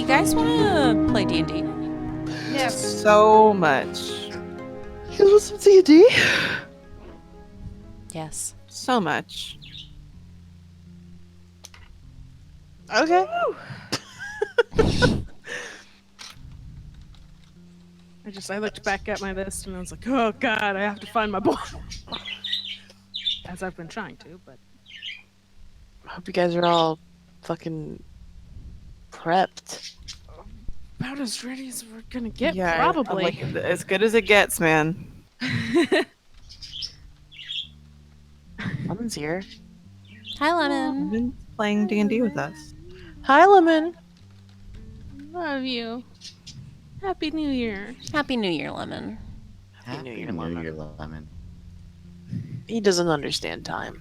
guys want to play D&D? Yes. So much. You want some D&D? Yes. So much. Okay. I looked back at my list and I was like, oh god, I have to find my boy. As I've been trying to, but I hope you guys are all fucking prepped. about as ready as we're gonna get, Yeah, probably. I'm like, as good as it gets, man. Lemon's here. Hi, Lemon. Been playing D&D with us. Hi, Lemon. Love you. Happy New Year. Happy New Year, Lemon. Happy New Year, New Lemon. Year, Lemon. He doesn't understand time.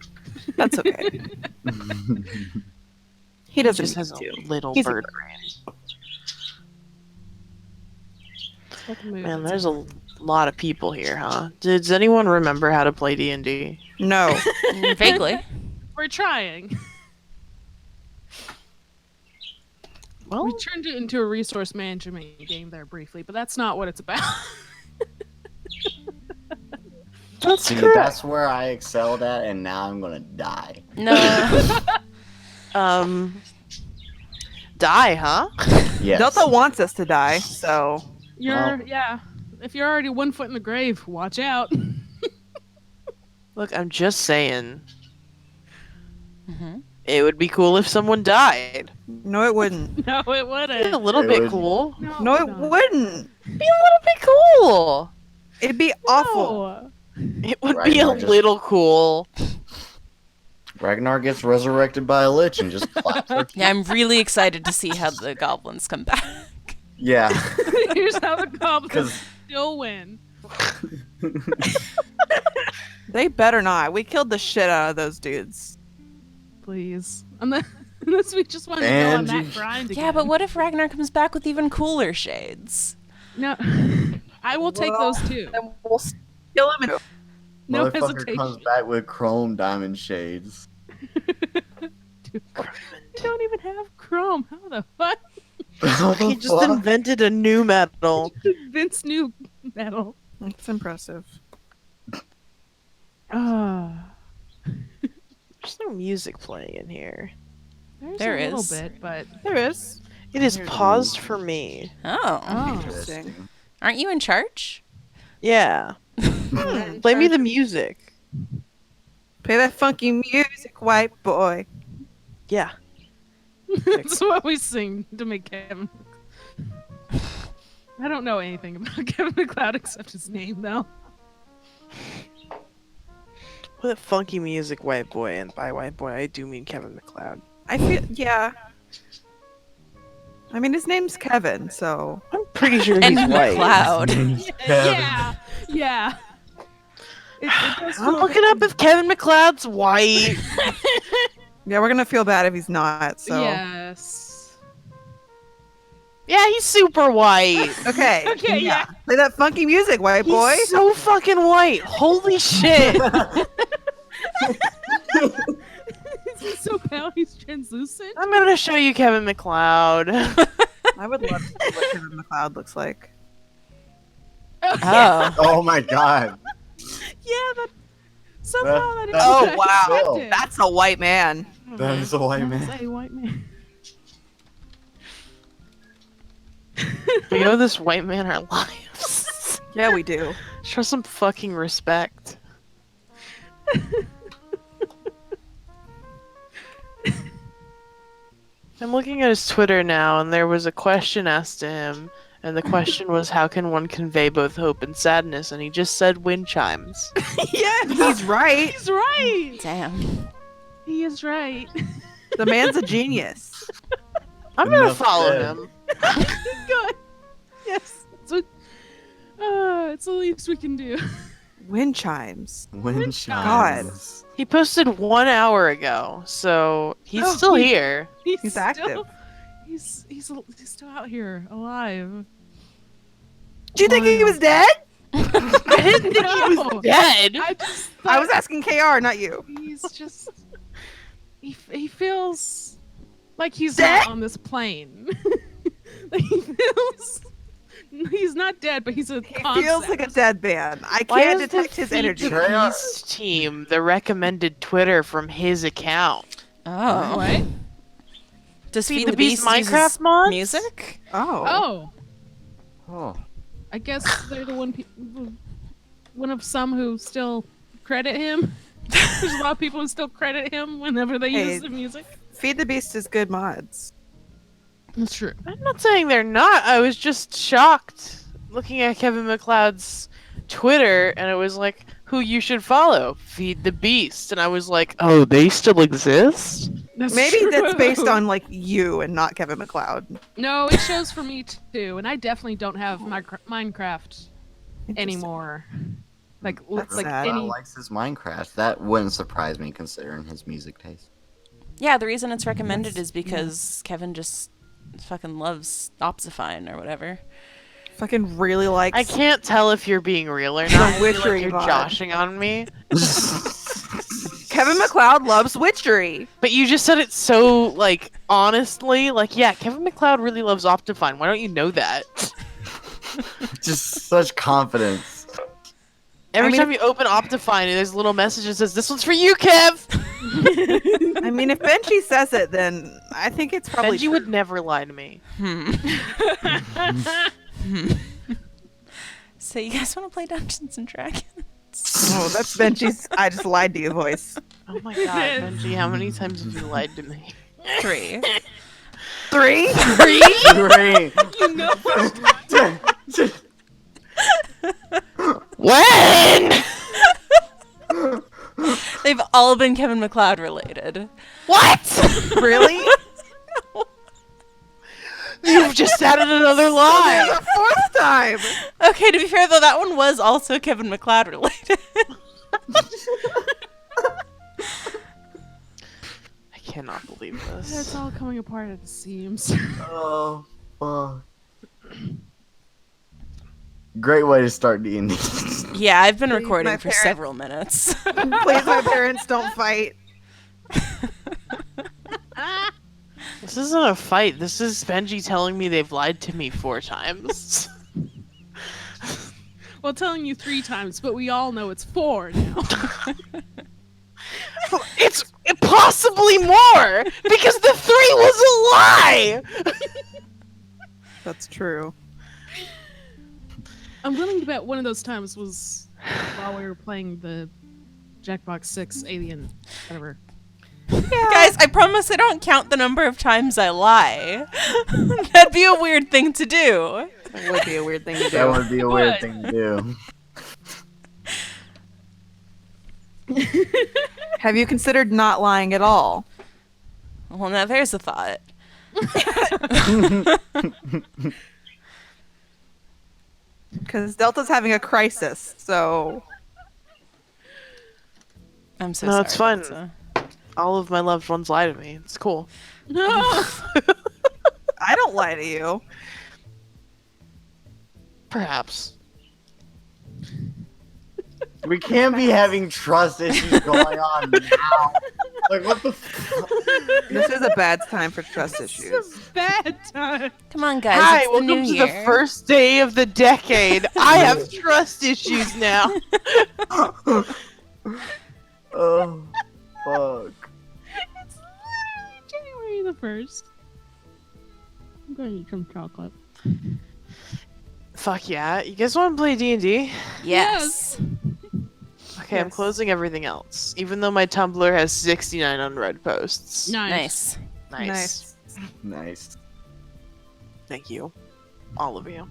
That's okay. He He doesn't just has need a to. little He's a bird brain. Man, there's a lot of people here, huh? Does anyone remember how to play D&D? No. Vaguely. We're trying. Well, We turned it into a resource management game there briefly, but that's not what it's about. that's See, correct. that's where I excelled at, and now I'm gonna die. No. Die, huh? Yes. Delta wants us to die, so... Yeah. If you're already 1 foot in the grave, watch out. Look, I'm just saying. Mm-hmm. It would be cool if someone died. No, it wouldn't. No, it It'd wouldn't. be a little It bit would- cool. No, it wouldn't. It'd be a little bit cool. It'd be awful. No. It would be a Ragnar just- little cool. Ragnar gets resurrected by a lich and just claps. her- Yeah, I'm really excited to see how the goblins come back. Yeah. Here's how the goblins 'Cause- still win. They better not. We killed the shit out of those dudes. Please. Unless we just want to go on And that you- grind again. Yeah, but what if Ragnar comes back with even cooler shades? No. I will take Well, those too. Then we'll kill him. No Motherfucker hesitation. comes back with chrome diamond shades. Dude, we don't even have chrome. How the fuck? What the He just fuck? invented a new metal. Vince knew metal. It's impressive. There's no music playing in here. There's There a little is. bit, but There is. It is Here's paused for me. Oh. Interesting. Aren't you in charge? Yeah. Play me the music. Play that funky music, white boy. Yeah. that's what we sing to make Kevin. I don't know anything about Kevin McLeod except his name, though. Play that funky music, white boy. And by white boy, I do mean Kevin McLeod. I feel, yeah. I mean, his name's Kevin, so. I'm pretty sure And he's white. McLeod. Yeah. It does I'm feel- looking up if Kevin McLeod's white. Yeah, we're gonna feel bad if he's not, so. Yes. Yeah, he's super white. Okay. Okay, yeah. Play that funky music, white boy. He's so fucking white. Holy shit. Is he so pale he's translucent? I'm gonna show you Kevin McLeod. I would love to see what Kevin McLeod looks like. Oh. Oh my god. Yeah, that somehow that is Oh, what I wow. expected. That's a white man. That is a white That's man. a white man. We owe this white man our lives. Yeah, we do. Show some fucking respect. I'm looking at his Twitter now, and there was a question asked to him, and the question was, how can one convey both hope and sadness? And he just said wind chimes. Yeah, he's right. He's right. Damn. He is right. The man's a genius. I'm gonna Enough follow said. him. Good. Yes. It's the least we can do. Wind chimes. Wind God. chimes. He posted 1 hour ago, so he's Oh, still he- here. He's active. He's still out here alive. Do you think he was dead? I didn't think he No. was dead. I just I was asking KR, not you. he's just he feels like he's Dead? not on this plane. He's not dead, but he's a He concept. feels like a dead man. I Why can't is the detect his Feed energy. the Beast team the recommended Twitter from his account? Oh. What? Does Feed Feed the the Beast Beast Minecraft uses mods? music? Oh. Oh, Oh. I guess they're the one of some who still credit him. There's a lot of people who still credit him whenever they Hey. use the music. Feed the Beast is good mods. That's true. I'm not saying they're not. I was just shocked looking at Kevin McLeod's Twitter, and it was like, who you should follow? Feed the Beast. And I was like, oh, they still exist? That's Maybe true. that's based on like you and not Kevin McLeod. No, it shows for me too, and I definitely don't have Minecraft anymore. Like, That's like sad. Wow, any. likes his Minecraft. That wouldn't surprise me considering his music taste. Yeah, the reason it's recommended Yes, is because Kevin just fucking loves Opsifine or whatever. Fucking really likes. I can't tell if you're being real or not. I feel witchery like you're vibe. joshing on me. Kevin McLeod loves witchery. But you just said it so, like, honestly. Like, yeah, Kevin McLeod really loves Optifine. Why don't you know that? Just such confidence. Every mean, time you open Optifine, there's a little message that says, "This one's for you, Kev." I mean, if Benji says it, then I think it's probably Benji true. would never lie to me. So you guys want to play Dungeons and Dragons? Oh, that's Benji's I just lied to you voice. Oh my god, Benji, how many times have you lied to me? 3. 3? Great. You know, When? They've all been Kevin McLeod related. What? Really? You've just added another lie. The 4th time. Okay, to be fair though, that one was also Kevin McLeod related. I cannot believe it's this. all coming apart at the seams. Oh, fuck. Great way to start D&D. Yeah, I've been Please, recording my for parents. several minutes. Please, my parents don't fight. This isn't a fight. This is Benji telling me they've lied to me 4 times. Well, telling you 3 times, but we all know it's 4 now. It's possibly more because the 3 was a lie. That's true. I'm willing to bet one of those times was while we were playing the Jackbox 6 Alien, whatever. Guys, I promise I don't count the number of times I lie. That'd be a weird thing to do. That would be a weird thing to That do. would be a weird thing to do. Have you considered not lying at all? Well, now there's a thought. Because Delta's having a crisis, so I'm so No, sorry. it's fine. Elsa. All of my loved ones lie to me. It's cool. No! I don't lie to you. Perhaps. We can't be having trust issues going on now. Like, what the fuck? This is a bad time for trust issues. It's a bad time. Come on, guys. Hi, it's the welcome new to year. the first day of the decade. I have trust issues now. Oh, fuck. It's literally January the 1st. I'm going to eat some chocolate. Fuck yeah. You guys want to play D&D? Yes. Okay, I'm Yes. closing everything else. Even though my Tumblr has 69 unread posts. Nice. Nice. Nice. Thank you. All of you.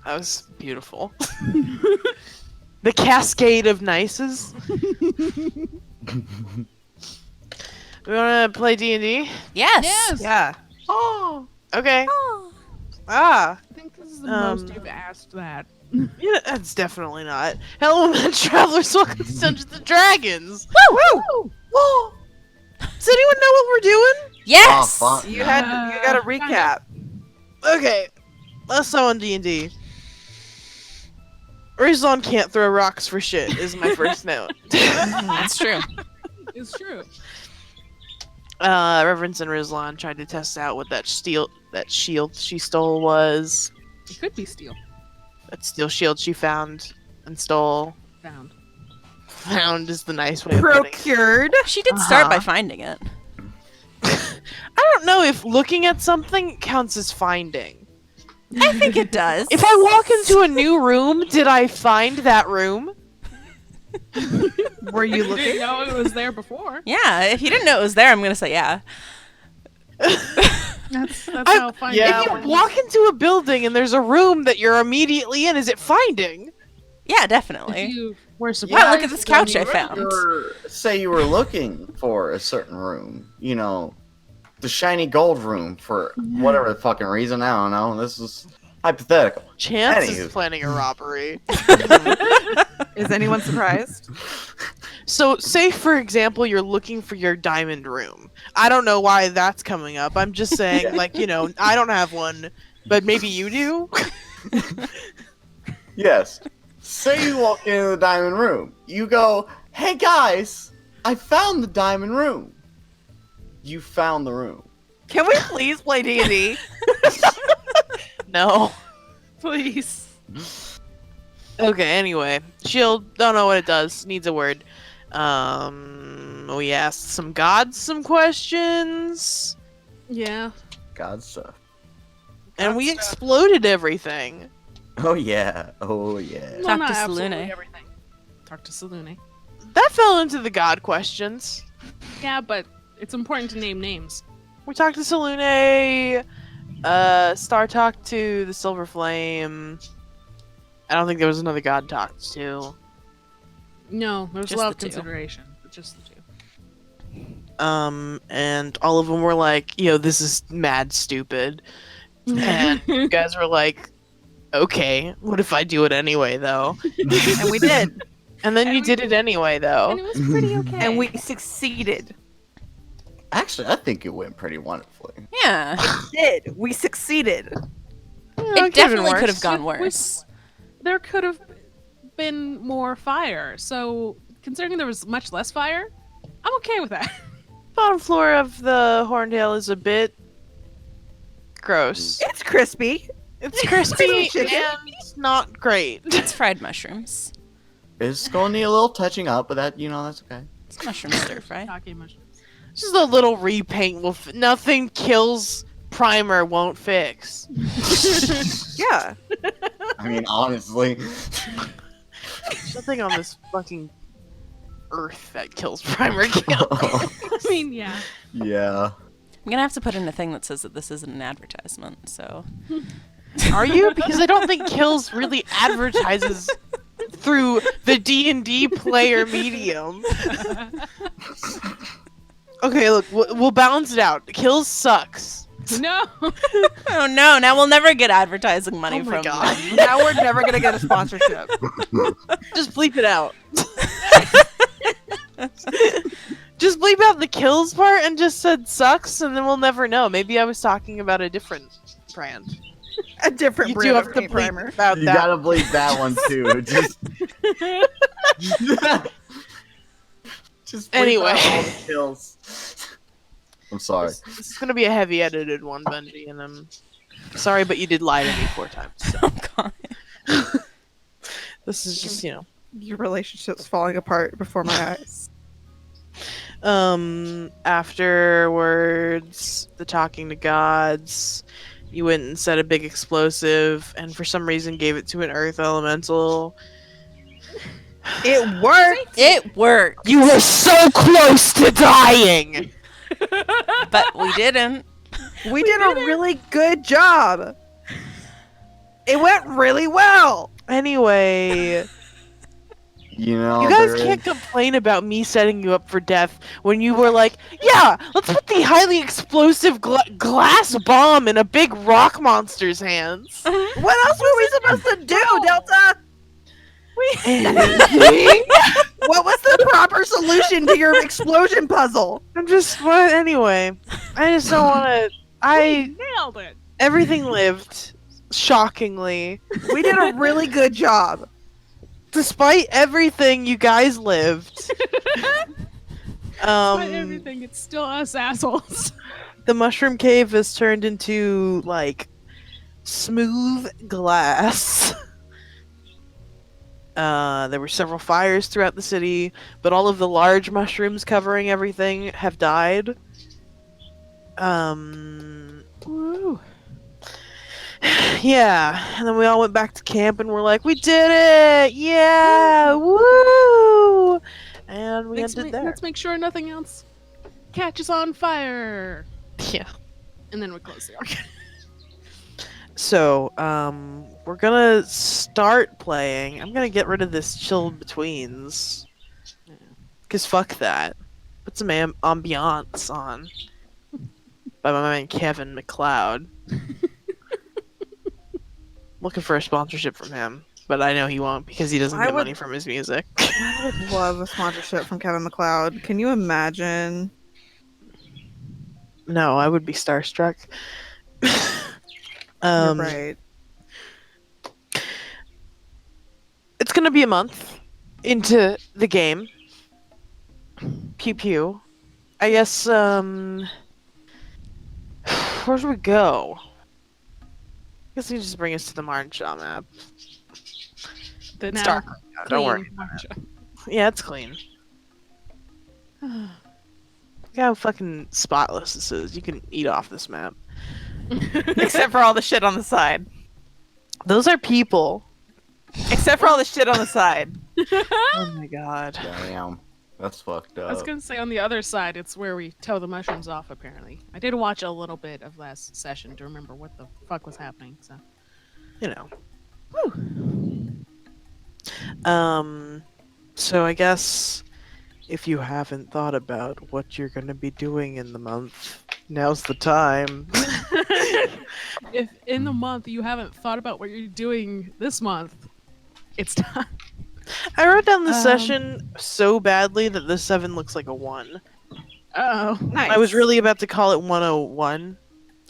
That was beautiful. The cascade of nices. We want to play D&D? Yes. Yes! Yeah. Oh. Okay. Oh. Ah. I think this is the most Um, you've asked that. Yeah, that's definitely not. Hello, men travelers. Welcome to Dungeons and Dragons. Woo! Whoa. Does anyone know what we're doing? Yes. Oh, fuck. You got a recap. Okay. Last time on D&D. Rizlan can't throw rocks for shit, is my first note. That's true. It's true. Reverence and Rizlan tried to test out what that shield she stole was. It could be steel. That steel shield she found and stole. Found. Found is the nice way of putting it. Procured. She did start by Uh-huh. finding it. I don't know if looking at something counts as finding. I think it does. If I walk into a new room, did I find that room? Were you You looking? didn't know it was there before. Yeah, if you didn't know it was there, I'm gonna say yeah. That's how finding. Yeah, If when you walk into a building and there's a room that you're immediately in, is it finding? Yeah, If definitely. you were Wow, surprised. look at this couch I when found. say you were looking for a certain room, you know, the shiny gold room for whatever the fucking reason. I don't know. This is hypothetical. Chance Anywho. is planning a robbery. Is anyone surprised? So, say for example, you're looking for your diamond room. I don't know why that's coming up. I'm just saying, Yeah. like, you know, I don't have one, but maybe you do. Yes. Say you walk into the diamond room. You go, hey guys, I found the diamond room. You found the room. Can we please play D&D? No. Please. Okay. Anyway, shield. Don't know what it does. Needs a word. We asked some gods some questions, Yeah. God stuff. and we exploded everything. Oh yeah. Oh yeah. Well, Talk not to absolutely Salune. everything. Talk to Salune. That fell into the god questions. Yeah, but it's important to name names. We talked to Salune. Star talked to the Silver Flame. I don't think there was another god talked to. No, there's Just a lot of the two. consideration. But just the two. And all of them were like, yo, this is mad stupid. And you guys were like, okay, what if I do it anyway, though? And we did. And then you did it anyway, And though. it was pretty okay. And we succeeded. Actually, I think it went pretty wonderfully. Yeah. Did. We succeeded. It definitely could have gone worse. There could have been more fire. So, considering there was much less fire, I'm okay with that. Bottom floor of the Horndale is a bit gross. It's crispy. It's crispy Chicken. and not great. It's fried mushrooms. It's gonna need a little touching up, but that, you know, that's okay. It's mushroom stir fry. Sake mushrooms. Just a little repaint will nothing kills primer won't fix. Yeah. I mean, honestly. There's nothing on this fucking earth that kills primer kill. I mean, yeah. Yeah. I'm gonna have to put in a thing that says that this isn't an advertisement, so. Are you? Because I don't think kills really advertises through the D&D player medium. Okay, look, we'll balance it out. Kills sucks. No. Oh no, now we'll never get advertising money Oh my from God. them. Now we're never gonna get a sponsorship. Just bleep it out. Just bleep out the kills part and just said sucks, and then we'll never know. Maybe I was talking about a different brand. A different You brand do of have to paint bleep primer. about You that. gotta bleep that one too. Just bleep Anyway. out all the kills. I'm sorry. This is gonna be a heavy edited one, Benji, and I'm sorry, but you did lie to me 4 times. So Oh god. this is just, Your relationship's falling apart before my eyes. Afterwards, the talking to gods, you went and set a big explosive, and for some reason gave it to an earth elemental. It worked. It worked, You were so close to dying! but we didn't. We did a really good job. It went really well. Anyway, You know, you guys there can't is- complain about me setting you up for death when you were like, yeah, let's put the highly explosive glass bomb in a big rock monster's hands. What else were we supposed to do, Delta? Anything? What was the proper solution to your explosion puzzle? Anyway, I just don't want to. Nailed it. Everything lived, shockingly. We did a really good job. Despite everything, you guys lived. Despite everything, it's still us assholes. The mushroom cave has turned into like smooth glass. There were several fires throughout the city, but all of the large mushrooms covering everything have died. Woo. Yeah, and then we all went back to camp and we're like, we did it! Yeah! Woo! And we ended there. Let's make sure nothing else catches on fire. Yeah. And then we close the arc. So, we're gonna start playing. I'm gonna get rid of this chilled betweens. Cause fuck that. Put some ambiance on. By my man Kevin McLeod. Looking for a sponsorship from him, but I know he won't because he doesn't I get would- money from his music. I would love a sponsorship from Kevin McLeod. Can you imagine? No, I would be starstruck. You're right. It's gonna be a month into the game. Pew pew. I guess, where should we go? I guess we just bring us to the Marnshaw map. The It's now dark. Don't worry. clean matcha. Yeah, it's clean. Look how fucking spotless this is. You can eat off this map. Except for all the shit on the side. Those are people. Except for all the shit on the side. Oh my god. Damn. That's fucked up. I was gonna say on the other side, it's where we tow the mushrooms off. Apparently, I did watch a little bit of last session to remember what the fuck was happening. So, You know. So I guess if you haven't thought about what you're gonna be doing in the month, now's the time. if in the month you haven't thought about what you're doing this month, it's time. I wrote down the session so badly that the 7 looks like a 1. Oh, Nice. I was really about to call it 101.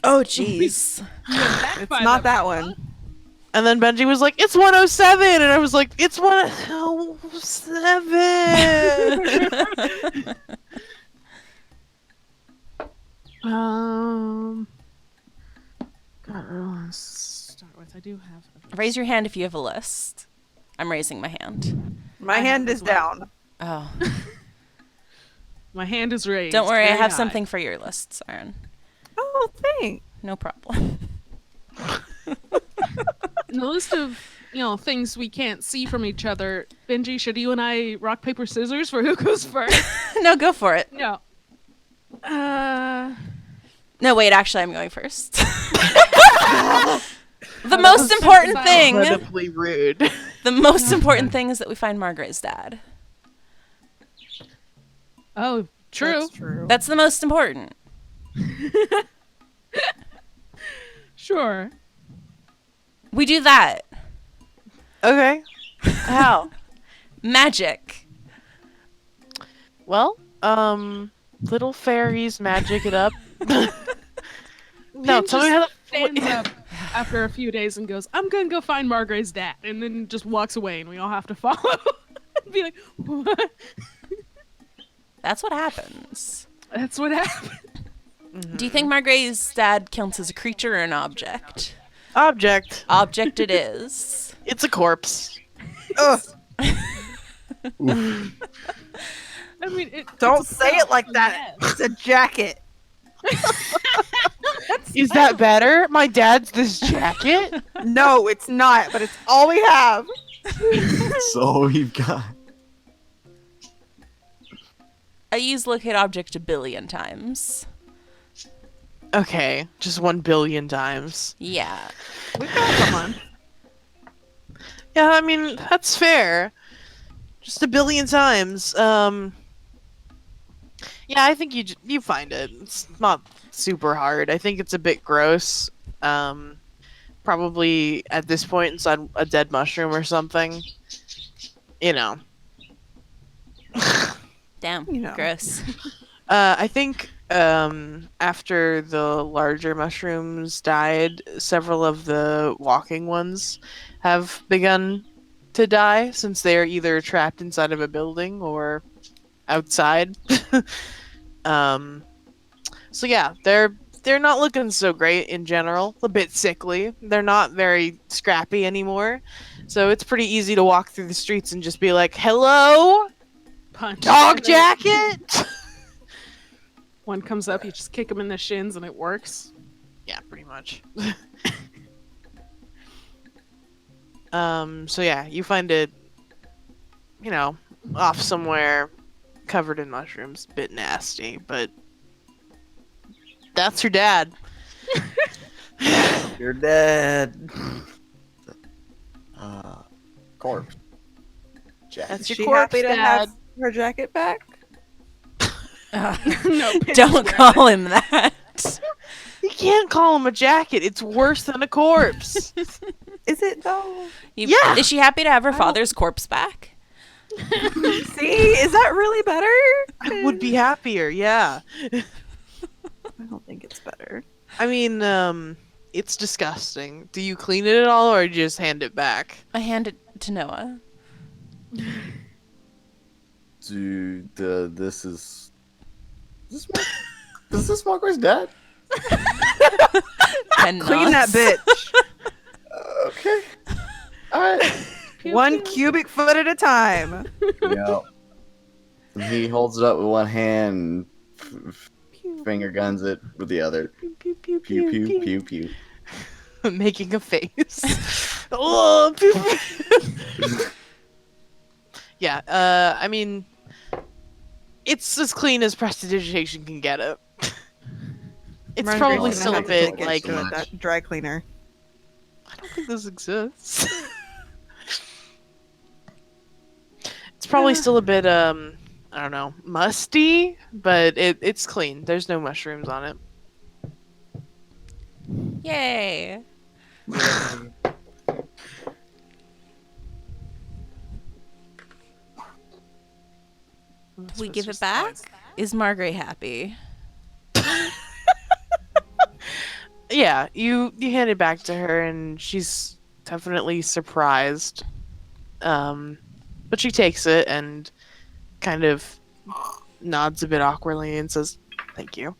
Oh, jeez. It's not that one. And then Benji was like, it's 107! And I was like, it's 107! God, what do I want to start with? I do have. Raise your hand if you have a list. I'm raising my hand. My hand is down. Oh. My hand is raised. Don't worry, I very have high. something for your list, Siren. Oh, thanks. No problem. In the list of things we can't see from each other, Benji, should you and I rock paper scissors for who goes first? No, go for it. No. No, wait, actually, I'm going first. The most important thing. Incredibly rude. The most important thing is that we find Margaret's dad. Oh, true. That's true. That's the most important. Sure. We do that. Okay. How? Magic. Well, little fairies magic it up. No, Pin tell me how the... stands up after a few days and goes, I'm gonna go find Margaret's dad, and then just walks away and we all have to follow. And be like, what? That's what happens. That's what happened. Do you think Margaret's dad counts as a creature or an object? Object. Object it is. It's a corpse. Ugh, I mean, don't it's a say it like that. yes. It's a jacket. Is that better? My dad's this jacket? No, it's not, but it's all we have. So we've got. I use locate object 1 billion times. Okay, just 1 billion times. Yeah. We've got someone. Yeah, I mean, that's fair. Just 1 billion times. Yeah, I think you find it. It's not super hard. I think it's a bit gross. Probably at this point inside a dead mushroom or something. You know. Damn. You know. Gross. I think after the larger mushrooms died, several of the walking ones have begun to die since they are either trapped inside of a building or outside. So yeah, they're not looking so great in general. A bit sickly. They're not very scrappy anymore. So it's pretty easy to walk through the streets and just be like, "Hello, Punch. dog And then jacket." One comes up, you just kick him in the shins, and it works. Yeah, pretty much. So yeah, you find it, off somewhere, covered in mushrooms, bit nasty, but that's her dad. You're dead. Corpse. Jack. That's Is your she corpse, happy to Dad. have her jacket back? No, Don't call him that. You can't call him a jacket. It's worse than a corpse. Is it though? Yeah. Is she happy to have her father's corpse back? See, is that really better? I would be happier, yeah. I don't think it's better. I mean, it's disgusting. Do you clean it at all, or do you just hand it back? I hand it to Noah. Dude, this is. Is this Margaret's dad? And Clean that nods. bitch. Okay. Alright. One cubic foot at a time. Yeah. He holds it up with one hand, finger guns it with the other. Pew, pew, Pew pew pew pew. Making a face. Oh, pew, pew. Yeah, I mean, it's as clean as prestidigitation can get it. It's Margaret's probably gonna still a have to bit take it like, to that dry cleaner. I don't think this exists. It's probably still a bit, I don't know, musty, but it's clean. There's no mushrooms on it. Yay. We give it back? Is Margaret happy? Yeah, you hand it back to her, and she's definitely surprised. But she takes it and kind of nods a bit awkwardly and says, "Thank you."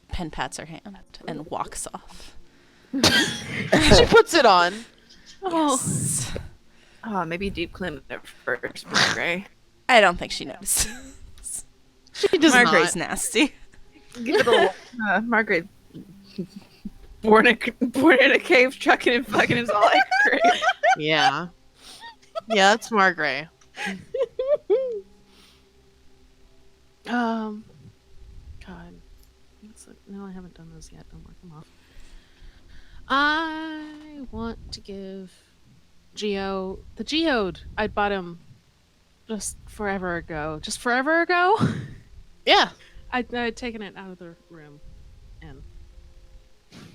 Pen pats her hand and walks off. She puts it on. Yes. Oh, maybe deep clean it first, Margaret. I don't think she knows. She does Margaret's not. nasty. Give it a little. Margaret. Born in a cave, trucking and fucking is all I crave. Yeah. Yeah, that's Margaret. God. No, I haven't done those yet. Don't mark them off. I want to give Geo the geode. I bought him just forever ago. Just forever ago? Yeah. I'd taken it out of the room and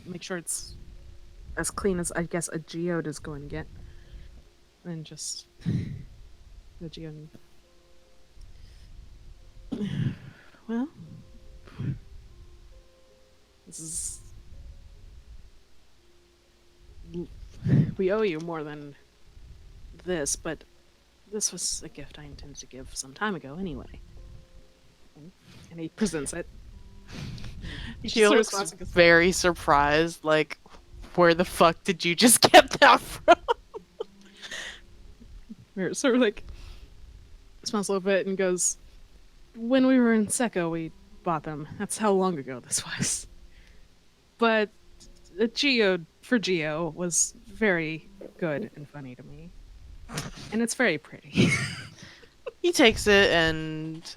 make sure it's as clean as I guess a geode is going to get. And just the geode. Well, this is. We owe you more than this, but this was a gift I intended to give some time ago anyway. And he presents it. She looks very surprised, like, where the fuck did you just get that from? We're sort of like smells a little bit and goes, when we were in Secco, we bought them. That's how long ago this was. But a geode for Geo was very good and funny to me. And it's very pretty. He takes it and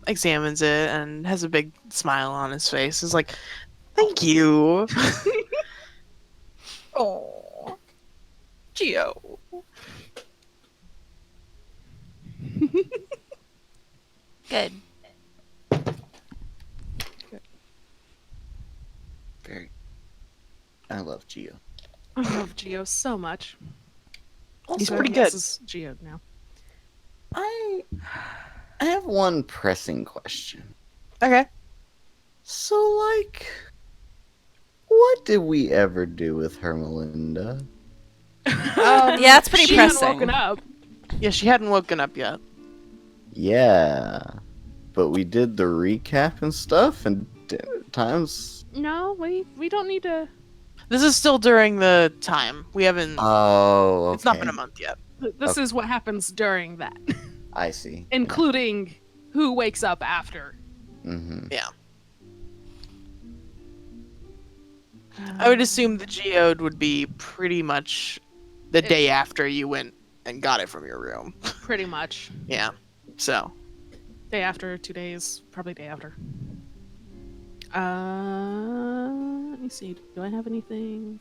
examines it and has a big smile on his face. He's like, "Thank you." Oh, Geo. Good. Very. I love Geo. I love Geo so much. He's So pretty yes, good. is Geo now. I have one pressing question. Okay. So, like, what did we ever do with her, Melinda? Yeah, that's pretty She hadn't pressing. woken up. Yeah, she hadn't woken up yet. Yeah, but we did the recap and stuff, and times. No, we don't need to. This is still during the time. We haven't. Oh, okay. It's not been a month yet. This is what happens during that, I see. including who wakes up after. Mm-hmm. Yeah. I would assume the geode would be pretty much the day after you went and got it from your room. Pretty much. Yeah. So. Day after, 2 days, probably day after. Let me see. Do I have anything?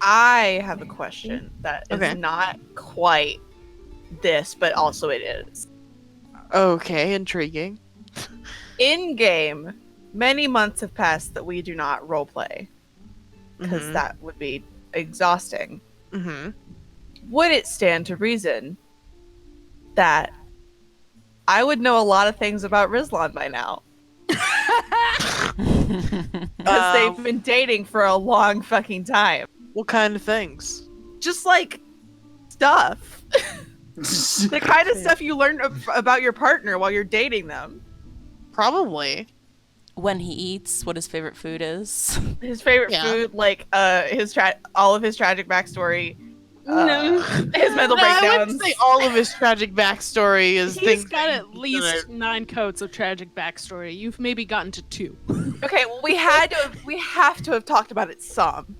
I have a question that is Okay. not quite this, but also it is. Okay, intriguing. In game, many months have passed that we do not roleplay because that would be exhausting. Mm-hmm. Would it stand to reason that I would know a lot of things about Rizlan by now? Because they've been dating for a long fucking time. What kind of things? Just like stuff. The kind of stuff you learn about your partner while you're dating them. Probably. When he eats, what his favorite food is. His favorite Yeah. food, like all of his tragic backstory. No. His mental I breakdowns. wouldn't say all of his tragic backstory is He's things. got that at he's least gonna- 9 coats of tragic backstory. You've maybe gotten to 2. Okay, well we have to have talked about it some.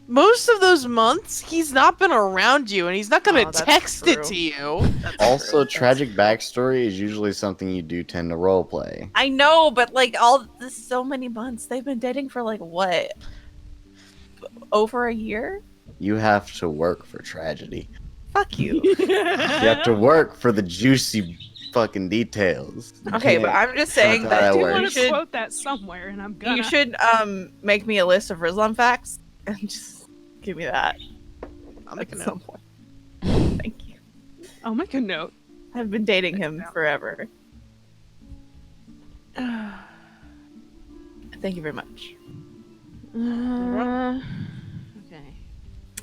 Most of those months, he's not been around you, and he's not gonna Oh, that's text it true. to you. That's Also, true. tragic backstory is usually something you do tend to roleplay. I know, but like all this, so many months they've been dating for like what? Over a year? You have to work for tragedy. Fuck you. You have to work for the juicy fucking details. You Okay, but can't- I'm just saying Not how that that I works. want you to should quote that somewhere, and I'm gonna. you should make me a list of Rizlan facts and just give me that I'll at make a note. some point. Thank you. I'll make a note. I've been dating him forever. Thank you very much. Okay.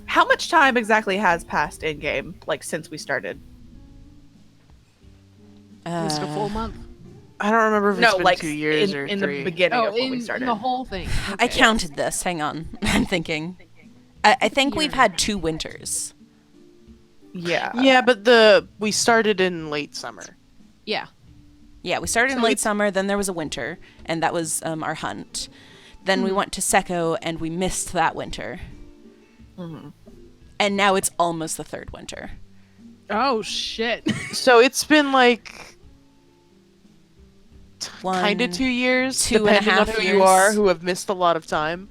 How much time exactly has passed in game, like since we started? Just a full month. I don't remember if it's No, been like 2 years in, or in 3. the beginning Oh, of when we in started. the whole thing. I Okay. counted this. Hang on. I'm thinking. I think we've had 2 winters. Yeah. Yeah, but we started in late summer. Yeah. Yeah, we started in So late it's- summer, then there was a winter, and that was our hunt. Then we went to Secco, and we missed that winter. And now it's almost the 3rd winter. Oh shit. So it's been like kind of One, 2 years, 2.5 depending on who you years. are, who have missed a lot of time.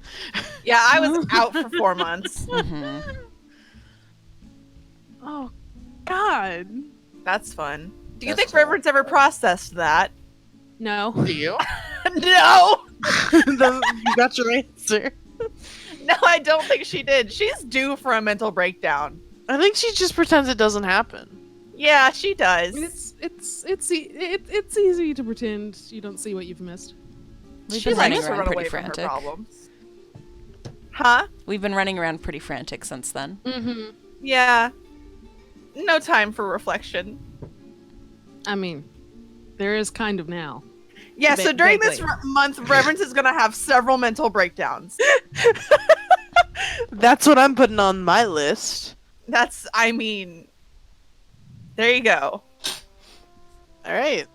Yeah, I was out for 4 months. Mhm. Oh God. That's fun. Do you That's think Reverend's ever processed that? No. Do you? No! You got your answer. No, I don't think she did. She's due for a mental breakdown. I think she just pretends it doesn't happen. Yeah, she does. It's easy to pretend you don't see what you've missed. We've She been running likes to around run pretty away from her frantic. problems. Huh? We've been running around pretty frantic since then. Mm-hmm. Yeah. No time for reflection. I mean, there is kind of now. Yeah, so during this vaguely. month, Reverend is gonna have several mental breakdowns. That's what I'm putting on my list. That's, I mean, there you go. All right.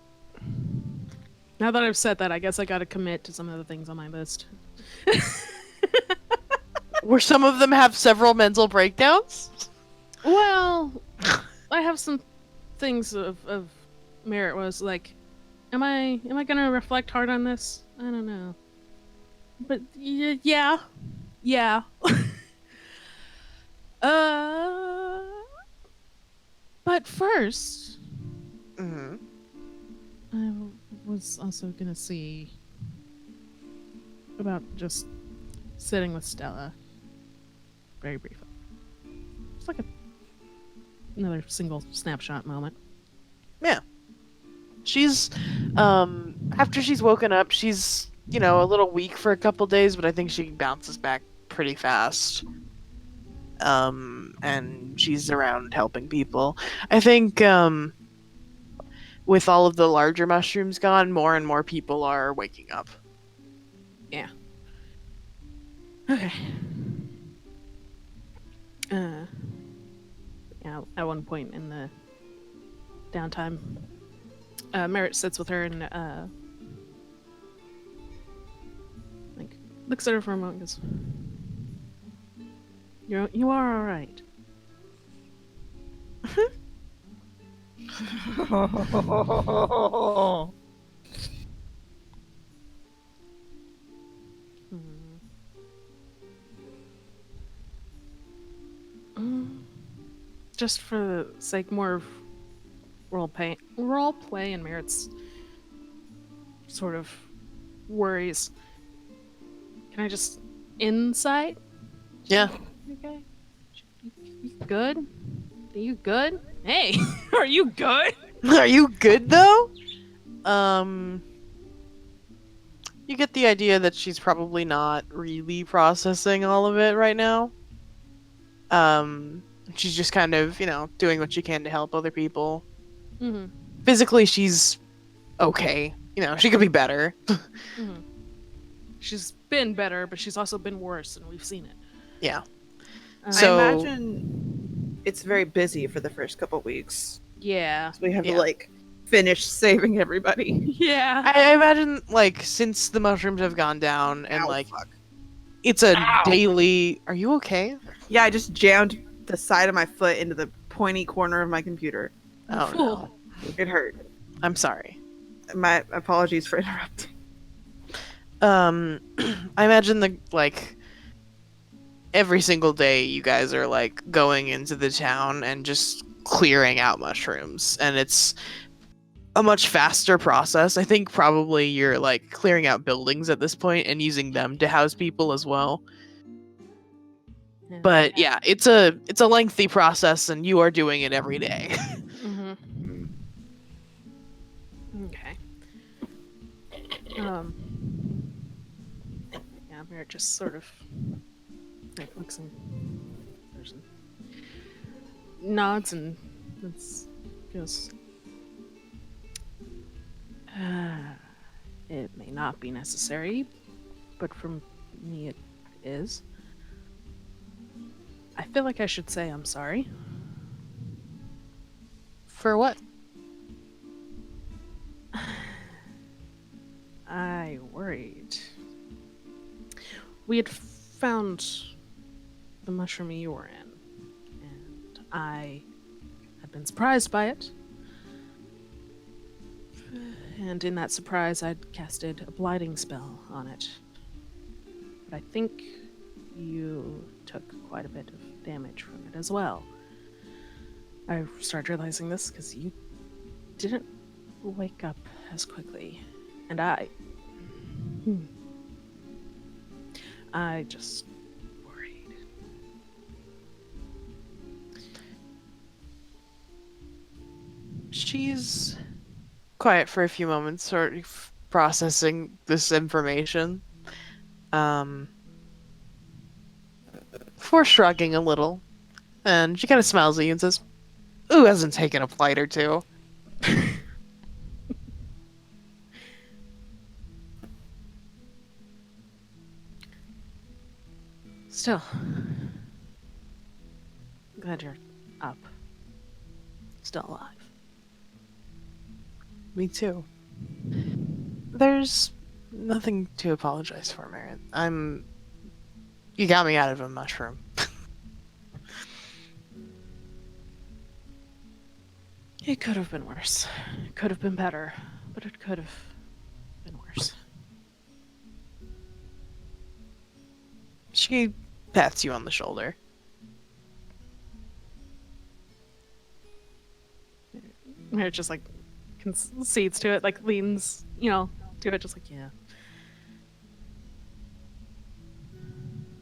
Now that I've said that, I guess I gotta commit to some of the things on my list. Where some of them have several mental breakdowns? Well, I have some things of merit. Was like, am I gonna reflect hard on this? I don't know. But yeah. But first, Mm-hmm. I was also gonna see about just sitting with Stella. Very briefly. It's like another single snapshot moment. She's, after she's woken up, she's, a little weak for a couple days, but I think she bounces back pretty fast. and she's around helping people. I think with all of the larger mushrooms gone, more and more people are waking up. Okay. Yeah, at one point in the downtime, Merritt sits with her and like looks at her for a moment and goes, you are all right. Just for the sake more of role play and Merritt's sort of worries. Can I just insight? Yeah. Okay. You good? Are you good? Hey, are you good? Are you good though? You get the idea that she's probably not really processing all of it right now. She's just kind of, doing what she can to help other people. Mm-hmm. Physically, she's okay. She could be better. Mm-hmm. She's been better, but she's also been worse, and we've seen it. Yeah. I imagine it's very busy for the first couple weeks. Yeah. So we have to finish saving everybody. Yeah. I imagine since the mushrooms have gone down and fuck. it's a daily. Are you okay? Yeah, I just jammed the side of my foot into the pointy corner of my computer. Oh no. It hurt. I'm sorry. My apologies for interrupting. I imagine every single day you guys are going into the town and just clearing out mushrooms, and it's a much faster process. I think probably you're clearing out buildings at this point and using them to house people as well. But yeah, it's a lengthy process, and you are doing it every day. Mm-hmm. Okay. Yeah, Merritt just sort of looks and nods and goes. It may not be necessary, but for me it is. I feel like I should say I'm sorry. For what? I worried. We had found the mushroom you were in, and I had been surprised by it. And in that surprise, I'd casted a blighting spell on it. But I think you took quite a bit of damage from it as well. I started realizing this because you didn't wake up as quickly. And I just worried. She's quiet for a few moments, sort of processing this information. Before shrugging a little, and she kind of smiles at you and says, "Who hasn't taken a flight or two?" Still, glad you're up. Still alive. Me too. There's nothing to apologize for, Merritt. You got me out of a mushroom. It could have been worse. It could have been better, but it could have been worse. She pats you on the shoulder. Merritt just concedes to it, leans, to it, just yeah.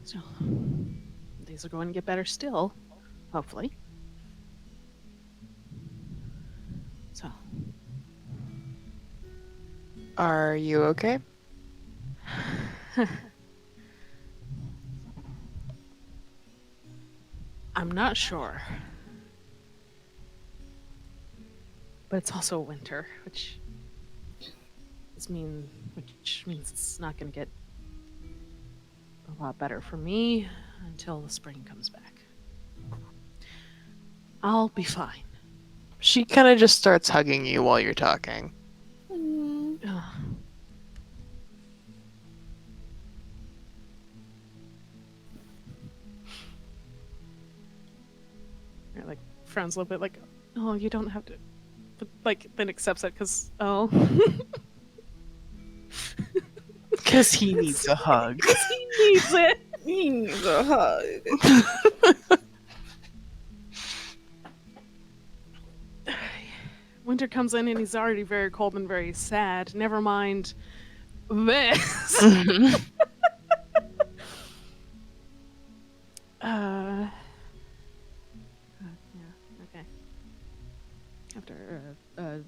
So, these are going to get better still, hopefully. So, Are you okay? I'm not sure. But it's also winter, which means it's not going to get a lot better for me until the spring comes back. I'll be fine. She kind of just starts hugging you while you're talking. Ugh. Or, like, frowns a little bit, like, oh, you don't have to. But, like, then accepts it because, oh. Because he needs a hug. he needs it. He needs a hug. Winter comes in and he's already very cold and very sad. Never mind this. Yeah, okay. After a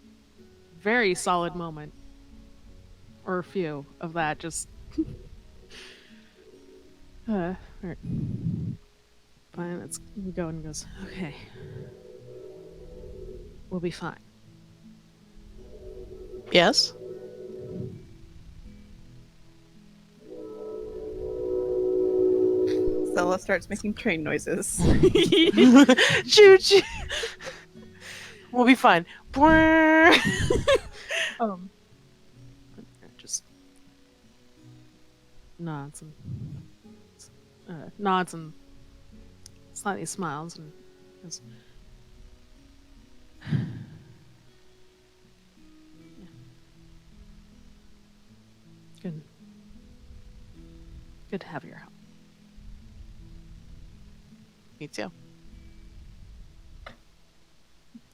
very solid moment, or a few of that, just alright. Fine, let's go, and he goes, okay. We'll be fine. Yes? Stella starts making train noises. Choo choo. We'll be fine. Just nods and slightly smiles and goes, yeah. Good to have your help. Me too.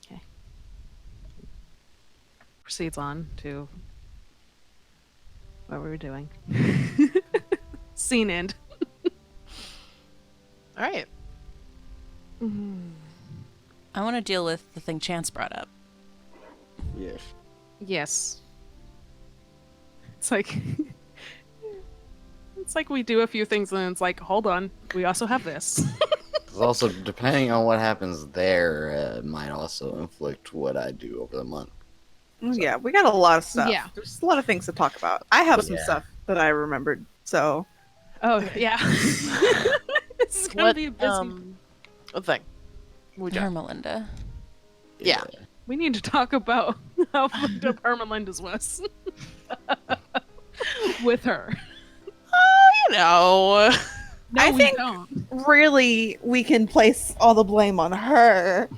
Okay. Proceeds on to what we were doing. Scene end. All right. I want to deal with the thing Chance brought up. Yes. Yes. It's like it's like we do a few things and then it's like, hold on, we also have this. It's also, depending on what happens there, might also inflict what I do over the month. Yeah, we got a lot of stuff. Yeah. There's a lot of things to talk about. I have some Yeah. stuff that I remembered, so Oh yeah. This is gonna be a busy. What thing? We Her done. Melinda. Yeah. We need to talk about how fucked up her Melinda's was. With her. You know. No, I we think- don't. really we can place all the blame on her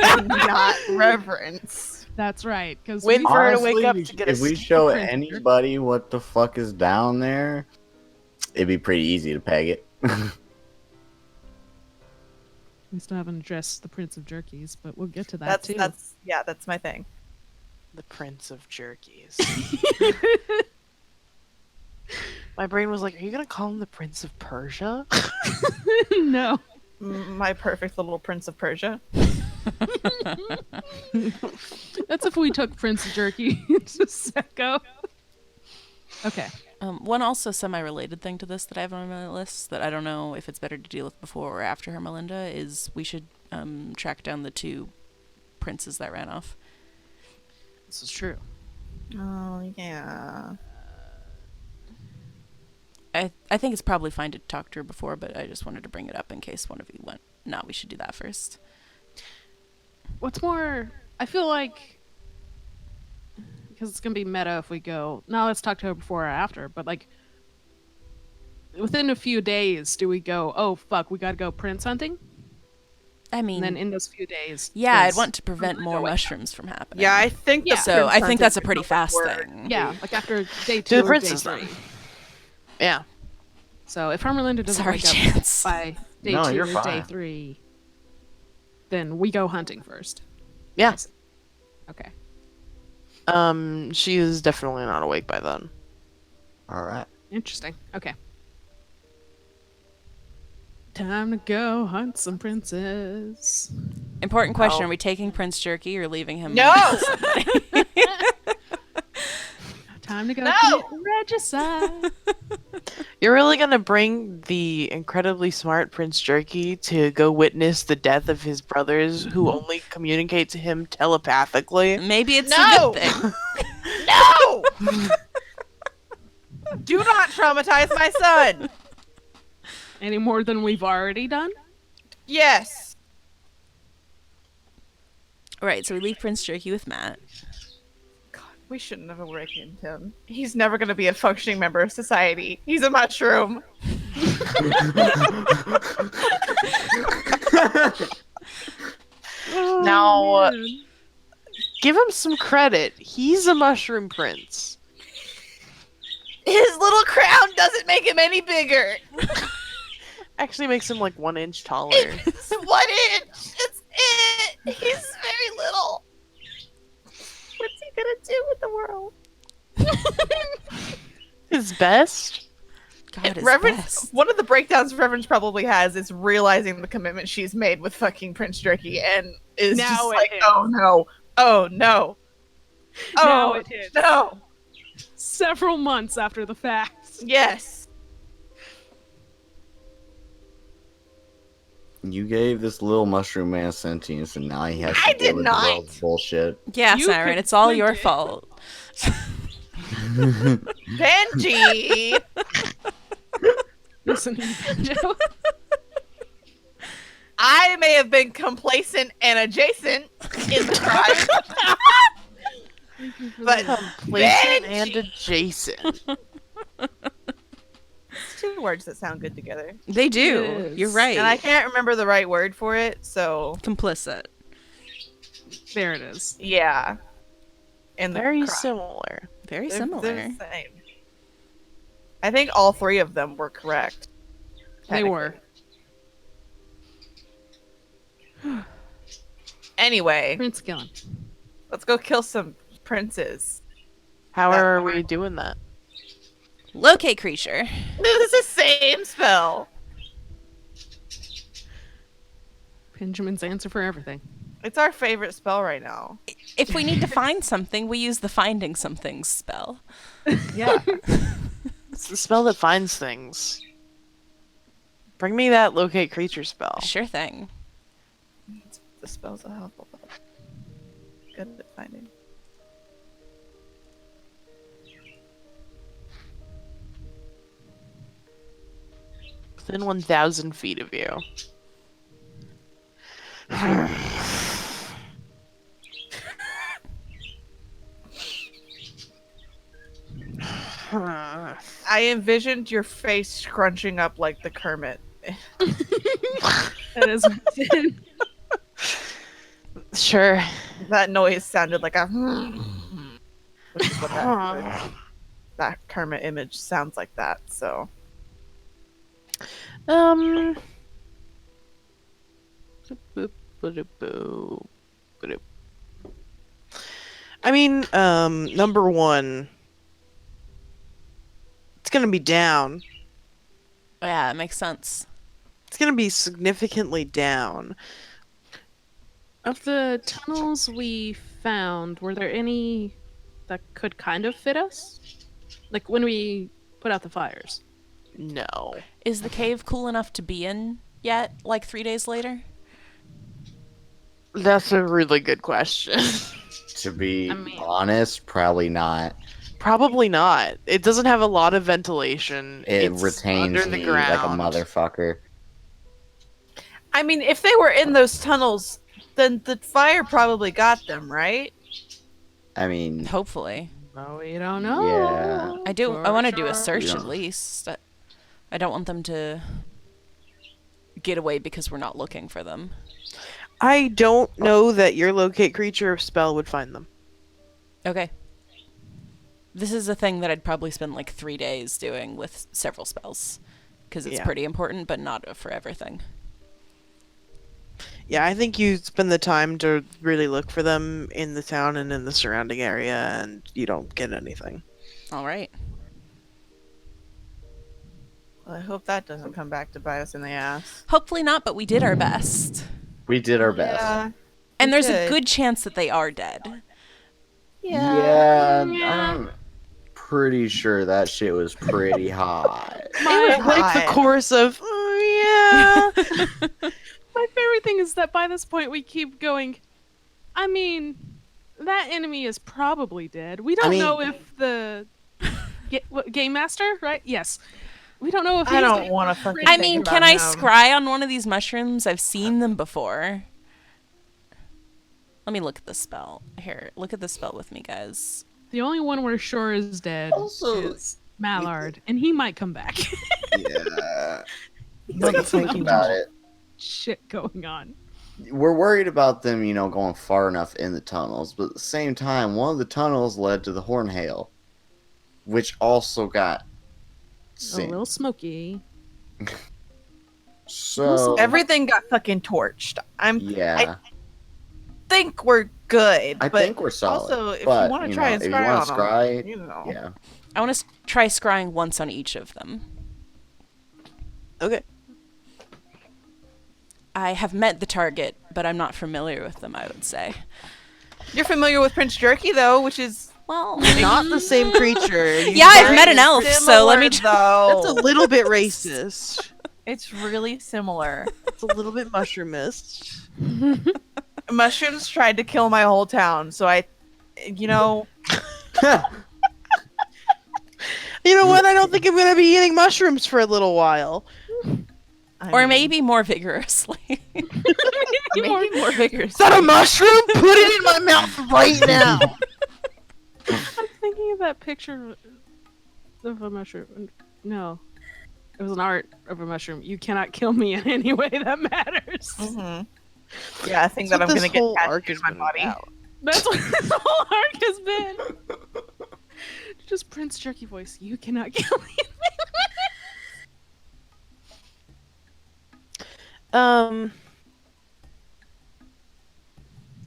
and not Reverence. That's right. Because Wait for her to wake Honestly, up to get if a we show printer. anybody what the fuck is down there, it'd be pretty easy to peg it. we still haven't addressed the Prince of Jerkies, but we'll get to that too. That's my thing. The Prince of Jerkies. My brain was like, are you gonna call him the Prince of Persia? No. My perfect little Prince of Persia. That's if we took Prince Jerky to Secco. Okay. One also semi-related thing to this that I have on my list that I don't know if it's better to deal with before or after her Melinda is we should track down the two princes that ran off. This is true. Oh yeah. I think it's probably fine to talk to her before, but I just wanted to bring it up in case one of you went, no, we should do that first. What's more, I feel like, because it's going to be meta if we go, now let's talk to her before or after, but like, within a few days, do we go, oh fuck, we got to go prince hunting? I mean, And then in those few days. yeah, I'd does- want to prevent more mushrooms from happening. Yeah, I think Yeah. So I think Prince that's a hunting pretty is fast the word. thing. Yeah, like after day Do 2 the or princes day then. 3. Yeah. So if her Melinda doesn't Sorry, wake up Chance. by day No, 2 you're or day fine. 3, then we go hunting first. Yeah. Okay. She is definitely not awake by then. Alright. Interesting. Okay. Time to go hunt some princes. Important question: No. Are we taking Prince Jerky or leaving him? No! Time to go No! commit regicide. You're really gonna bring the incredibly smart Prince Jerky to go witness the death of his brothers who only communicate to him telepathically? Maybe it's No! a good thing. No! Do not traumatize my son. Any more than we've already done? Yes. Alright, so we leave Prince Jerky with Matt. God, we shouldn't have awakened him. He's never going to be a functioning member of society. He's a mushroom. Now, give him some credit. He's a mushroom prince. His little crown doesn't make him any bigger. Actually makes him like 1 inch taller. It's 1 inch. It's it. He's very little. What's he gonna do with the world? His best? God, his Reverend, best. one of the breakdowns Reverend probably has is realizing the commitment she's made with fucking Prince Jerky and is Now just it like, hits. oh no, oh no, Now oh it hits. no, Several months after the fact. yes. You gave this little mushroom man sentience, and now he has to I deal did with not. the world's bullshit. Yeah, You Siren, it's all your conflicted. fault. Benji. Listen, Banjo. I may have been complacent and adjacent in the crime, but Complacent and Benji. adjacent. It's two words that sound good together. They do. It You're is. right. And I can't remember the right word for it, so Complicit. There it is. yeah. In the Very crime. similar. Very They're similar. the same. I think all three of them were correct. They were. Anyway, Prince Gillen. let's go kill some princes. How are we doing that? Locate creature. This is the same spell. Benjamin's answer for everything. It's our favorite spell right now. If we need to find something, we use the finding something spell. Yeah. It's the spell that finds things. Bring me that locate creature spell. Sure thing. The spells are helpful. Good at finding. Within 1,000 feet of you. I envisioned your face scrunching up like the Kermit. That is what it did. Sure. That noise sounded like a which is what that Kermit image sounds like that, so Um. I mean, number one, it's gonna be down. Yeah, it makes sense. It's gonna be significantly down. Of the tunnels we found, were there any that could kind of fit us? Like when we put out the fires? No. Is the cave cool enough to be in yet, like 3 days later? That's a really good question. To be I mean- honest, probably not. Probably not. It doesn't have a lot of ventilation. It It's retains under the me ground. like a motherfucker. I mean, if they were in those tunnels, then the fire probably got them, right? I mean, Hopefully. Oh, we don't know. Yeah. I want to do a search Yeah. at least. I don't want them to get away because we're not looking for them. I don't know that your locate creature spell would find them. Okay. This is a thing that I'd probably spend like 3 days doing with several spells. Because it's Yeah. pretty important, but not for everything. Yeah, I think you spend the time to really look for them in the town and in the surrounding area, and you don't get anything. Alright. Well, I hope that doesn't come back to bite us in the ass. Hopefully not, but we did our best. we did our best. Yeah. And there's a did. good chance that they are dead. Yeah, I'm pretty sure that shit was pretty hot. It was like the hot. chorus of, oh, yeah. My favorite thing is that by this point we keep going. I mean, that enemy is probably dead. We don't know if the game master, right? Yes. We don't know if I he's don't dead. want to fucking. I think mean, about can I him. scry on one of these mushrooms? I've seen them before. Let me look at the spell. Here, look at the spell with me, guys. The only one we're sure is dead Also, is Mallard, and he might come back. Yeah. He's got some Think about it. shit going on. We're worried about them, going far enough in the tunnels, but at the same time, one of the tunnels led to the Hornhail, which also got A little smoky. So Everything got fucking torched. yeah, I think we're good. I but think we're solid. Also, if but, you want to try and if you scry wanna on them, scry, yeah. I want to try scrying once on each of them. Okay. I have met the target, but I'm not familiar with them, I would say. You're familiar with Prince Jerky, though, which is Well, Not the same creature. yeah, I've met an elf, so let me. though. That's a little bit racist. It's really similar. It's a little bit mushroomist. Mushrooms tried to kill my whole town, so You know what? I don't think I'm gonna be eating mushrooms for a little while. Or maybe more vigorously. maybe more vigorous. Is that a mushroom? Put it in my mouth right now. I'm thinking of that picture of a mushroom. No. It was an art of a mushroom. You cannot kill me in any way that matters. Mm-hmm. Yeah, I think That's that I'm what gonna this get whole arc tattooed has in my been body. about. That's what this whole arc has been. Just Prince Jerky voice. You cannot kill me.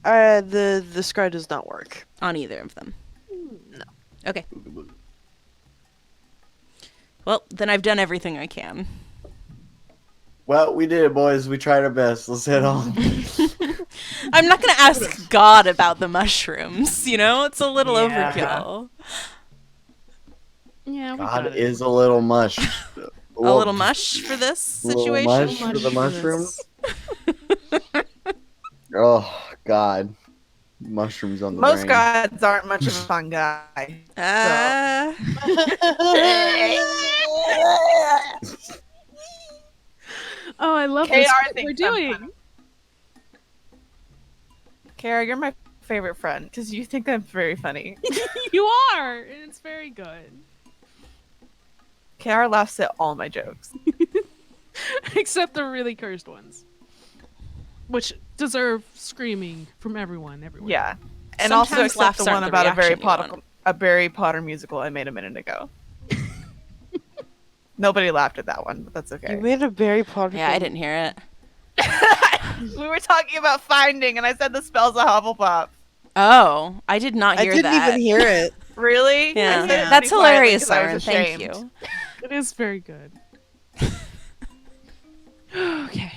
The scry does not work. On either of them. No. Okay. Well, then I've done everything I can. Well, we did it, boys. We tried our best. Let's head on. I'm not gonna ask God about the mushrooms, it's a little Yeah. overkill. Yeah, we God got it. is a little mush. A little mush for this Little situation. mush for the mushrooms. Oh God, mushrooms on the Most brain. gods aren't much of a fun guy. Oh, I love KR this. What thinks we're I'm doing. fun. Kara, you're my favorite friend because you think I'm very funny. You are, and it's very good. Kara laughs at all my jokes. Except the really cursed ones. Which deserve screaming from everyone everywhere. Yeah, and Sometimes also except laughs the aren't one the about reaction you want. a Barry Potter musical I made a minute ago. Nobody laughed at that one, but that's okay. You made a Barry Potter. Yeah, I didn't hear it. We were talking about finding, and I said the spell's a Hufflepuff. Oh, I did not I hear didn't that. even hear it. Really? Yeah, I said it that's pretty quietly hilarious, 'cause I Siren. was Thank ashamed. you. It is very good. Okay.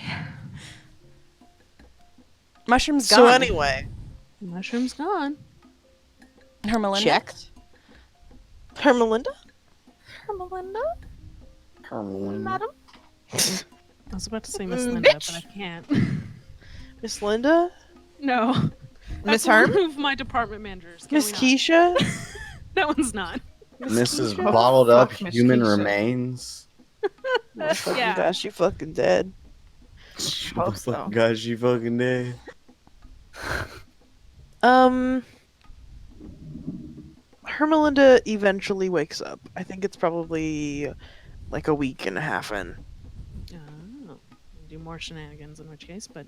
Mushrooms gone. So anyway, Mushroom's gone. Her Melinda? checked. Her Melinda? Melinda? Hermelin. Madam? I was about to say Miss Linda, Bitch. but I can't. Miss Linda? No. Miss That's one Herm? of my department managers. Can Miss we not? Keisha? That one's not. Mrs. Keisha? Bottled up Fuck Miss human Keisha. remains. Oh, fucking Yeah. gosh, she fucking dead. Hope so. God, she fucking dead. Her Melinda eventually wakes up. I think it's probably like a week and a half in. Oh, do more shenanigans in which case, but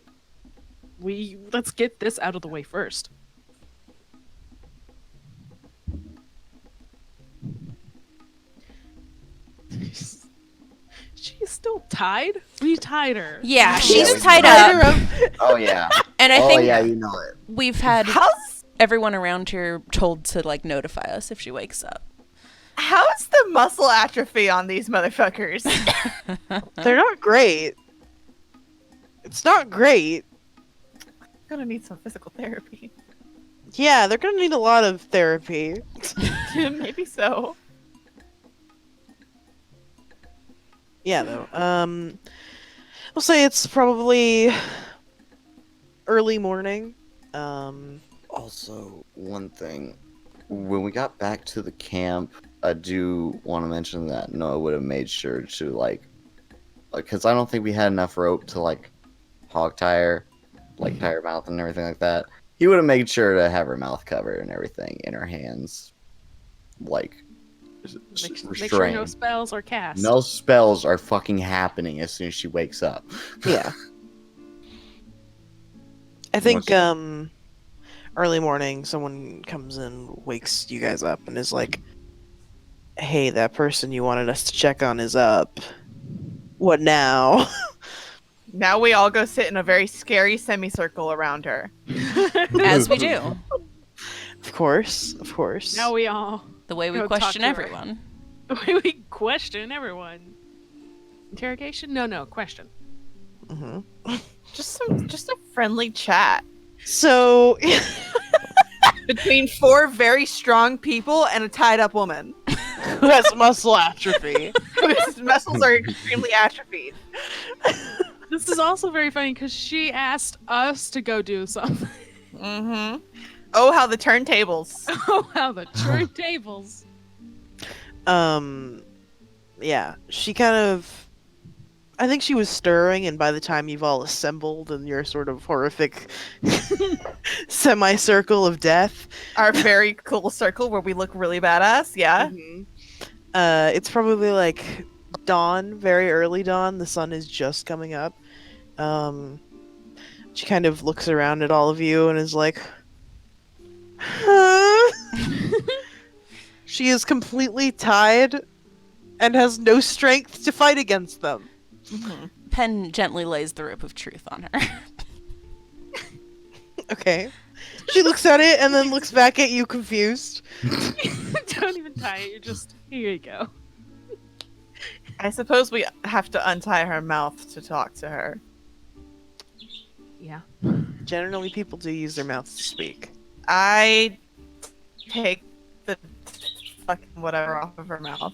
let's get this out of the way first. She's still tied? We tied her. Yeah, Oh. she's Yeah, we tied tied up. Oh yeah. And I Oh think yeah, you know it. we've had How's everyone around here told to notify us if she wakes up. how's the muscle atrophy on these motherfuckers? They're not great. It's not great. Gonna need some physical therapy. Yeah, they're gonna need a lot of therapy. Maybe so. Yeah, though. I'll say it's probably early morning. Also, one thing. When we got back to the camp, I do want to mention that Noah would have made sure to, like, because I don't think we had enough rope to, like, hog tie her, like, tie her mouth and everything like that. He would have made sure to have her mouth covered and everything in her hands, like, Make sure no restrained. spells are cast. No spells are fucking happening as soon as she wakes up. Yeah. I think What's- early morning someone comes in, wakes you guys up and is like, "Hey, that person you wanted us to check on is up. What now?" Now we all go sit in a very scary semicircle around her. As we do. Of course, of course. Now we all The way we Go talk question to her. everyone. the way we question everyone. Interrogation? No, question. Mhm. Just a friendly chat So, between four very strong people and a tied up woman who has muscle atrophy? whose muscles are extremely atrophied. This is also very funny because she asked us to go do something. Mm-hmm. Oh, how the turntables. Oh, wow, the turntables. Yeah, she kind of. I think she was stirring, and by the time you've all assembled in your sort of horrific semicircle of death, Our very cool circle where we look really badass. Yeah. it's probably like dawn, very early dawn. The sun is just coming up. She kind of looks around at all of you and is like, huh? She is completely tied and has no strength to fight against them. Mm-hmm. Pen gently lays the rope of truth on her. Okay. She looks at it and then looks back at you confused. Don't even tie it. You're just, here you go. I suppose we have to untie her mouth to talk to her. Yeah. Generally, people do use their mouths to speak. I take the fucking whatever off of her mouth.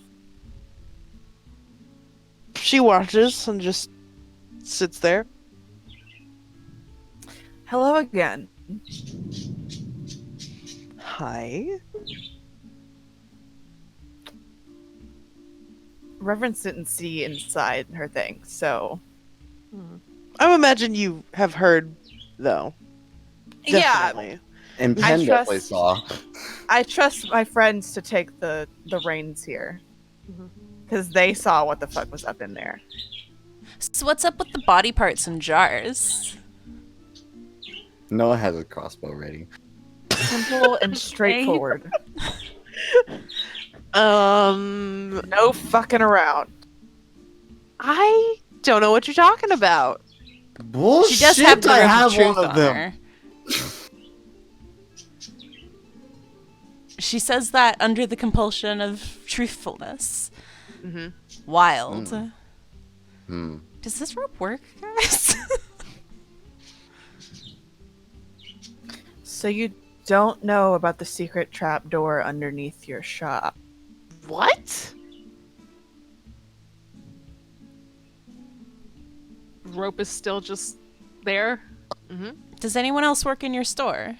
She watches and just sits there. Hello again. Hi. Reverence didn't see inside her thing, so I imagine you have heard, though. Definitely. And I Pen definitely trust- saw. I trust my friends to take the reins here. Because they saw what the fuck was up in there. So what's up with the body parts in jars? Noah has a crossbow ready. Simple and straightforward. No fucking around. I don't know what you're talking about. Bullshit! She does have the I rope of have truth one of on them. her. She says that under the compulsion of truthfulness. Mhm. Wild. Hmm. Does this rope work, guys? So you don't know about the secret trap door underneath your shop. What? Rope is still just there. Does anyone else work in your store?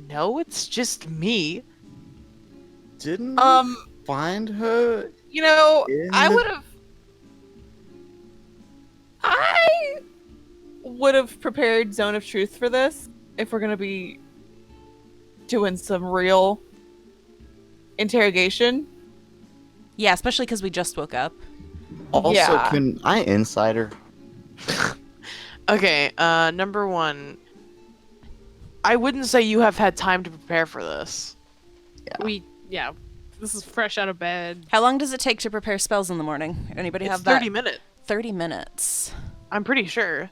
No, it's just me. Didn't find her? You know, In I the- would have prepared Zone of Truth for this if we're gonna be doing some real interrogation. Yeah, especially because we just woke up. Also, Yeah. can I insider? Okay, number one. I wouldn't say you have had time to prepare for this. Yeah. This is fresh out of bed. How long does it take to prepare spells in the morning? Anybody It's have that? 30 minutes. 30 minutes. I'm pretty sure.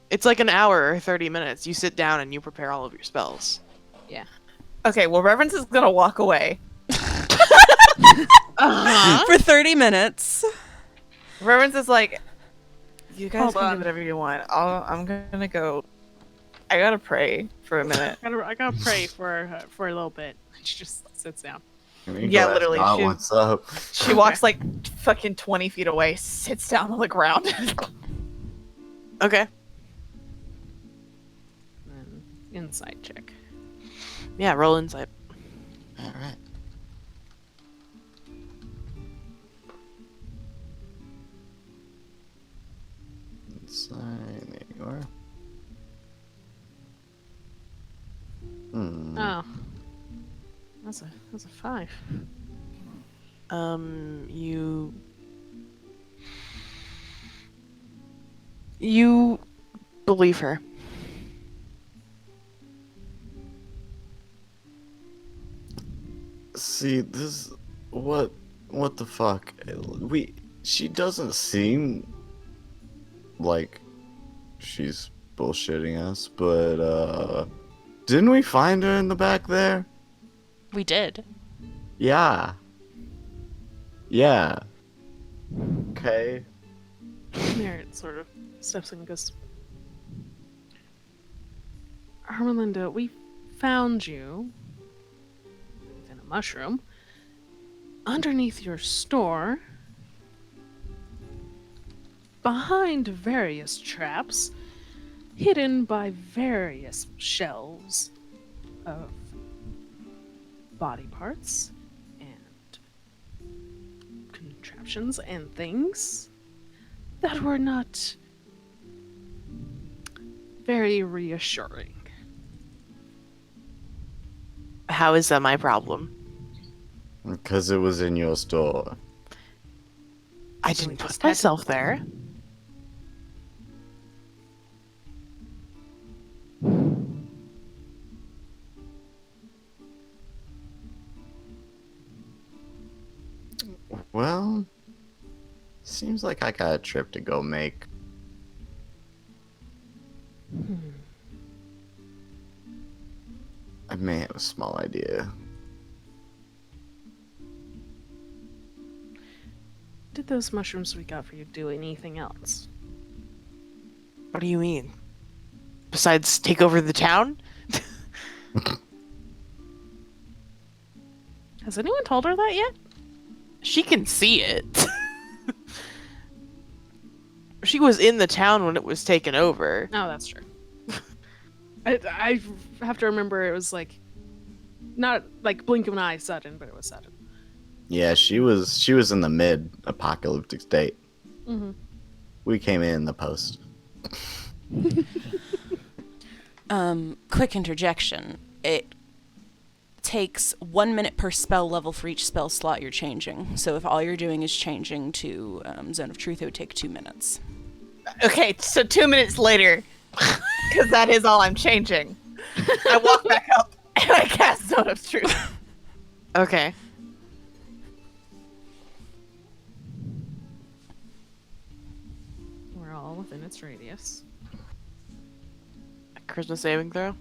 It's like an hour or 30 minutes. You sit down and you prepare all of your spells. Okay, well, Reverence is gonna walk away. Uh-huh. For 30 minutes. Reverence is like, you guys Hold can on. do whatever you want. I'm gonna go. I gotta pray for a minute. I gotta pray for a little bit. She just sits down. I mean, Yeah, go ask literally, Dot she- what's up? She walks like fucking 20 feet away, sits down on the ground. Okay. And insight check. Yeah, roll insight. All right. Inside, there you are. Oh. That's a 5. You believe her. See, this what the fuck? She doesn't seem like she's bullshitting us, but didn't we find her in the back there? We did. Yeah. Yeah. Okay. Merritt sort of steps in and goes, Hermelinda, we found you within a mushroom underneath your store, behind various traps, hidden by various shelves of body parts and contraptions and things that were not very reassuring. How is that my problem? Because it was in your store. I So we didn't just put myself there. Well, seems like I got a trip to go make. I may have a small idea. Did those mushrooms we got for you do anything else? What do you mean? Besides take over the town? Has anyone told her that yet? She can see it. She was in the town when it was taken over. No, that's true. I have to remember it was like not like blink of an eye sudden, but it was sudden. Yeah, she was in the mid-apocalyptic state. Mm-hmm. We came in the post. Quick interjection. It takes 1 minute per spell level for each spell slot you're changing. So if all you're doing is changing to Zone of Truth, it would take 2 minutes. Okay, so 2 minutes later, because that is all I'm changing, I walk back up and I cast Zone of Truth. Okay. We're all within its radius. Charisma saving throw.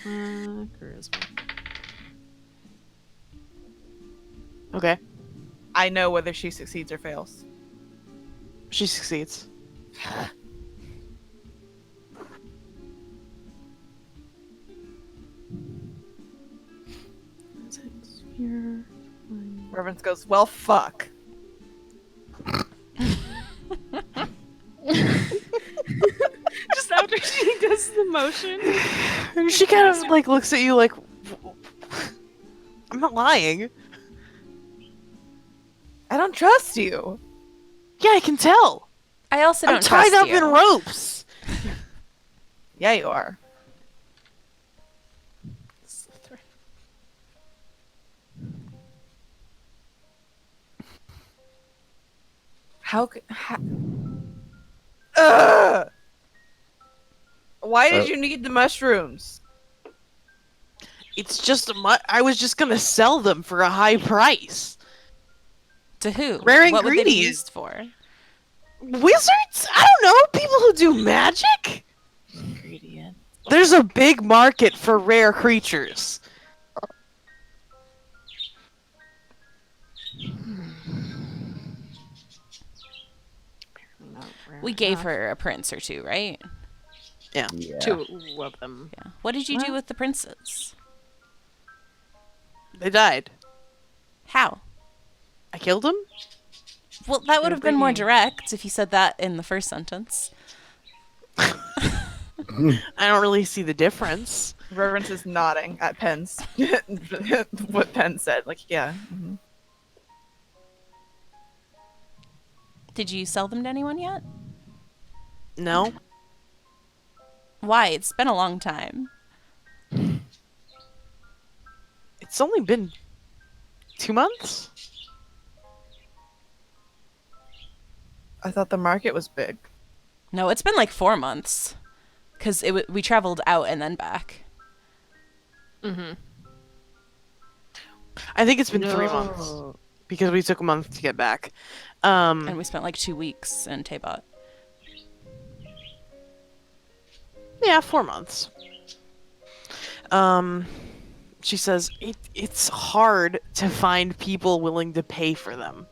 Charisma. Okay. I know whether she succeeds or fails. She succeeds. Here. Reverence goes, well, fuck. Just after she does the motion. She kind of like looks at you like, I'm not lying. I don't trust you. Yeah, I can tell. I also don't I'm tied trust up you. in ropes. Yeah, you are. How could... Ugh! Why did you need the mushrooms? It's just I was just gonna sell them for a high price. To who? Rare What would they be ingredient. used for? Wizards? I don't know. People who do magic? Ingredient. There's a big market for rare creatures. We gave her a prince or two, right? Yeah. 2 of them. Yeah. What did you do with the princes? They died. How? I killed them? Well, that would They're have been more bringing- direct if you said that in the first sentence. I don't really see the difference. Reverence is nodding at Penn's what Penn said. Like, yeah. Mhm. Did you sell them to anyone yet? No? Why? It's been a long time. It's only been 2 months? I thought the market was big. No, it's been like 4 months. Because we traveled out and then back. Mm-hmm. I think it's been 3 months. Because we took a month to get back. And we spent like 2 weeks in Taybot. Yeah, 4 months. She says, it's hard to find people willing to pay for them.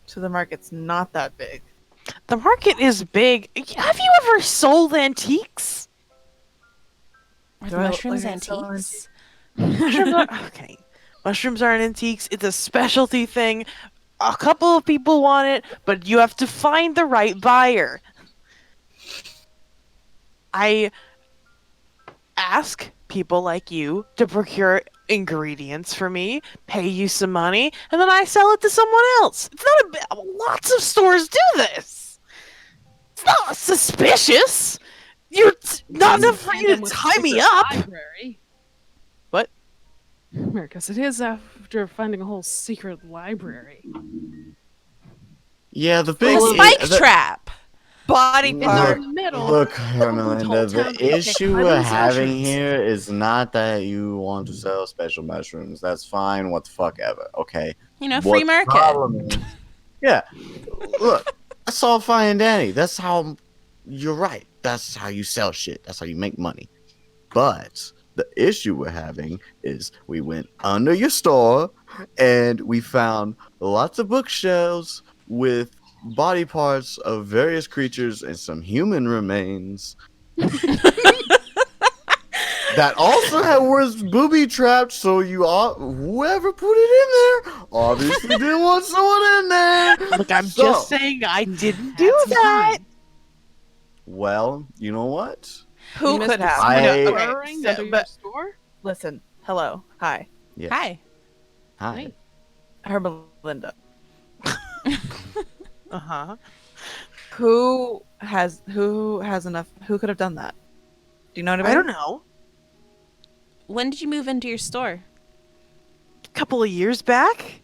So the market's not that big. The market is big. Have you ever sold antiques? Are Do the I look mushrooms like I sell antiques? Mushrooms are okay. Mushrooms aren't antiques. It's a specialty thing. A couple of people want it, but you have to find the right buyer. I ask people like you to procure ingredients for me, pay you some money, and then I sell it to someone else. It's not lots of stores do this. It's not suspicious. You're not enough for you to tie me up. Library. What? Because it is after finding a whole secret library. Yeah, the A big spike the- trap! Body In the part. middle. Look, Town Melinda, the people issue hiding we're having mushrooms. here is not that you want to sell special mushrooms. That's fine, what the fuck ever, okay? You know, What free the market. problem is- yeah, look, that's all fine and dandy. That's how, you're right. That's how you sell shit. That's how you make money. But the issue we're having is we went under your store and we found lots of bookshelves with body parts of various creatures and some human remains that also was booby trapped. So you all, whoever put it in there, obviously didn't want someone in there. Look, I'm So- just saying I didn't do That's that. fine. Well, you know what? Who You missed could the have? I- No, Burrowing so- under your but store? listen, hello, hi, Yes. Hi. Hi. Hey. her Melinda. Uh-huh. Who has enough? Who could have done that? Do you know anybody? I don't know. When did you move into your store? A couple of years back?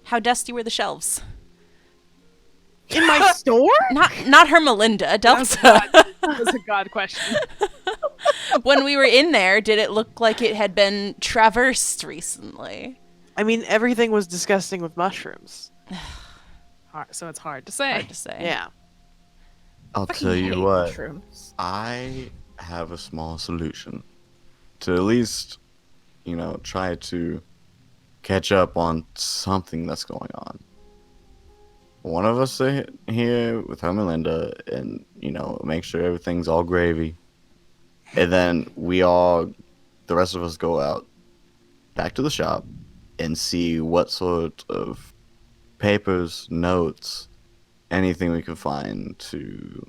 How dusty were the shelves? In my store? Not her Melinda, That was, Delta. that was a god question. When we were in there, did it look like it had been traversed recently? I mean, everything was disgusting with mushrooms. So it's hard to say. Hard to say. Yeah. I'll Fucking tell you hate what. mushrooms. I have a small solution to at least, try to catch up on something that's going on. One of us are here with her Melinda and, make sure everything's all gravy. And then the rest of us go out back to the shop and see what sort of papers, notes, anything we can find to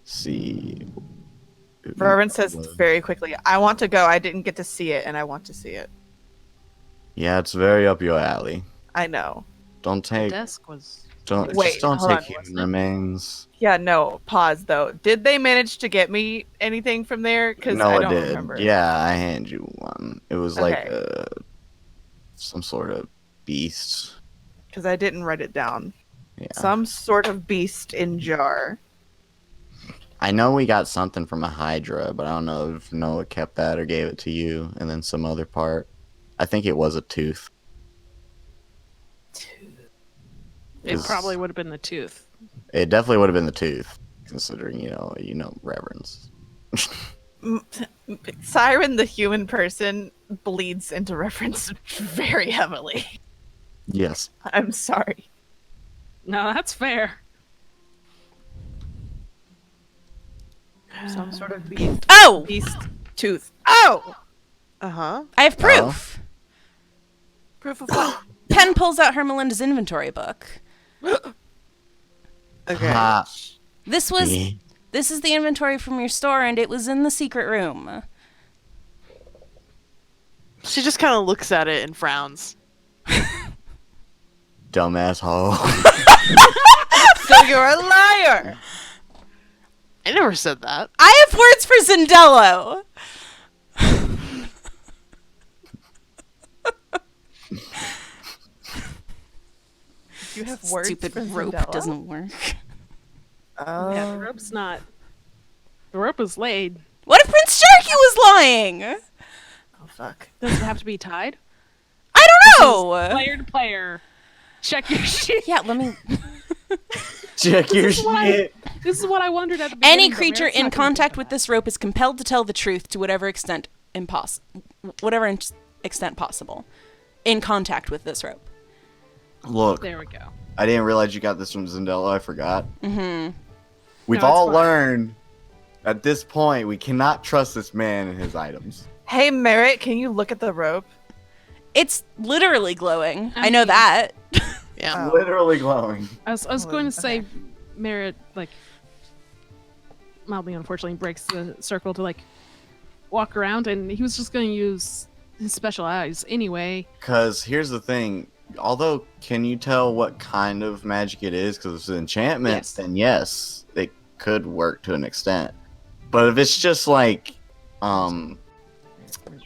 see. Reverend says what- very quickly, "I want to go. I didn't get to see it, and I want to see it." Yeah, it's very up your alley. I know. Don't The take, desk was. Wait, just don't hold take on, human wasn't it? remains. Yeah, no. Pause though. Did they manage to get me anything from there? Because No, I it don't did. remember. Yeah, I hand you one. It was like Okay. some sort of beast. Because I didn't write it down. Yeah. Some sort of beast in jar. I know we got something from a Hydra, but I don't know if Noah kept that or gave it to you, and then some other part. I think it was a tooth. It Is- probably would have been the tooth. It definitely would have been the tooth, considering reverence. Siren, the human person, bleeds into reference very heavily. Yes. I'm sorry. No, that's fair. Some sort of beast. Oh! Beast tooth. Oh! Uh-huh. I have proof. Proof of what? Pen pulls out her Melinda's inventory book. Okay. Ha. This is the inventory from your store, and it was in the secret room. She just kind of looks at it and frowns. Dumbass hoe. So you're a liar! I never said that. I have words for Zendello. You have words Stupid for rope Zendella? doesn't work. Yeah, the Oh. rope's not. The rope is laid. What if Prince Sharky was lying? Oh, fuck. Does it have to be tied? I don't know. Player to player. Check your shit. Yeah, let me. Check your what I- shit. This is what I wondered at the beginning. Any but creature Merritt's in not gonna contact think with of this rope is compelled to tell the truth to whatever extent possible. In contact with this rope. Look, that. There we go. I didn't realize you got this from Zendella. I forgot. Mm-hmm. We've No, it's all fine. learned at this point we cannot trust this man and his items. Hey, Merritt, can you look at the rope? It's literally glowing. I I know mean- that. Yeah. Oh. Literally glowing. I was going to say, Okay. Merritt, like, mildly unfortunately breaks the circle to, like, walk around, and he was just going to use his special eyes anyway. Because here's the thing. Although, can you tell what kind of magic it is? Because if it's enchantments, Yes. then yes, it could work to an extent. But if it's just like,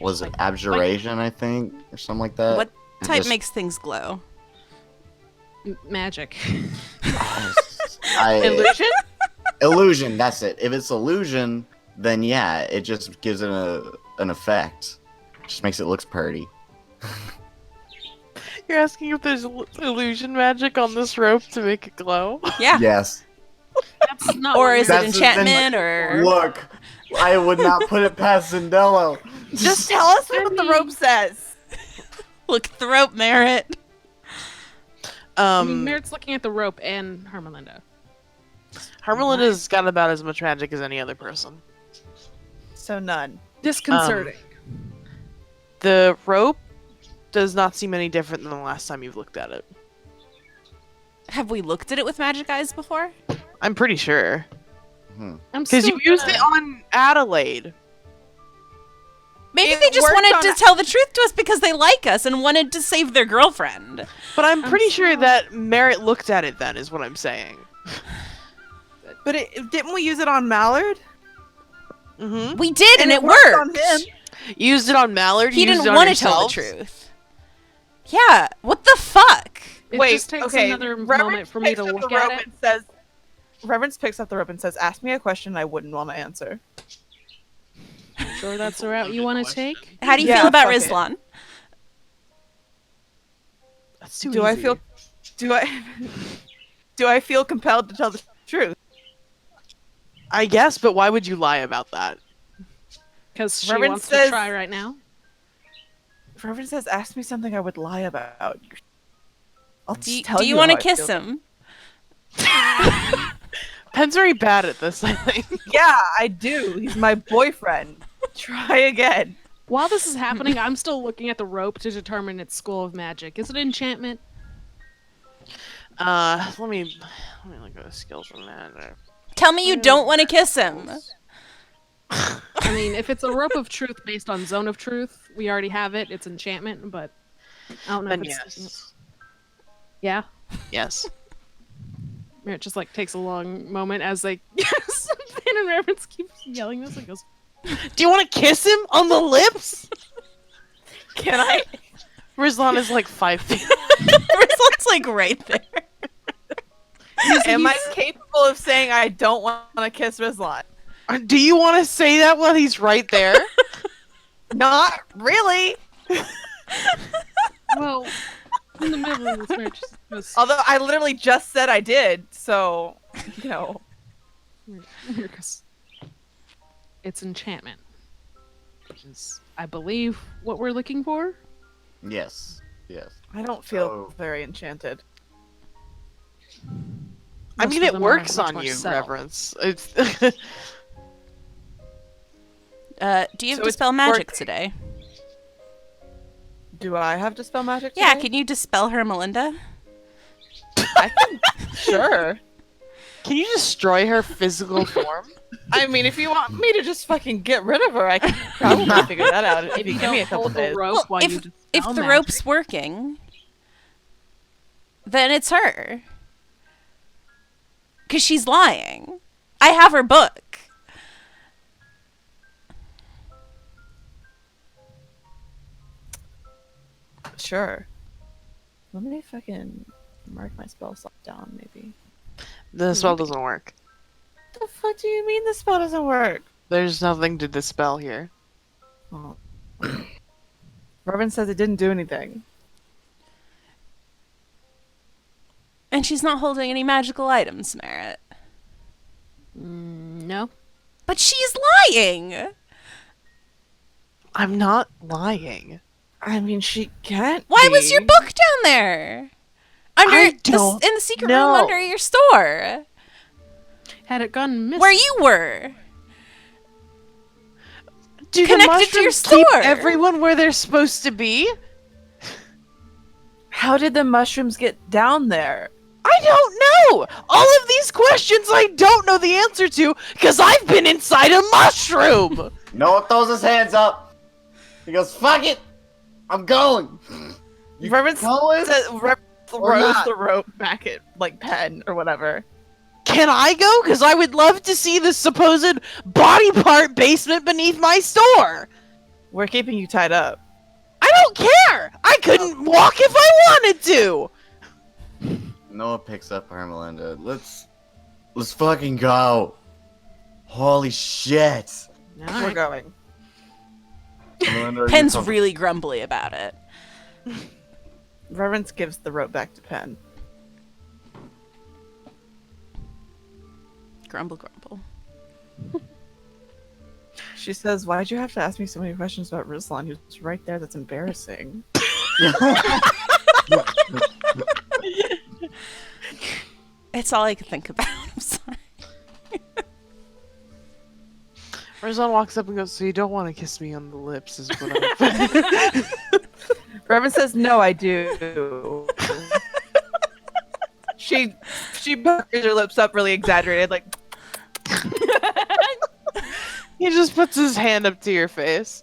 was it abjuration, I think, or something like that? What It type just- makes things glow? Magic. Illusion? Illusion, that's it. If it's illusion, then yeah, it just gives it an effect. Just makes it looks pretty. You're asking if there's illusion magic on this rope to make it glow? Yeah. Yes. That's not Or what is Merritt- it That's enchantment or Look, I would not put it past Zendello. Just tell us what the rope says. look at the rope, Merritt? I mean, Merritt's looking at the rope and Hermelinda. Hermelinda's got about as much magic as any other person. So none. Disconcerting. The rope does not seem any different than the last time you've looked at it. Have we looked at it with magic eyes before? I'm pretty sure. I'm Because still you used gonna- it on Adelaide. Maybe It they just worked wanted on to a- tell the truth to us because they like us and wanted to save their girlfriend. But I'm I'm pretty sure so- that Merritt looked at it then, is what I'm saying. But didn't we use it on Mallard? Mm-hmm. We did, and it worked worked. on him. Used it on Mallard. He used didn't it on want to tell the yourselves. truth. Yeah, what the fuck? It Wait, just takes okay. another Reverence moment for me picks to up look the at rope it. and says, Reverence picks up the rope and says, "Ask me a question I wouldn't want to answer." Sure, that's the route you want to take. How do you Yeah, feel about fuck it. Rizlan? That's too Do I easy. feel? Do I? Do I feel compelled to tell the truth? I guess, but why would you lie about that? Because she Reverend wants says- to try right now. Reverence says, "Ask me something I would lie about." I'll Do you, just tell want to how I kiss feel. him? Pen's very bad at this, I think. Yeah, I do. He's my boyfriend. Try again. While this is happening, I'm still looking at the rope to determine its school of magic. Is it enchantment? Let me look at the skills from that. Tell me you don't want to kiss him. I mean, if it's a rope of truth based on zone of truth, we already have it. It's enchantment, but I don't know Then if it's... yes. Yeah? Yes. It just, like, takes a long moment as, like, yes, Finn and Reverence keep yelling this and goes, Do you want to kiss him on the lips? Can I? Rizlan is like 5 feet. Rizlan's like right there. Am I capable of saying I don't want to kiss Rizlan? Do you want to say that while he's right there? Not really. well, in the middle of this marriage, goes, Although I literally just said I did, so you know. Here goes, it's enchantment. Which is, I believe, what we're looking for. Yes. Yes. I don't feel Oh. very enchanted. I Most mean, of it them works are much on more you, subtle. Reverence. It's Do you have So it's dispel magic working. today? Do I have dispel magic? Yeah, today? can you dispel her, Melinda? I can. Sure. Can you destroy her physical form? I mean, if you want me to just fucking get rid of her, I can probably figure that out if you give me a couple hold the days. rope while you if dispel the magic. rope's working, then it's her. Because she's lying. I have her book. Sure. Let me fucking mark my spell slot down, maybe. The spell doesn't work. What the fuck do you mean the spell doesn't work? There's nothing to dispel here. Oh. Robin says it didn't do anything. And she's not holding any magical items, Merritt. No. But she's lying! I'm not lying. I mean, she can't. Why was be. your book down there? Under I don't in the secret know. room under your store. Had it gone missing? Where you were. Do Connected the to your mushrooms keep store. everyone where they're supposed to be? How did the mushrooms get down there? I don't know! All of these questions I don't know the answer to because I've been inside a mushroom! Noah throws his hands up. He goes, "Fuck it, I'm going." You Robin going? says, Or throws not? the rope back at like Penn or whatever. Can I go? Because I would love to see the supposed body part basement beneath my store! We're keeping you tied up. I don't care! I couldn't walk if I wanted to! Noah picks up Melinda. Let's fucking go. Holy shit. We're going. Melinda, are you Penn's comfortable? really grumbly about it. Reverence gives the rope back to Penn. Grumble, grumble. She says, "Why'd you have to ask me so many questions about Ruslan? He was right there. That's embarrassing." It's all I could think about. I'm sorry. Rizan walks up and goes, "So you don't want to kiss me on the lips is what I'm..." Reverence says, "No, I do." she puckers her lips up, really exaggerated, like. He just puts his hand up to your face.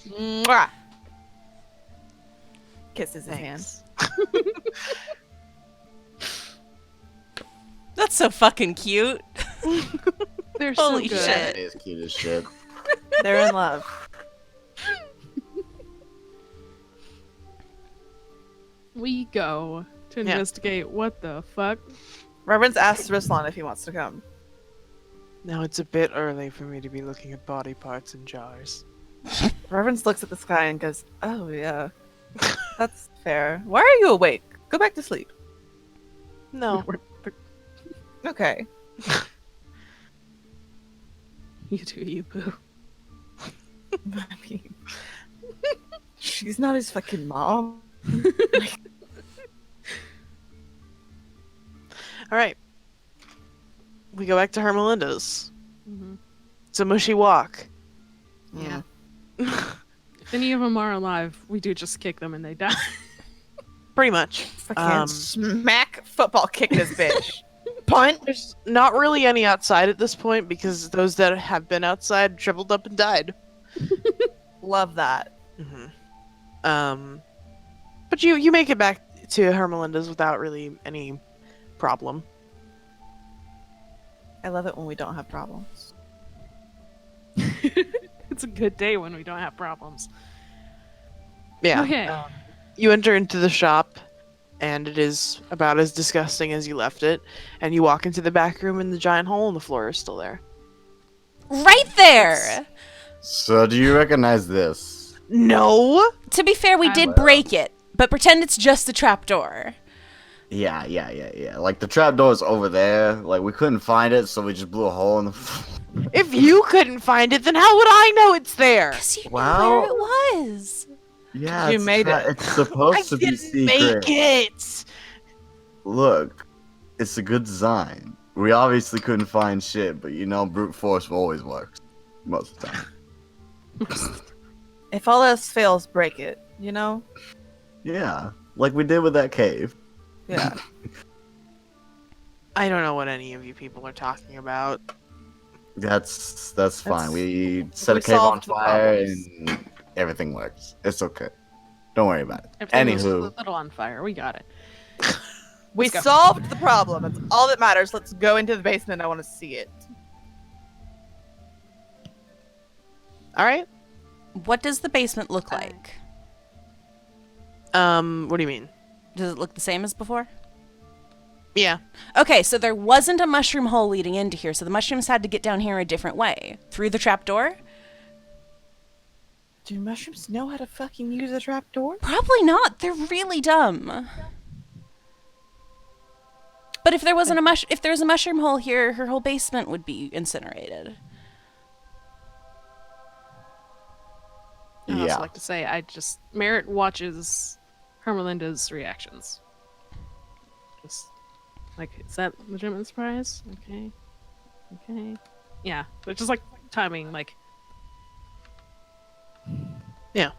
Mwah! Kisses his hand. Thanks. That's so fucking cute. They're Holy so good. shit. That is cute as shit. They're in love. We go to Yeah. investigate what the fuck. Reverence asks Ruslan if he wants to come. Now it's a bit early for me to be looking at body parts in jars. Reverence looks at the sky and goes, "Oh yeah, that's fair. Why are you awake? Go back to sleep." No. Okay. You do you, boo. I mean, she's not his fucking mom. Alright. We go back to Hermelinda's. Mhm. It's a mushy walk. Yeah. If any of them are alive, we do just kick them and they die. Pretty much. Fucking smack football kick this bitch. Punt. There's not really any outside at this point because those that have been outside shriveled up and died. Love that. But you make it back to Hermelinda's without really any problem. I love it when we don't have problems. It's a good day when we don't have problems. Yeah. Okay. You enter into the shop, and it is about as disgusting as you left it. And you walk into the back room, and the giant hole in the floor is still there. Right there! So, do you recognize this? No. To be fair, we did break it, but pretend it's just a trapdoor. Yeah. Like, the trapdoor's over there. Like, we couldn't find it, so we just blew a hole in the floor. If you couldn't find it, then how would I know it's there? Because you knew Wow. where it was. Yeah, You it's made it. It's supposed I to be didn't secret. make it. Look, it's a good design. We obviously couldn't find shit, but you know, brute force always works. most of the time. If all else fails, break it. You know? Yeah, like we did with that cave. Yeah. I don't know what any of you people are talking about. That's fine. We set we a cave on solved the fire problems. and everything works. It's okay. Don't worry about it. Everything was Anywho, a little on fire. We got it. We Let's go. solved the problem. That's all that matters. Let's go into the basement. I want to see it. All right. What does the basement look like? What do you mean? Does it look the same as before? Yeah. Okay, so there wasn't a mushroom hole leading into here, so the mushrooms had to get down here a different way. Through the trapdoor? Do mushrooms know how to fucking use a trapdoor? Probably not. They're really dumb. But if there wasn't if there was a mushroom hole here, her whole basement would be incinerated. I'd also yeah. like to say, Merritt watches Hermelinda's reactions. Just, like, is that legitimate surprise? Okay. Okay. Yeah, but just, like, timing, like... Yeah.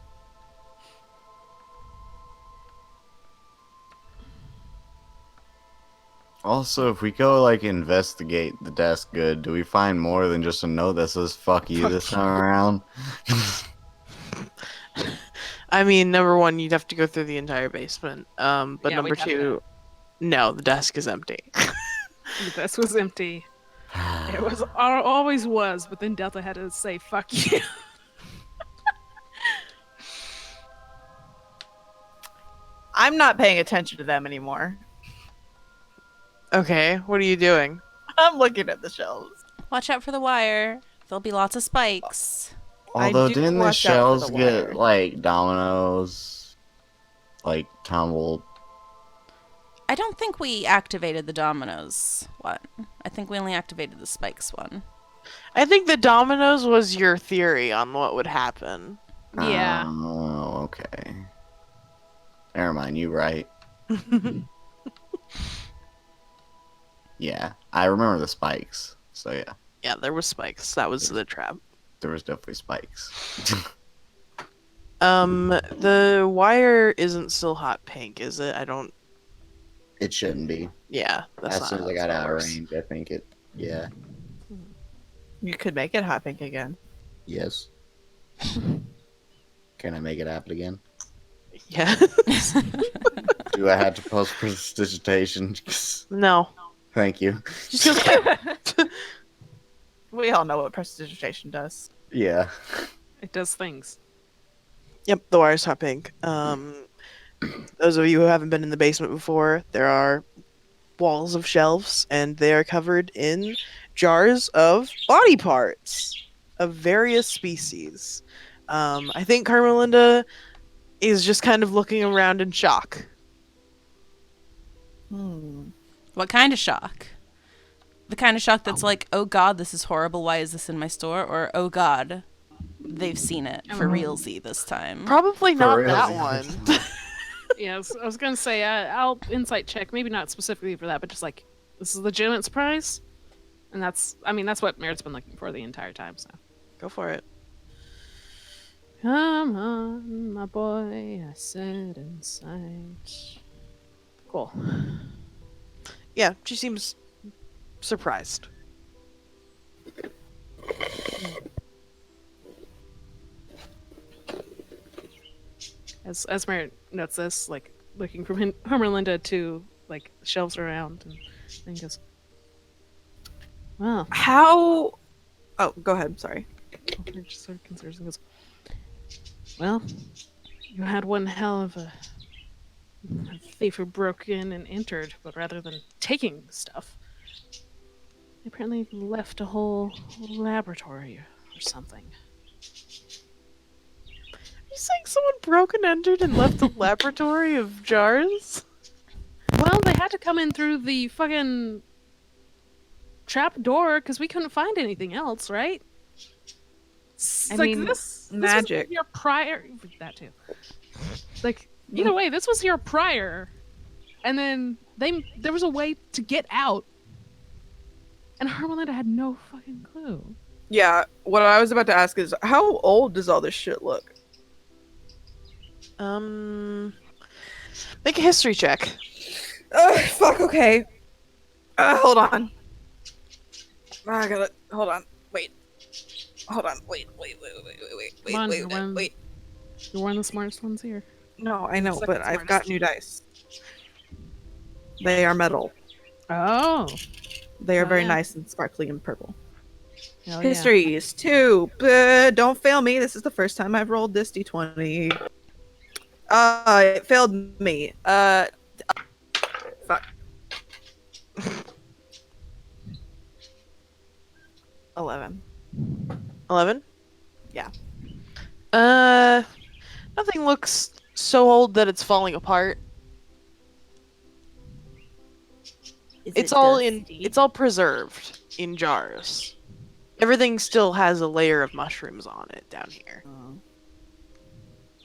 Also, if we go like investigate the desk good, do we find more than just a note that says "fuck you" this time around? I mean, number one, you'd have to go through the entire basement. But Yeah, number we'd have two, no, the desk is empty. The desk was empty. It was always was, but then Delta had to say "fuck you." I'm not paying attention to them anymore. Okay, what are you doing? I'm looking at the shelves. Watch out for the wire. There'll be lots of spikes. I Although, do didn't the watch out for shells the get wire. like dominoes, like tumbled? I don't think we activated the dominoes one. I think we only activated the spikes one. I think the dominoes was your theory on what would happen. Yeah. Oh, okay. Never mind. You right. Yeah, I remember the spikes. So yeah, Yeah, there was spikes. That was the trap. there was definitely spikes. The wire isn't still hot pink, is it? I don't. It shouldn't be. Yeah, that's As not soon as how I this got out of works. range, I think it. Yeah. You could make it hot pink again. Yes. Can I make it happen again? Yeah. Do I have to post prestidigitation? No. Thank you. Just go. We all know what prestidigitation does. Yeah. It does things. Yep, the wire's hot pink. Those of you who haven't been in the basement before, there are walls of shelves, and they are covered in jars of body parts of various species. I think Carmelinda is just kind of looking around in shock. What kind of shock? The kind of shock that's like, oh god, this is horrible, why is this in my store? Or, oh god, they've seen it for realsy this time. Probably not real. that one. Yeah, I was gonna say, I'll insight check, maybe not specifically for that, but just like, this is a legitimate surprise? And that's what Merritt's been looking for the entire time, so. Go for it. Come on, my boy, I said inside. Cool. Yeah, she seems surprised. As Merritt notes this, like, looking from Hermelinda to, like, the shelves around, and then he goes, well, How? Oh, go ahead. Sorry. he just sort of considers and goes, well, you had one hell of a thief who broke in and entered, but rather than taking stuff, they apparently left a whole laboratory or something. You saying someone broke and entered and left a laboratory of jars? Well, they had to come in through the fucking trap door because we couldn't find anything else, right? I mean, this magic. was your prior. That too. Like, either way, this was here prior, and then there was a way to get out, and Hermelinda had no fucking clue. Yeah, what I was about to ask is, how old does all this shit look? Make a history check. Fuck, okay. Hold on. I gotta, hold on. Wait. Hold on. Come on, Wait. you're one of the smartest ones here. No, I know, Second but I've smartest. got new dice. They are metal. Oh, They are Oh, very yeah. nice and sparkly and purple. hell yeah. History is 2. Don't fail me. This is the first time I've rolled this d20. It failed me. Fuck. 11. 11? Yeah. Nothing looks so old that it's falling apart. It's all preserved in jars. Everything still has a layer of mushrooms on it down here.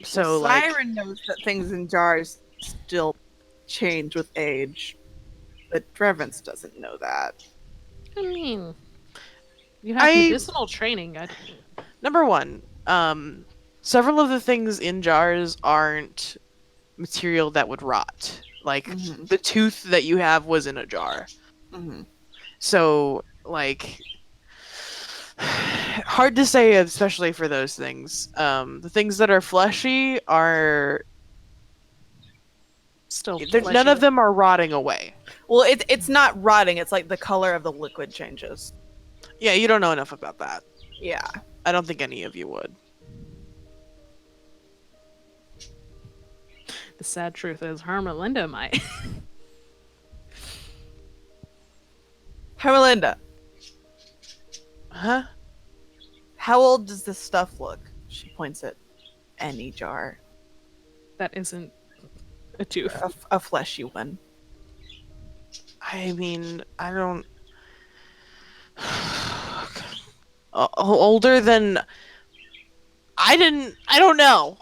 So like Siren knows that things in jars still change with age, but Drevance doesn't know that. I mean, you have medicinal training. number one, several of the things in jars aren't material that would rot. Like Mhm. the tooth that you have was in a jar. Mm-hmm. So like hard to say, especially for those things. The things that are fleshy are Still, none of them are rotting away. Well, it's not rotting. It's like the color of the liquid changes. Yeah, you don't know enough about that. Yeah. I don't think any of you would. The sad truth is, Hermelinda might. Hermelinda, Huh? how old does this stuff look? She points at any jar. That isn't a tooth. A fleshy one. I mean, I don't. Older than. I don't know.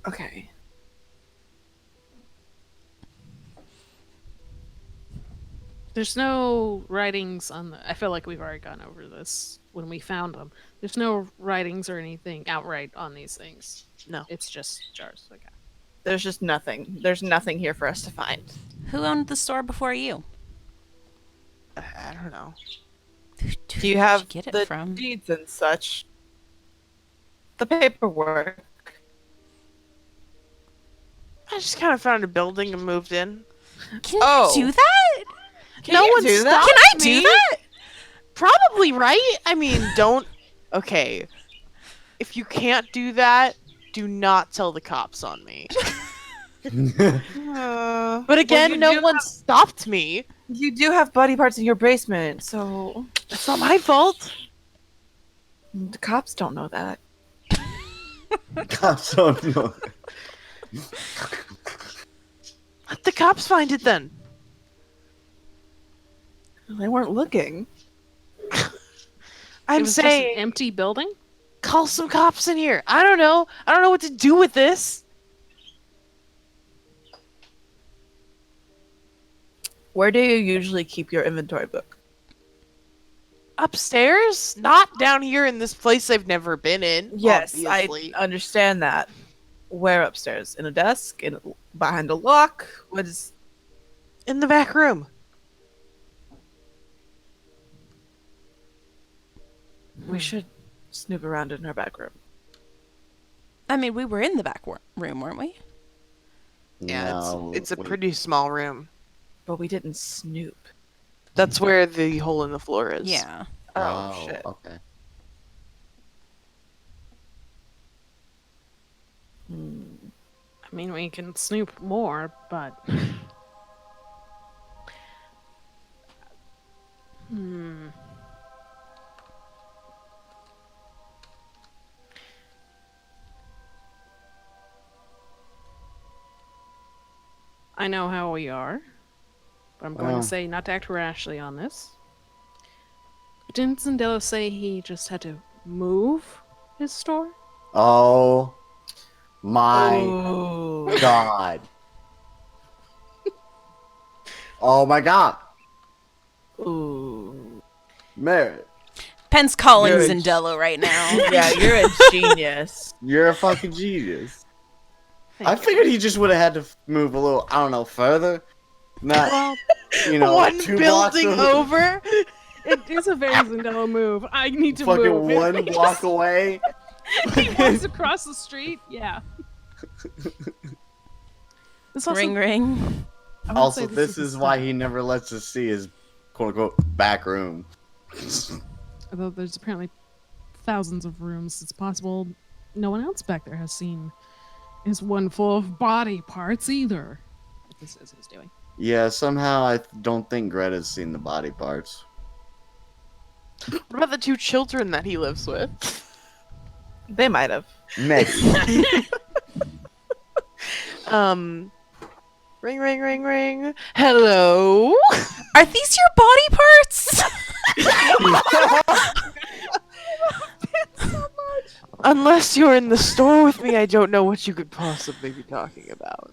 Okay. There's no writings on the. I feel like we've already gone over this when we found them. There's no writings or anything outright on these things. No. It's just jars. Okay. There's just nothing. There's nothing here for us to find. Who owned the store before you? I don't know. Do you have get it the from? deeds and such? The paperwork. I just kind of found a building and moved in. Can Oh. you do that? Can No you one do that? stopped Can I do me. that? Probably, right? I mean, don't. Okay. If you can't do that, do not tell the cops on me. But again, you no do one stopped me. You do have body parts in your basement, so It's not my fault. the cops don't know that. Cops don't know. Let the cops find it then. They weren't looking. I'm It was just saying, an empty building. call some cops in here. I don't know. I don't know what to do with this. Where do you usually keep your inventory book? Upstairs? Not down here in this place I've never been in. Yes, obviously. I understand that. Where upstairs? In a desk? Behind a lock? What is? In the back room. We should snoop around in her back room. I mean, we were in the back room, weren't we? Yeah, No, it's a we- pretty small room. But we didn't snoop. That's where the hole in the floor is. Yeah. Oh, shit. Okay. I mean, we can snoop more, but. I know how we are, but I'm going Well. to say not to act rashly on this. Didn't Zendelo say he just had to move his store? Oh my Oh. god. Oh my god. Ooh. Merritt, Penn's calling Good. Zendello right now. Yeah, you're a genius. you're a fucking genius. Thank I you. figured he just would have had to move a little, I don't know, further. Not, Well, you know, One 2 blocks building away. over. it is a very Zendello move. I need to Fucking move. If 1 he block just- away. He walks across the street. Yeah. This also, Ring ring. I would Also, say this is why he never lets us see his quote-unquote back room. Although there's apparently thousands of rooms, it's possible no one else back there has seen his one full of body parts either. What this is he's doing. Yeah, somehow I don't think Greta's seen the body parts. What about the 2 children that he lives with? They might have. Maybe. Ring, ring, ring, ring. Hello. Are these your body parts? Unless you're in the store with me, I don't know what you could possibly be talking about.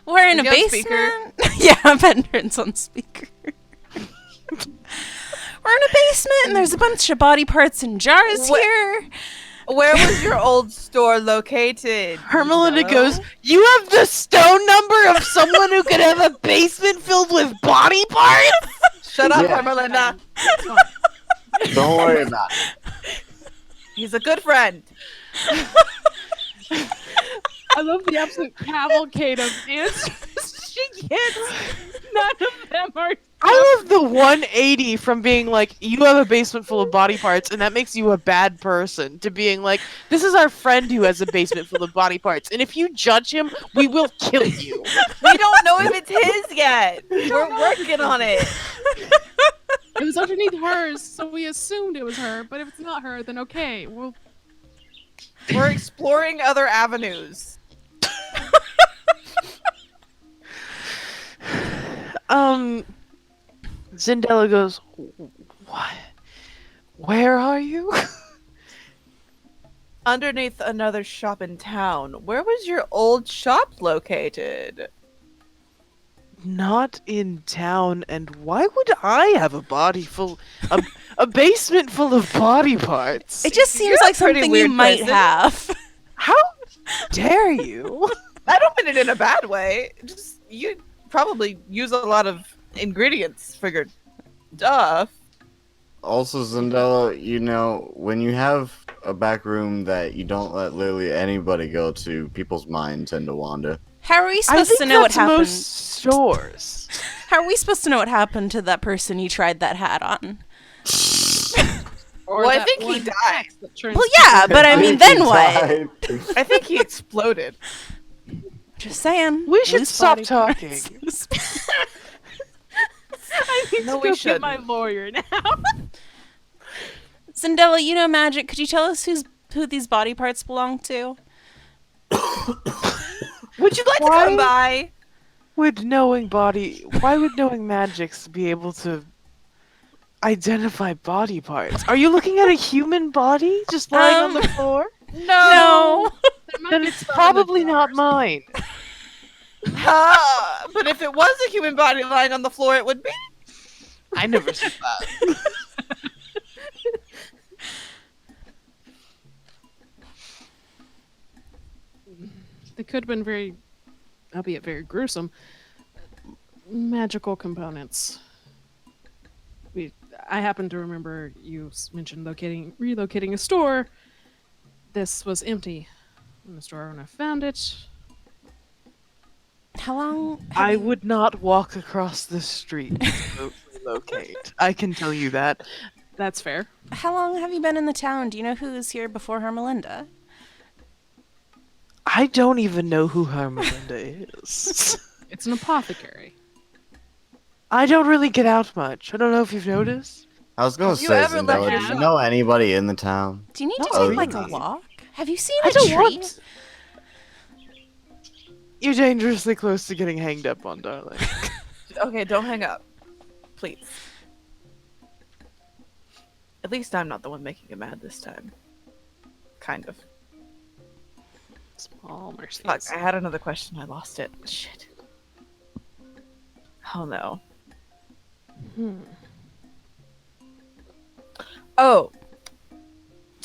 We're in a Is he on speaker? basement. Yeah, Pendra's on speaker. We're in a basement and there's a bunch of body parts in jars What- here. Where was your old store located? Hermelinda No? goes, "You have the stone number of someone who could have a basement filled with body parts?" Shut up, Yeah. Hermelinda. It's fine. Don't worry about it. He's a good friend. I love the absolute cavalcade of answers she gets. None of them are. I love the 180 from being like, "You have a basement full of body parts," and that makes you a bad person, to being like, "This is our friend who has a basement full of body parts, and if you judge him, we will kill you." We don't know if it's his yet. We're working on it. It was underneath hers, so we assumed it was her. But if it's not her, then okay. Well, We're exploring other avenues. Zendela goes, "What? Where are you?" Underneath another shop in town. Where was your old shop located? Not in town, and why would I have a body full, a basement full of body parts? It just seems You're a like pretty something you weird might person. have. How dare you? I don't mean it in a bad way. Just you probably use a lot of ingredients for your stuff. Also, Zendela, you know, when you have a back room that you don't let literally anybody go to, people's minds tend to wander. How are we I supposed think to know what that's happened? most stores. How are we supposed to know what happened to that person you tried that hat on? or Well, I that think he one died. text that turns Well, yeah, people- but I mean, then what? Died. I think he exploded. Just saying. We should Loose stop body talking. parts. I need No, to we go get my shouldn't. lawyer now. Zendela, you know magic. Could you tell us who these body parts belong to? Would you like to Why? come by? Why would knowing magics be able to identify body parts? Are you looking at a human body just lying on the floor? No. There might Then be it's some in the probably not jars. mine. But if it was a human body lying on the floor, it would be. I never said that. They could have been very, albeit very gruesome, magical components. I happen to remember you mentioned relocating a store. This was empty in the store when I found it. How long? I would not walk across the street to relocate. I can tell you that. That's fair. How long have you been in the town? Do you know who was here before Hermelinda? I don't even know who Hermelinda is. It's an apothecary. I don't really get out much. I don't know if you've noticed. I was gonna Have you say, ever left Zendela, your do you shop? know anybody in the town? Do you need to No, take like a really. walk? Have you seen I a don't tree? want. You're dangerously close to getting hanged up on, darling. Okay, don't hang up. Please. At least I'm not the one making him mad this time. Kind of. Small mercies. Fuck, I had another question. I lost it. Shit. Oh no. Oh,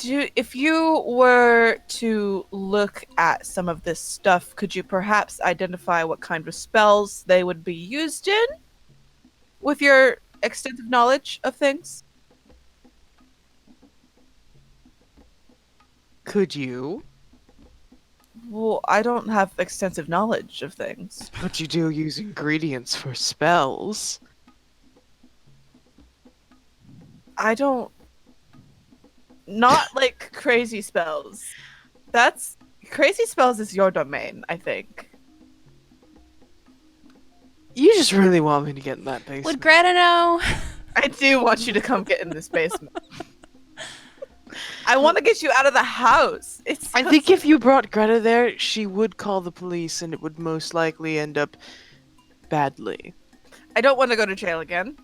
if you were to look at some of this stuff, could you perhaps identify what kind of spells they would be used in with your extensive knowledge of things? Could you? Well, I don't have extensive knowledge of things. But you do use ingredients for spells. I don't. Not like crazy spells. That's. Crazy spells is your domain, I think. You just really want me to get in that basement. Would Greta know? I do want you to come get in this basement. I want to get you out of the house. I think if you brought Greta there, she would call the police and it would most likely end up badly. I don't want to go to jail again.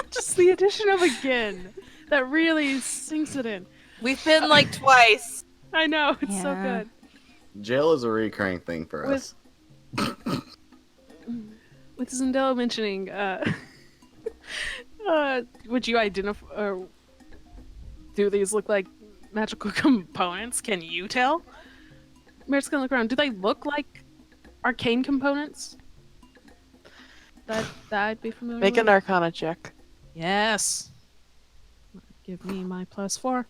Just the addition of again. That really sinks it in. We've been like twice. I know, it's so Yeah. good. Jail is a recurring thing for us. With Zendela mentioning, would you identify, or do these look like magical components? Can you tell? Merritt's gonna look around. Do they look like arcane components? That I'd be familiar Make with? an Arcana check. Yes. Give me my +4.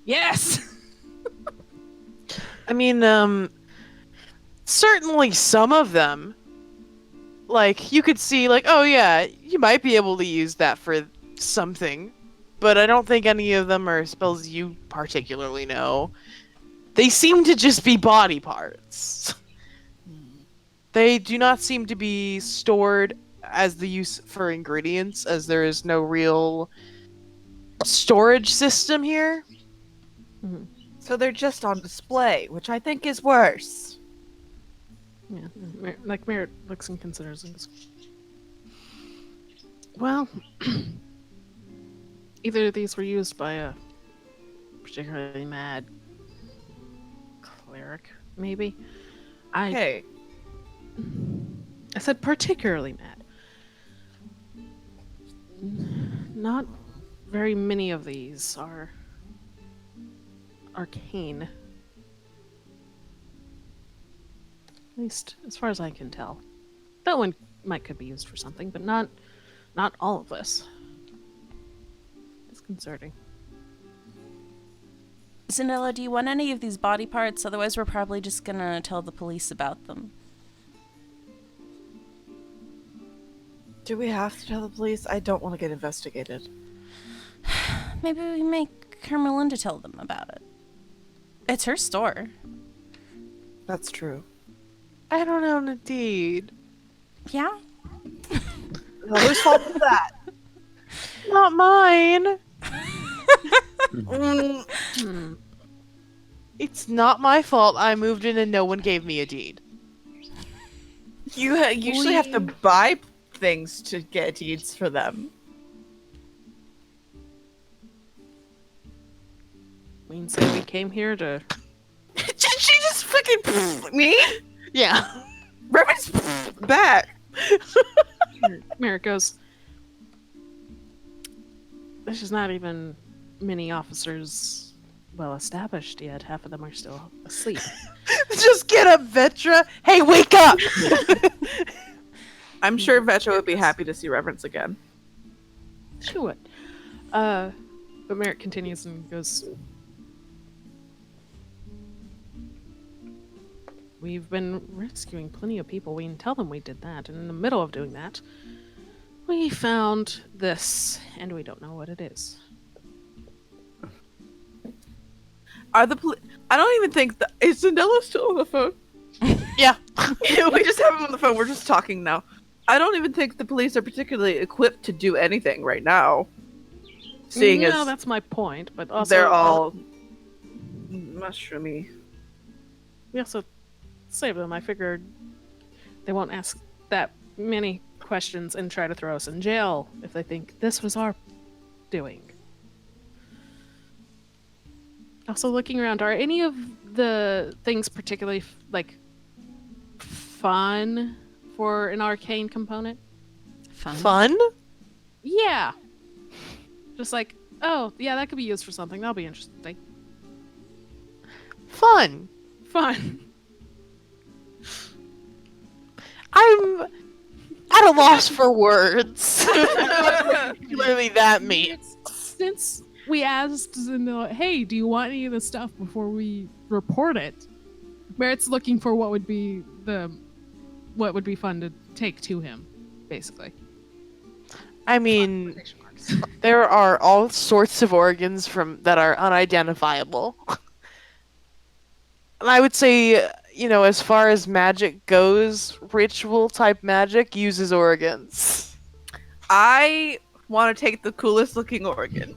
Yes! I mean, certainly some of them. Like, you could see, like, oh yeah, you might be able to use that for something. But I don't think any of them are spells you particularly know. They seem to just be body parts. They do not seem to be stored as the use for ingredients, as there is no real storage system here. So they're just on display, which I think is worse. Yeah, like Merritt looks and considers and goes, well, either of these were used by a particularly mad cleric, maybe. Hey, I said particularly mad. Not very many of these are arcane. At least as far as I can tell. That one could be used for something, but not all of this. It's concerning. Zanilla, do you want any of these body parts? Otherwise, we're probably just gonna tell the police about them. do we have to tell the police? I don't want to get investigated. Maybe we make Melinda tell them about it. It's her store. That's true. I don't own a deed. Yeah? Well, whose fault is that? Not mine. It's not my fault I moved in and no one gave me a deed. You usually have to buy things to get deeds for them. We can say we came here to. Did she just freaking me? Yeah. Reverend's back. Merrick goes. There's just not even many officers well established yet. Half of them are still asleep. Just get up, Vetra. Hey, wake up! I'm sure Vetra would be happy to see Reverence again. She would. But Merrick continues and goes. We've been rescuing plenty of people. We can tell them we did that. And in the middle of doing that, we found this, and we don't know what it is. Are the I don't even think that is Zendela still on the phone. Yeah. We just have him on the phone. We're just talking now. I don't even think the police are particularly equipped to do anything right now. Seeing no, as that's my point. But also, they're all mushroomy. we also saved them. I figured they won't ask that many questions and try to throw us in jail if they think this was our doing. Also, looking around, are any of the things particularly fun for an arcane component? Fun? Yeah. Just like, oh, yeah, that could be used for something. That'll be interesting. Fun. Fun. I'm at a loss for words. Clearly that means. Since we asked Zendela, hey, do you want any of this stuff before we report it? Merritt's looking for what would be fun to take to him, basically. I mean, there are all sorts of organs that are unidentifiable. And I would say, as far as magic goes, ritual type magic uses organs. I want to take the coolest looking organ.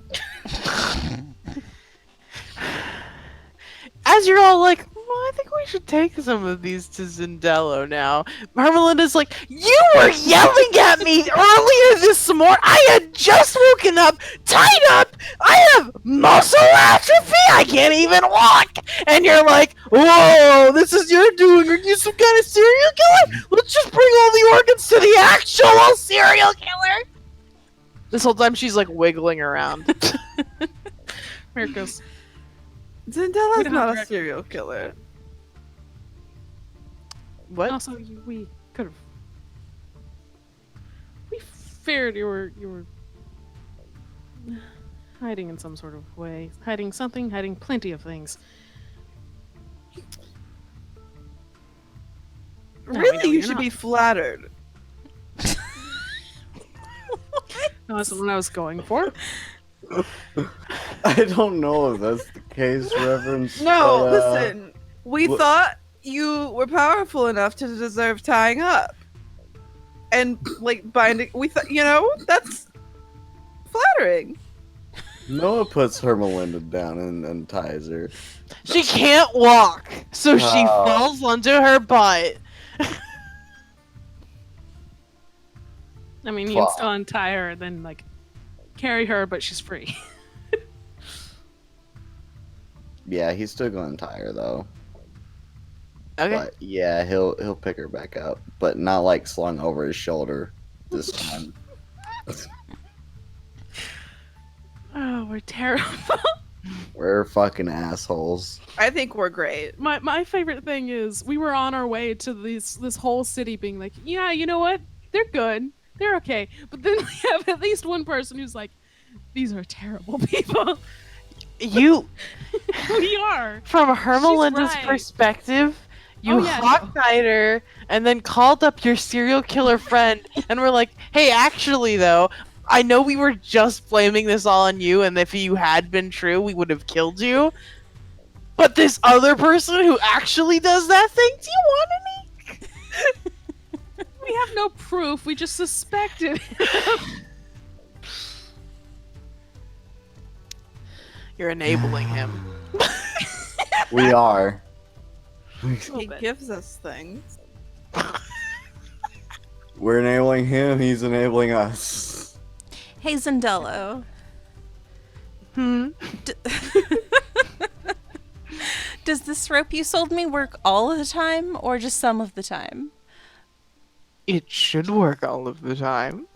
As you're all like, I think we should take some of these to Zendello now. Hermelinda's like, you were yelling at me earlier this morning. I had just woken up, tied up. I have muscle atrophy. I can't even walk. And you're like, whoa, this is your doing. Are you some kind of serial killer? Let's just bring all the organs to the actual serial killer. This whole time she's like wiggling around. Merritt goes, We Zendella's don't not have a rec- serial killer. What? also, we could have. We feared you were hiding in some sort of way. Hiding something, hiding plenty of things. No, we know Really, you you're should not. be flattered. That's what I was going for. I don't know if that's the case, Reverend. No, but, listen. We wh- thought you were powerful enough to deserve tying up. And, like, binding. We thought, that's flattering. Noah puts Hermelinda down and ties her. She can't walk, so she Oh. falls onto her butt. I mean, you can Fuck. still untie her and then, like, carry her, but she's free. Yeah, he's still going to tie her though. Okay. But yeah, he'll pick her back up, but not like slung over his shoulder this time. Oh, we're terrible. We're fucking assholes. I think we're great. My favorite thing is we were on our way to this whole city being like, yeah, you know what? They're good. They're okay. But then we have at least one person who's like, these are terrible people. You, We are. from Hermelinda's right. perspective, you Oh, yeah, hog-tied her and then called up your serial killer friend and were like, hey, actually, though, I know we were just blaming this all on you, and if you had been true, we would have killed you. But this other person who actually does that thing, do you want any? We have no proof. We just suspected. You're enabling him. We are. He gives us things. We're enabling him, he's enabling us. Hey, Zendello. Hmm? Does this rope you sold me work all of the time or just some of the time? It should work all of the time.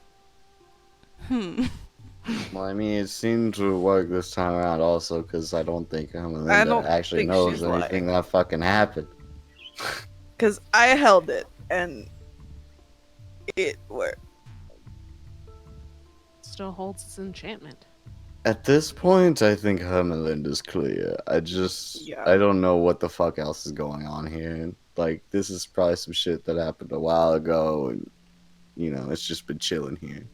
Well, I mean, it seemed to work this time around also, because I don't think I Hermelinda don't actually think knows she's anything that fucking happened. Because I held it, and it worked. Still holds its enchantment. At this point, I think Hermelinda's clear. I Yeah. don't know what the fuck else is going on here. Like, this is probably some shit that happened a while ago, and, it's just been chilling here.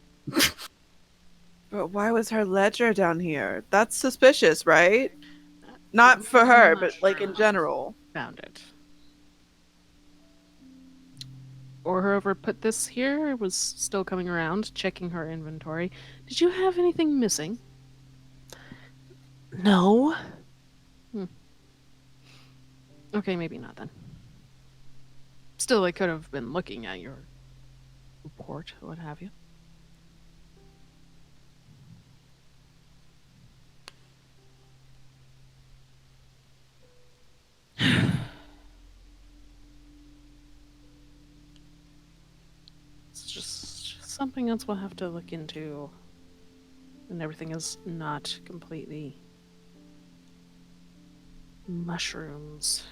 But why was her ledger down here? That's suspicious, right? Not for her, I'm not but, like, sure. in general. Found it. Or whoever put this here was still coming around, checking her inventory. Did you have anything missing? No. Okay, maybe not then. Still, they could have been looking at your report, what have you. It's just something else we'll have to look into when everything is not completely mushrooms.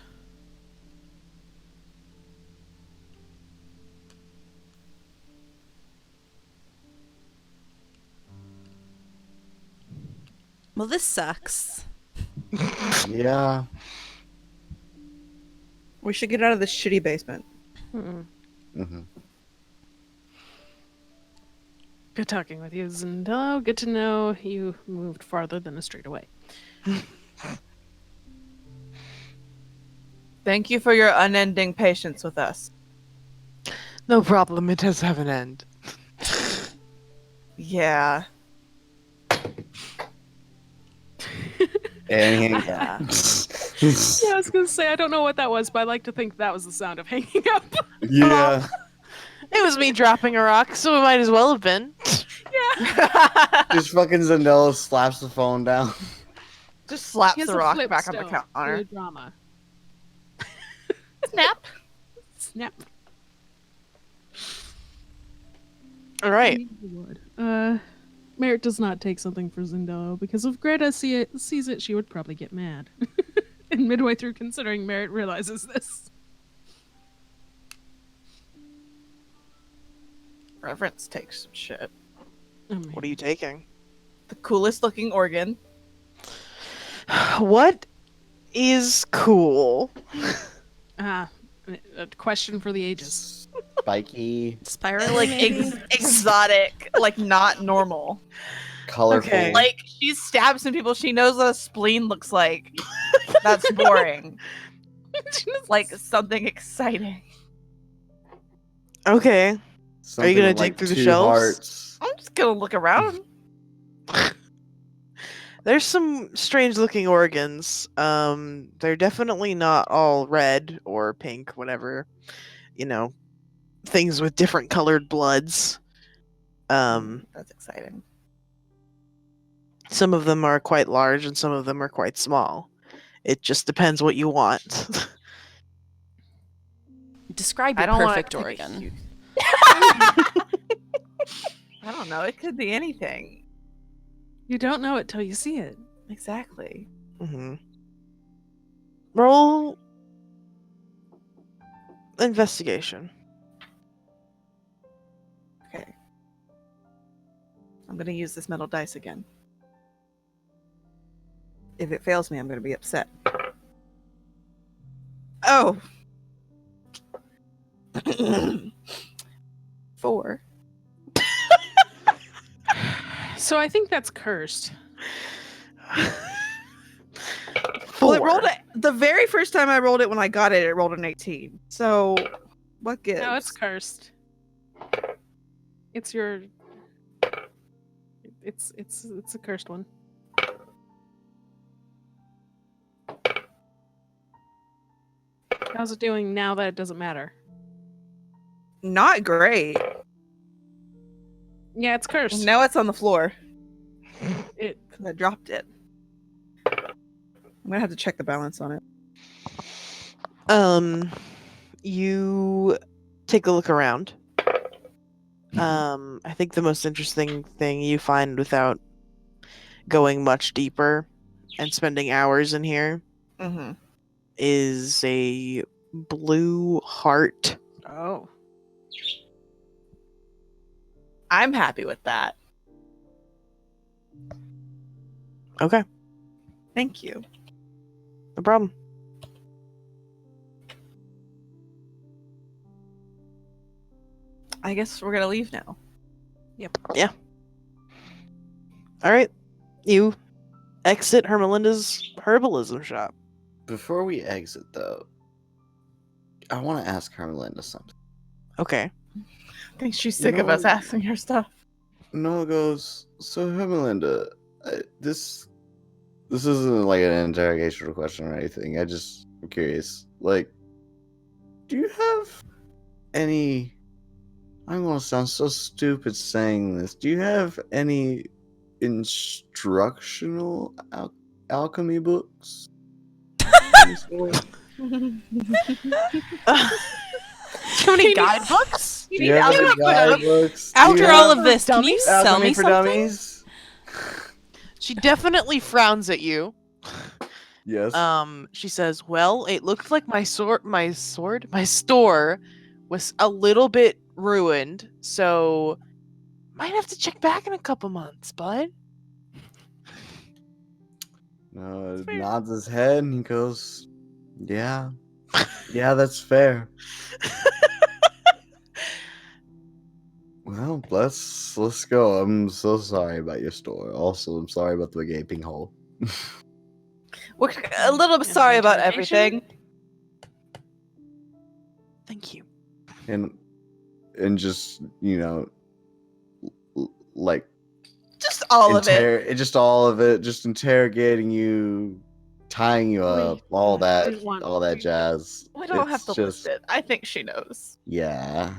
Well, this sucks. Yeah. We should get out of this shitty basement. Mm-mm. Mm-hmm. Good talking with you, Zindello. Good to know you moved farther than a street away. Thank you for your unending patience with us. No problem. It does have an end. Yeah. And Yeah. Yeah, I was gonna say I don't know what that was, but I like to think that was the sound of hanging up. yeah. It was me dropping a rock, so it might as well have been. Just fucking Zendela slaps the phone down. Just slaps He has the a rock flip back on the stone for counter. the drama. Snap. Snap. All right. Merritt does not take something for Zindello because if Greta sees it, she would probably get mad. And midway through considering, Merritt realizes this. Reverence takes some shit. What are you taking? The coolest looking organ. What is cool? A question for the ages. Spiky, Spiral, Like maybe? exotic, like not normal. colorful. Okay. Like she stabs some people. She knows what a spleen looks like. That's boring. Like something exciting. Okay. Something gonna with, dig through the 2 shelves? hearts. I'm just gonna look around. There's some strange looking organs. They're definitely not all red or pink, whatever. You know, things with different colored bloods. That's exciting. Some of them are quite large and some of them are quite small. It just depends what you want. Describe I your don't want perfect to take a organ. huge- I don't know. It could be anything. You don't know it till you see it. Exactly. hmm Roll investigation. Okay. I'm gonna use this metal dice again. If it fails me, I'm gonna be upset. Oh. 4. So I think that's cursed. Well, it rolled it the very first time I rolled it when I got it. It rolled an 18. So, what gives? No, it's cursed. It's your. It's a cursed one. How's it doing now that it doesn't matter? Not great. Yeah, it's cursed. Now it's on the floor It because I dropped it. I'm gonna have to check the balance on it. You take a look around. I think the most interesting thing you find without going much deeper and spending hours in here Mm-hmm. is a blue heart. Oh. I'm happy with that. Okay, Thank you. no problem. I guess we're gonna leave now. All right, you exit Hermelinda's herbalism shop. Before we exit, though, I want to ask Hermelinda something. Okay. I think she's sick You of know us what? asking her stuff. Noah goes, so Hermelinda, this isn't like an interrogational question or anything. I'm curious. Like, do you have any? I'm gonna sound so stupid saying this. Do you have any instructional alchemy books? Any sort? Too many guidebooks? You Do need you have any alchemy. guidebooks? Do After you all have of this, can you sell alchemy me for something? dummies? She definitely frowns at you. Yes. She says, "Well, it looked like my store was a little bit ruined, so might have to check back in a couple months, bud." Nods his head and he goes, "Yeah, yeah, that's fair." Well, let's go. I'm so sorry about your store. Also, I'm sorry about the gaping hole. We're a little bit sorry about everything. Thank you. And just like Just all of it. just all of it, just interrogating you, tying you up, all that jazz. We don't have It's to list it. I think she knows. Yeah.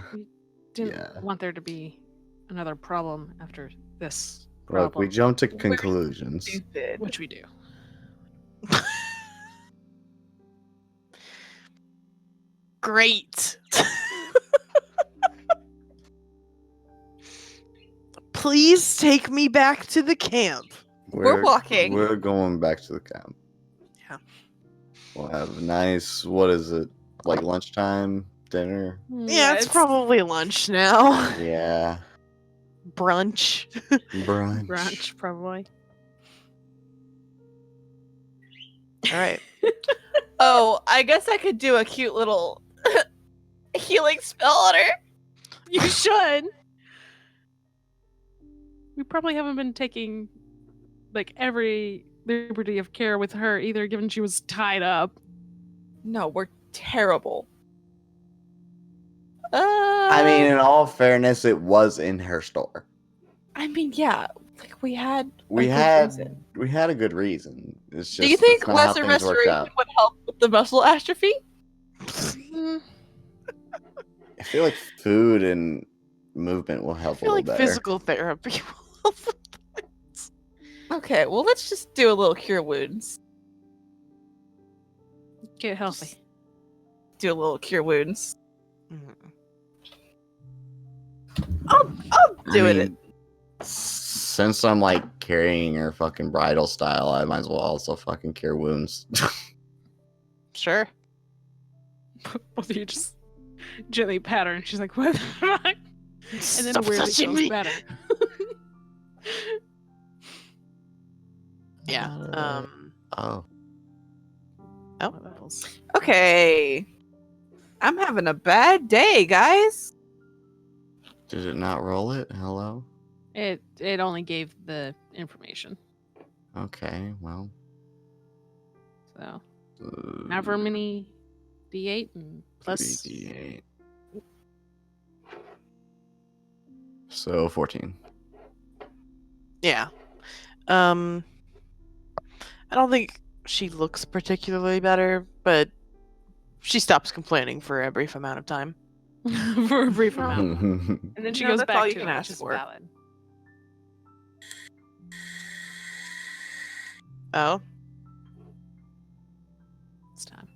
Didn't Yeah. want there to be another problem after this Look, we problem, jump to conclusions. Stupid. which we do. Great. Please take me back to the camp. We're walking. We're going back to the camp. Yeah. We'll have a nice, what is it, like lunchtime, dinner? Yeah, it's probably lunch now. Yeah. Brunch. brunch, probably. All right. Oh, I guess I could do a cute little healing spell on her. You should. We probably haven't been taking like every liberty of care with her either, given she was tied up. No, we're terrible. I mean, in all fairness, it was in her store. I mean, yeah, like we had. We a good had reason. we had a good reason. It's just Do you think that's not how lesser things worked restoration out. would help with the muscle atrophy? Mm, I feel like food and movement will help I feel a like little better. physical therapy will help. Okay, well, let's just do a little cure wounds. get healthy. Do a little cure wounds. Mhm. I'll do it. mean, since I'm like carrying her fucking bridal style, I might as well also fucking cure wounds. Sure. Both of you just gently pat her, and she's like, "What the fuck?" And then Stop weirdly touching feels me. better. Yeah. Oh. Oh. Okay. I'm having a bad day, guys. Did it not roll it? Hello? It only gave the information, Okay, well. so however many D8 and plus 3d8. So 14. Yeah. I don't think she looks particularly better, but she stops complaining for a brief amount of time. for a brief amount, Well, and then she No, goes that's back all to you can it, ask which is for. valid. Oh. It's time.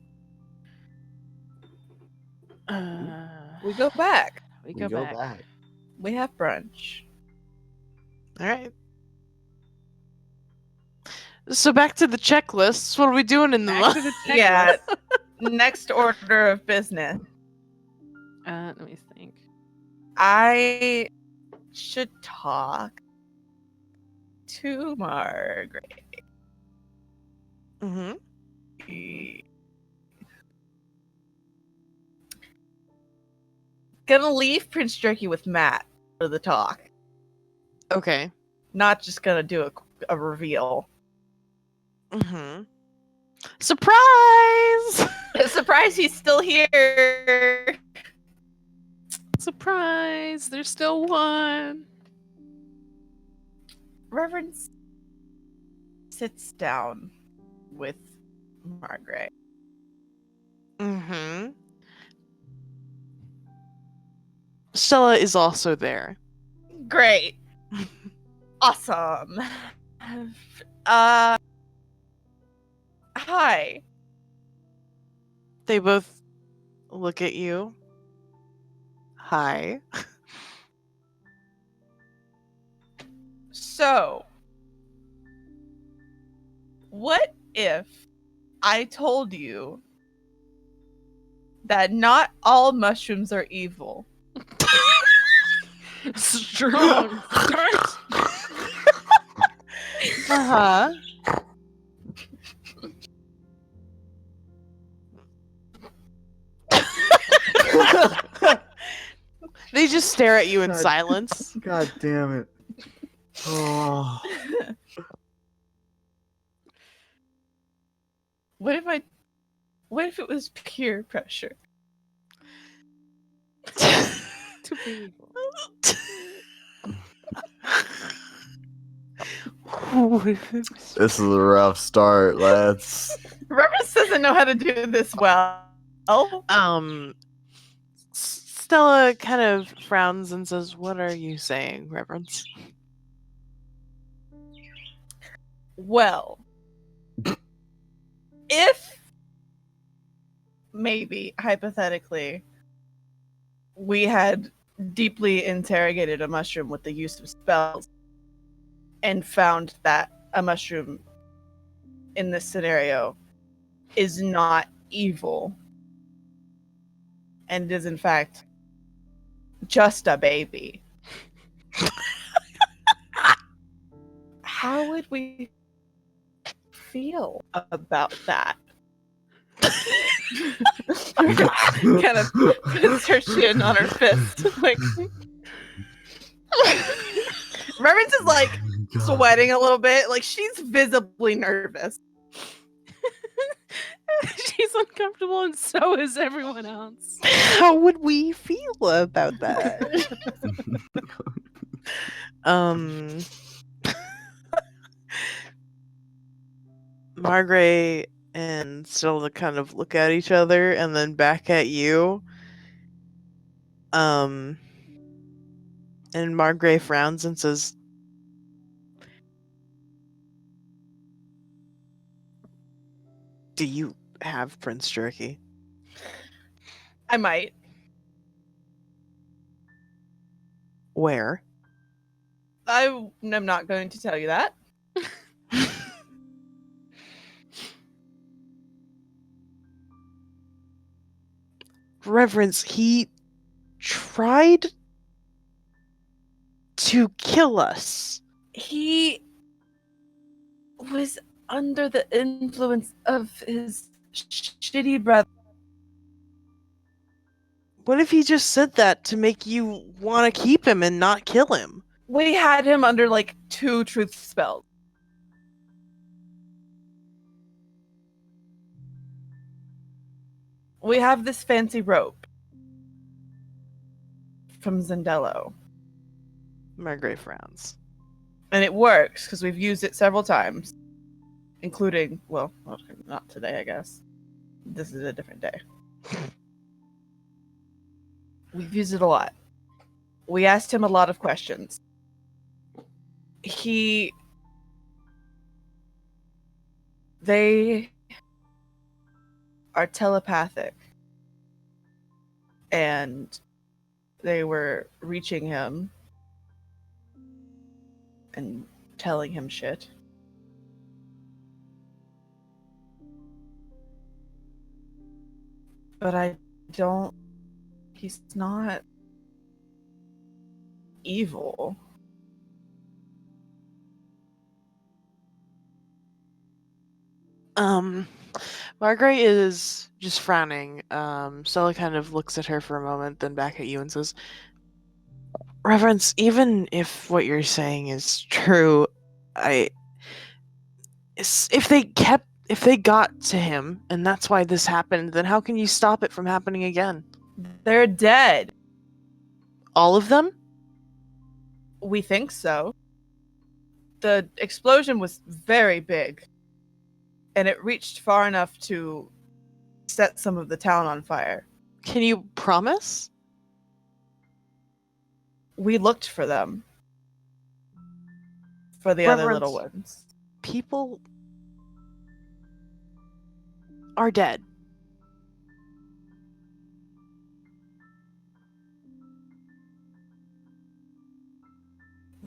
We go back. We go back. We have brunch. All right. So back to the checklists. What are we doing in the Back month? to the checklist. Yeah. Next order of business. Let me think. I should talk to Margaret. Mm-hmm. Gonna leave Prince Jerky with Matt for the talk. Okay. Not just gonna do a reveal. Mm-hmm. Surprise! Surprise, he's still here. Surprise! There's still one. Reverend sits down with Margaret. Mm-hmm. Stella is also there. Great. Awesome. Hi. They both look at you. Hi. So, what if I told you that not all mushrooms are evil? Strong start. Uh-huh. They just stare at you in God. silence. God damn it. Oh. What if it was peer pressure? To be evil. This is a rough start, lads. Reverence doesn't know how to do this well. Stella kind of frowns and says, "What are you saying, Reverence?" Well, if maybe hypothetically we had deeply interrogated a mushroom with the use of spells and found that a mushroom in this scenario is not evil and is in fact just a baby, how would we feel about that? Kind of puts her chin on her fist. Like, Reverence is like sweating a little bit. Like, she's visibly nervous. She's uncomfortable, and so is everyone else. How would we feel about that? Margaret and Stella kind of look at each other and then back at you. And Margaret frowns and says, "Do you have Prince Jerky?" I might. Where? I am not going to tell you that. Reverence, he tried to kill us. He was under the influence of his shitty brother. What if he just said that to make you want to keep him and not kill him? We had him under like 2 truth spells. We have this fancy rope from Zendello, Margaret frowns. and it works because we've used it several times, including, well, not today, I guess. This is a different day. We've used it a lot. We asked him a lot of questions. They are telepathic, and they were reaching him and telling him shit. But he's not evil. Margaret is just frowning. Stella kind of looks at her for a moment, then back at you and says, "Reverence, even if what you're saying is true, if they got to him, and that's why this happened, then how can you stop it from happening again? They're dead. All of them?" We think so. The explosion was very big, and it reached far enough to set some of the town on fire. Can you promise? We looked for them. For the other Reverence. little ones. People are dead.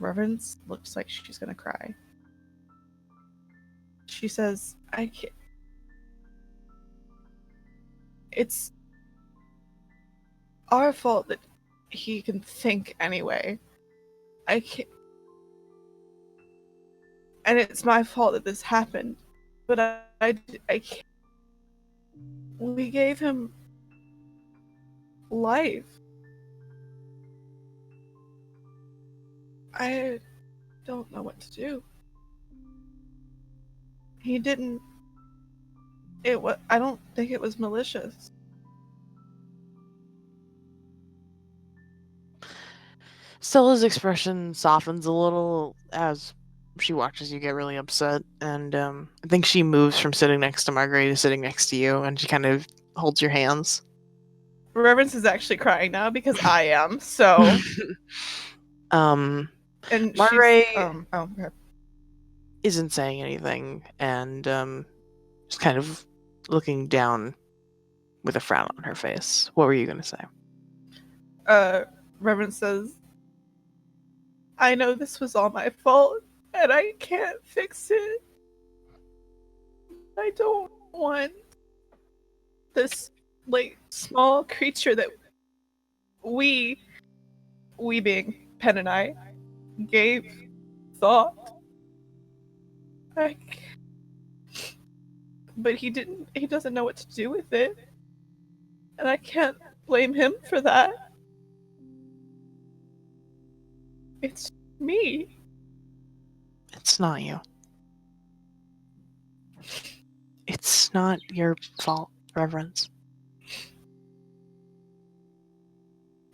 Reverence looks like she's gonna cry. She says, I can't. It's our fault that he can think anyway. I can't. And it's my fault that this happened. But I can't. We gave him life. I don't know what to do. He didn't. I don't think it was malicious. Stella's expression softens a little as she watches you get really upset, and I think she moves from sitting next to Marguerite to sitting next to you, and she kind of holds your hands. Reverence is actually crying now because I am, so. And Marguerite. Marguerite isn't saying anything, and just kind of looking down with a frown on her face. What were you going to say? Reverence says, I know this was all my fault, and I can't fix it. I don't want this, small creature that we being Pen and I, gave thought. But he doesn't know what to do with it. And I can't blame him for that. It's me. It's not you. It's not your fault, Reverence.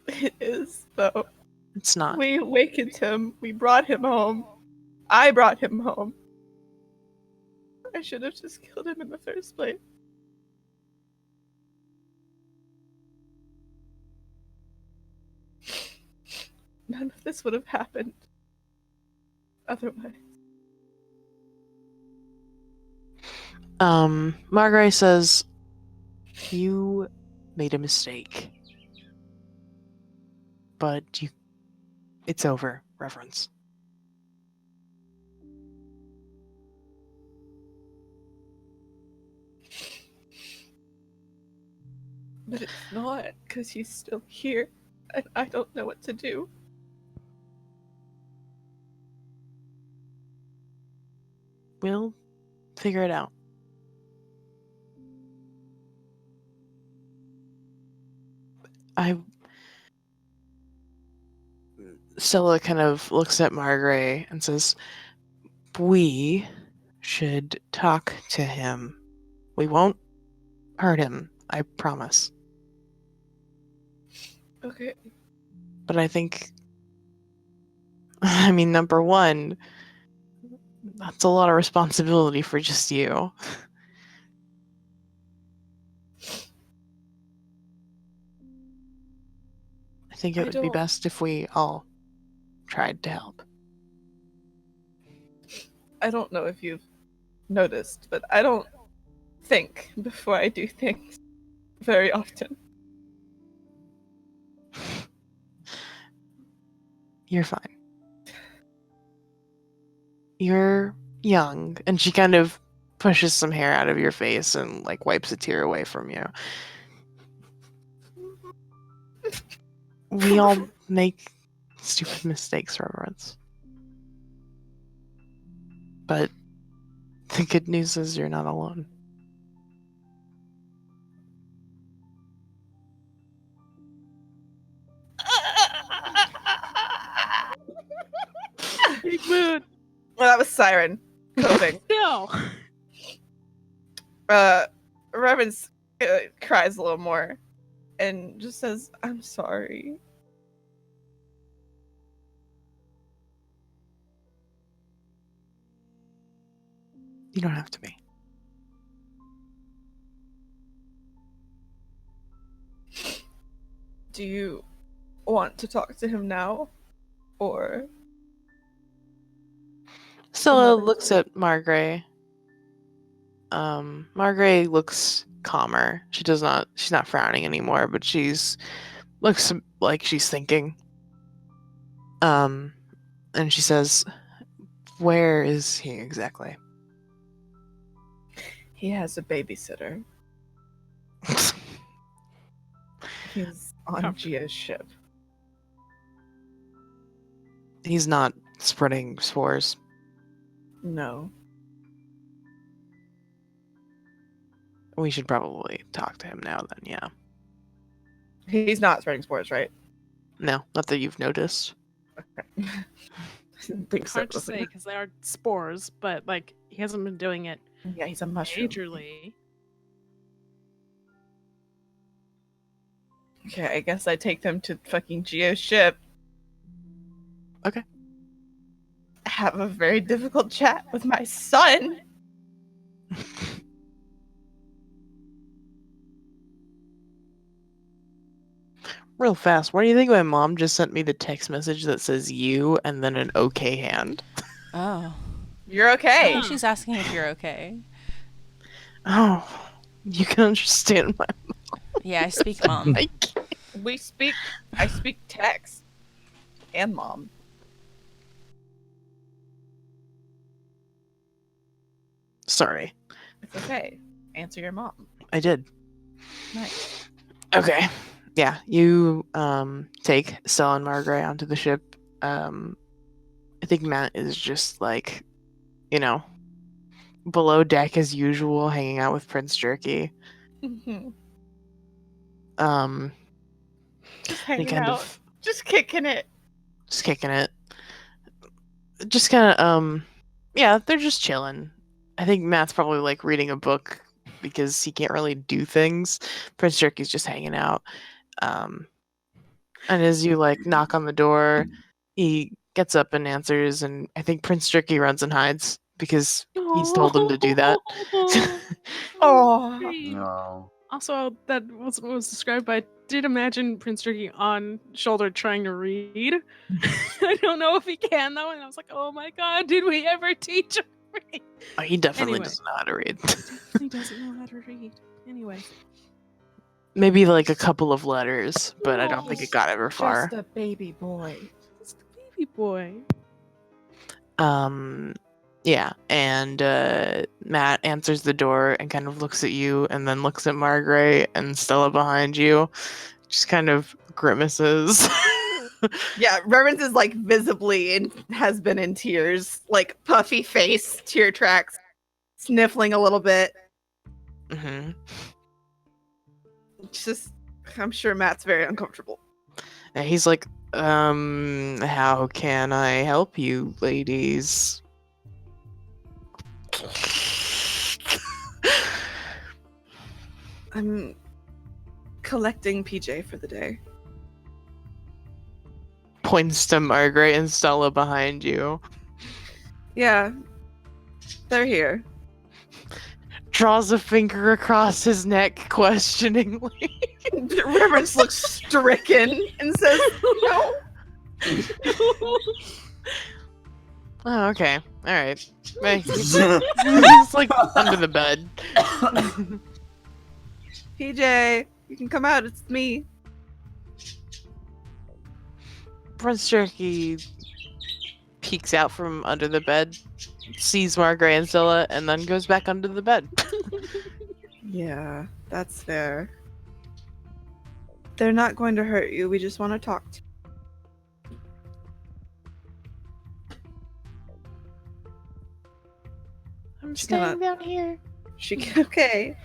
It is, though. It's not. We awakened him. We brought him home. I brought him home. I should have just killed him in the first place. None of this would have happened otherwise. Marguerite says, you made a mistake. But it's over, Reverence. But it's not, because he's still here, and I don't know what to do. We'll figure it out. Stella kind of looks at Margaret and says, we should talk to him. We won't hurt him, I promise. Okay. But I think, number one, that's a lot of responsibility for just you. I think it would be best if we all tried to help. I don't know if you've noticed, but I don't think before I do things very often. You're fine. You're young. And she kind of pushes some hair out of your face and wipes a tear away from you. We all make stupid mistakes, Reverence. But the good news is you're not alone. Big mood. Well, that was Siren coping. No. Reverence cries a little more and just says, I'm sorry. You don't have to be. Do you want to talk to him now? Or... Stella looks at Margaret. Margaret looks calmer. She's not frowning anymore, but looks like she's thinking. And And she says, "Where is he exactly?" He has a babysitter. He's on Comfort. Gia's ship. He's not spreading spores. No. We should probably talk to him now then, yeah. He's not spreading spores, right? No, not that you've noticed. Okay. I didn't think so. Hard to say because they are spores, but like he hasn't been doing it Yeah, he's a mushroom. majorly. Okay, I guess I take them to fucking Geo's ship. Okay. Have a very difficult chat with my son. Real fast, why do you think my mom just sent me the text message that says you and then an okay hand? Oh. You're I okay. think she's asking if you're okay. Oh, you can understand my Yeah, I speak mom. I I speak text. And mom. Sorry, It's okay. Answer your mom. I did. Nice. Okay. Yeah, you take Stella and Margaret onto the ship. I think Matt is just like, you know, below deck as usual, hanging out with Prince Jerky. Um, Just he hanging kind out. of Just kicking it. just kicking it. Just kind of yeah, they're just chilling. I think Matt's probably like reading a book because he can't really do things. Prince Jerky's just hanging out. And as you like knock on the door, he gets up and answers, and I think Prince Jerky runs and hides because he's told him to do that. Oh. No. Also, that was described by. Did imagine Prince Tricky on shoulder trying to read. I don't know if he can though, and I was like, oh my god, did we ever teach him to read? Oh, he definitely Anyway. doesn't know how to read. He doesn't know how to read. Anyway, Maybe like a couple of letters, but I don't think No. it got ever far. Just a baby boy. it's the baby boy. Yeah, and Matt answers the door and kind of looks at you and then looks at Margaret and Stella behind you, just kind of grimaces. Yeah, Reverence is like visibly and has been in tears, like puffy face, tear tracks, sniffling a little bit. hmm Just, I'm sure Matt's very uncomfortable. And he's like, how can I help you, ladies? I'm collecting PJ for the day. Points to Margaret and Stella behind you. Yeah, they're here. Draws a finger across his neck questioningly. Reverence looks stricken and says, "No." Oh, okay. Alright. He's like under the bed. PJ, you can come out. It's me. Prince Jerky peeks out from under the bed, sees Margaret and Stella, and then goes back under the bed. Yeah, that's fair. They're not going to hurt you. We just want to talk to you. I'm She's staying not- down here. She okay.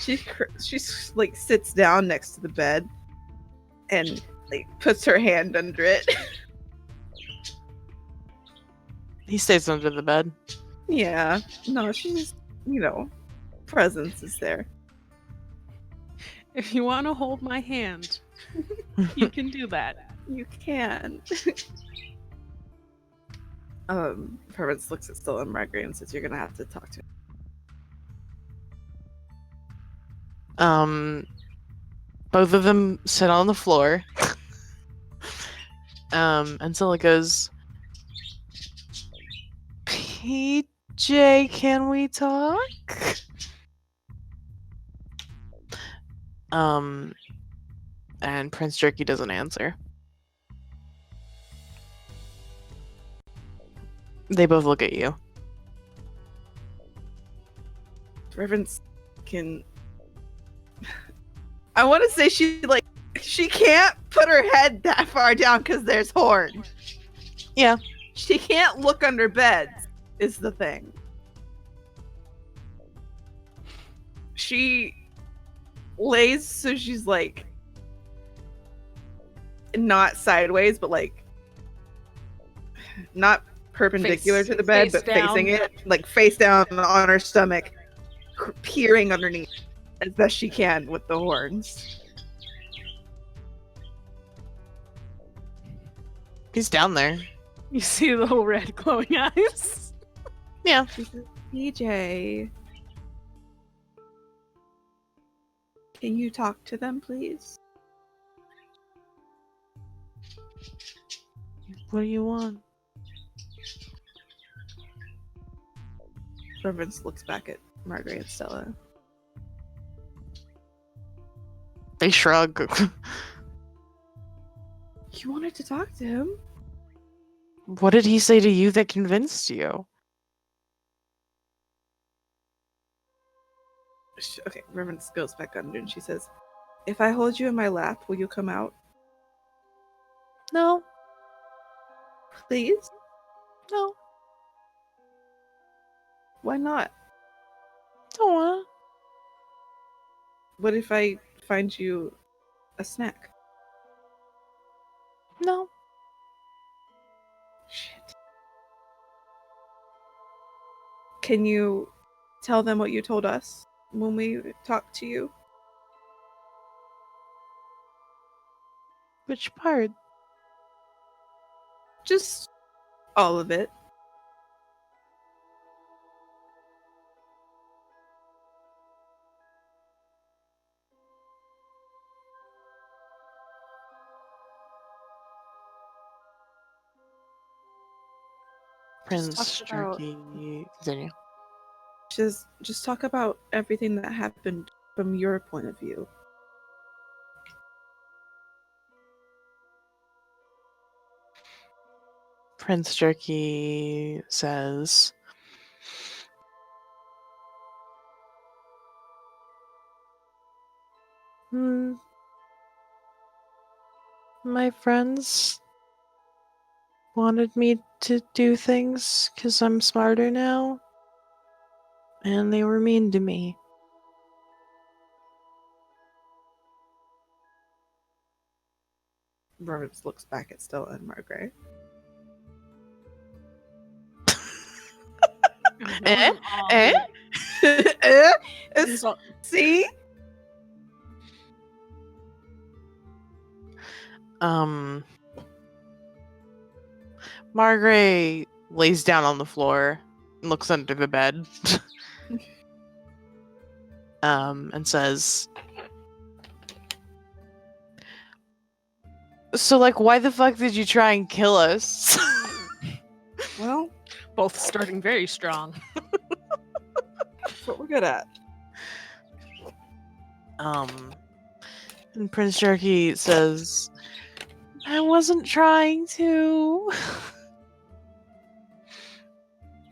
She's like sits down next to the bed and like puts her hand under it. He stays under the bed. Yeah. No, she's just, presence is there. If you want to hold my hand, you can do that. You can. Purvis looks at Stella and Margaret and says, "You're gonna have to talk to him." Both of them sit on the floor. And Stella goes, PJ, can we talk? And Prince Jerky doesn't answer. They both look at you. Reverence can. I want to say she can't put her head that far down because there's horn. Yeah. She can't look under beds. Is the thing. She lays so she's like not sideways, but like not perpendicular to the bed, face but facing down. it, like face down on her stomach, peering underneath as best she can with the horns. He's down there. You see the little red glowing eyes. Yeah. She says, "PJ, can you talk to them, please?" What do you want? Reverence looks back at Margaret and Stella. They shrug. You wanted to talk to him? What did he say to you that convinced you? Okay, Reverence goes back under and she says, "If I hold you in my lap, will you come out? No. Please? No. Why not? Don't wanna. What if I find you a snack?" No. Shit. Can you tell them what you told us when we talked to you? Which part? Just all of it. Prince talk about- Jerky. Continue. Just talk about everything that happened from your point of view. Prince Jerky says, my friends wanted me to do things because I'm smarter now, and they were mean to me. Reverence looks back at Stella and Margaret. Eh? Eh? It's- See? Margaret lays down on the floor and looks under the bed. And says, so, like, why the fuck did you try and kill us? Well, Both starting very strong. that's what we're good at. And Prince Jerky says, I wasn't trying to.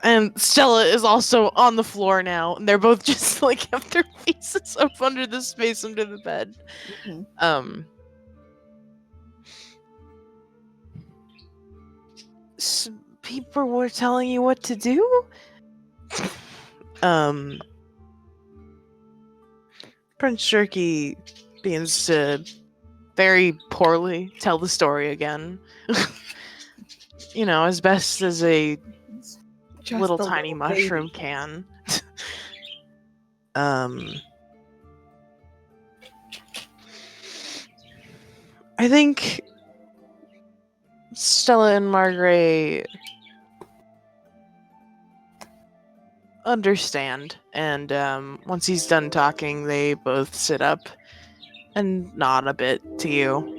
And Stella is also on the floor now, and they're both just like have their faces up under the space under the bed. Mhm. People were telling you what to do? Prince Jerky begins to very poorly tell the story again. You know, as best as a Just little a tiny little baby. mushroom can. I think Stella and Margaret understand, and once he's done talking, they both sit up and nod a bit to you.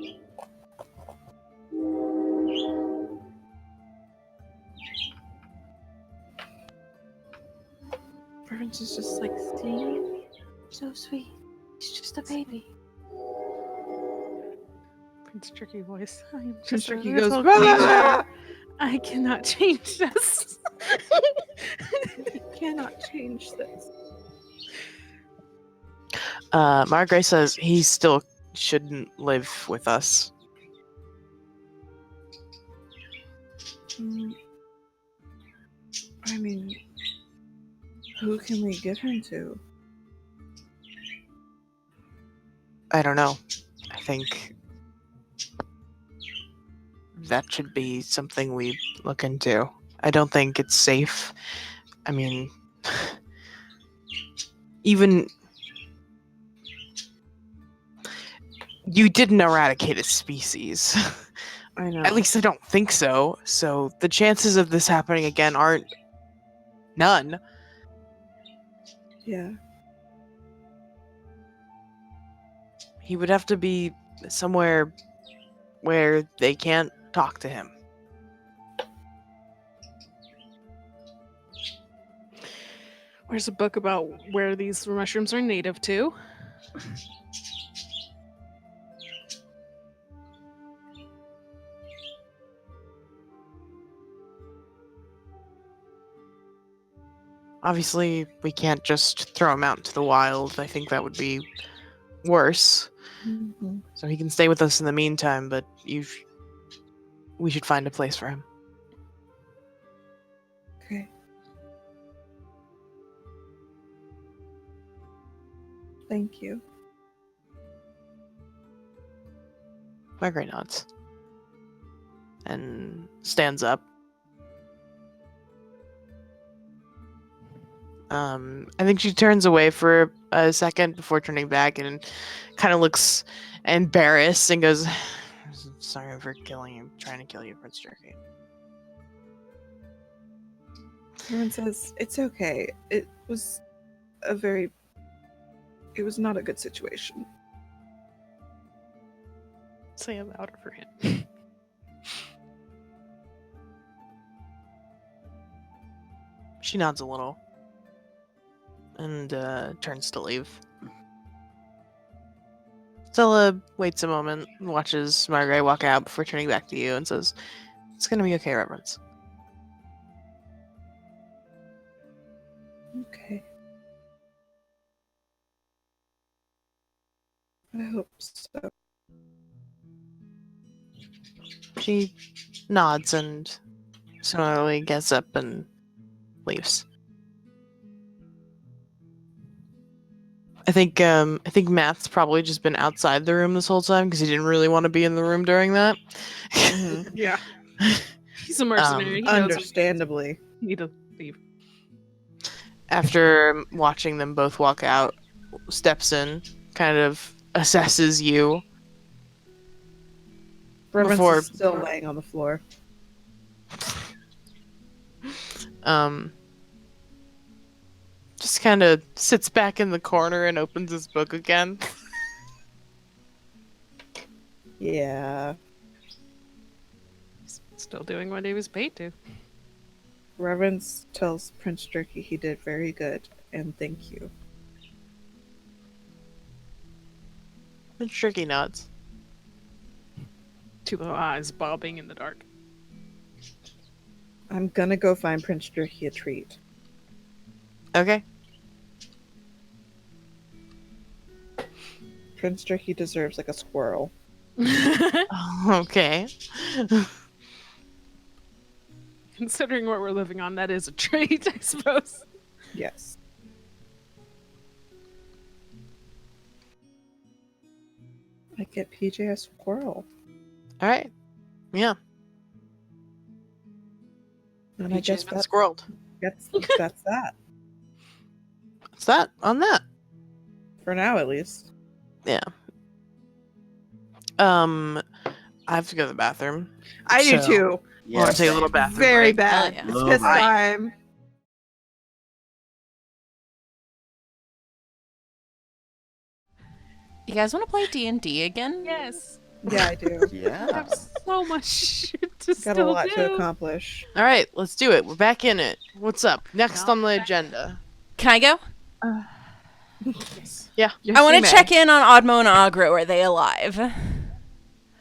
Reverence is just like, see? So sweet. He's just a baby. Prince Tricky voice. I am Prince just a Tricky little goes, creature. I cannot change this. You cannot change this. Margaret says he still shouldn't live with us. I mean, who can we give him to? I don't know. I think that should be something we look into. I don't think it's safe. I mean, even you didn't eradicate a species. I know. At least I don't think so. So the chances of this happening again aren't none. Yeah. He would have to be somewhere where they can't talk to him. Where's a book about where these mushrooms are native to? Obviously, we can't just throw him out into the wild. I think that would be worse. Mm-hmm. So he can stay with us in the meantime, but we should find a place for him. Okay. Thank you. Margaret nods. And stands up. I think she turns away for a second before turning back and kind of looks embarrassed and goes, "Sorry for trying to kill you, Prince Jerky." Everyone says, it's okay. It was not a good situation. Say it louder for him. She nods a little and turns to leave. Stella waits a moment and watches Margaret walk out before turning back to you and says, "It's gonna be okay, Reverence." Okay. I hope so. She nods and similarly gets up and leaves. I think Matt's probably just been outside the room this whole time because he didn't really want to be in the room during that. Yeah. He's a mercenary. He knows Understandably. we need to leave. After watching them both walk out, steps in, kind of assesses you. Reverence Before- is still laying on the floor. Just kind of sits back in the corner and opens his book again. Yeah. Still doing what he was paid to. Reverence tells Prince Jerky he did very good, and thank you. It's tricky nods. Two little eyes bobbing in the dark. I'm gonna go find Prince Jerky a treat. Okay. Prince Jerky deserves like a squirrel. Okay. Considering what we're living on, that is a treat, I suppose. Yes. I get PJ a squirrel. All right. Yeah. And I guess PJ's been squirreled. that's that. What's that on that? For now, at least. Yeah. I have to go to the bathroom. I do So- too. I want to take a little bathroom Very break. bad. yeah. It's Oh piss my- time. You guys want to play D&D again? Yes. Yeah, I do. I Yeah. have so much shit to Got a still lot do. to accomplish. All right, let's do it. We're back in it. What's up? Next No. on the agenda. Can I go? Yeah. Yes, I want you to may. check in on Oddmo and Agro. Are they alive?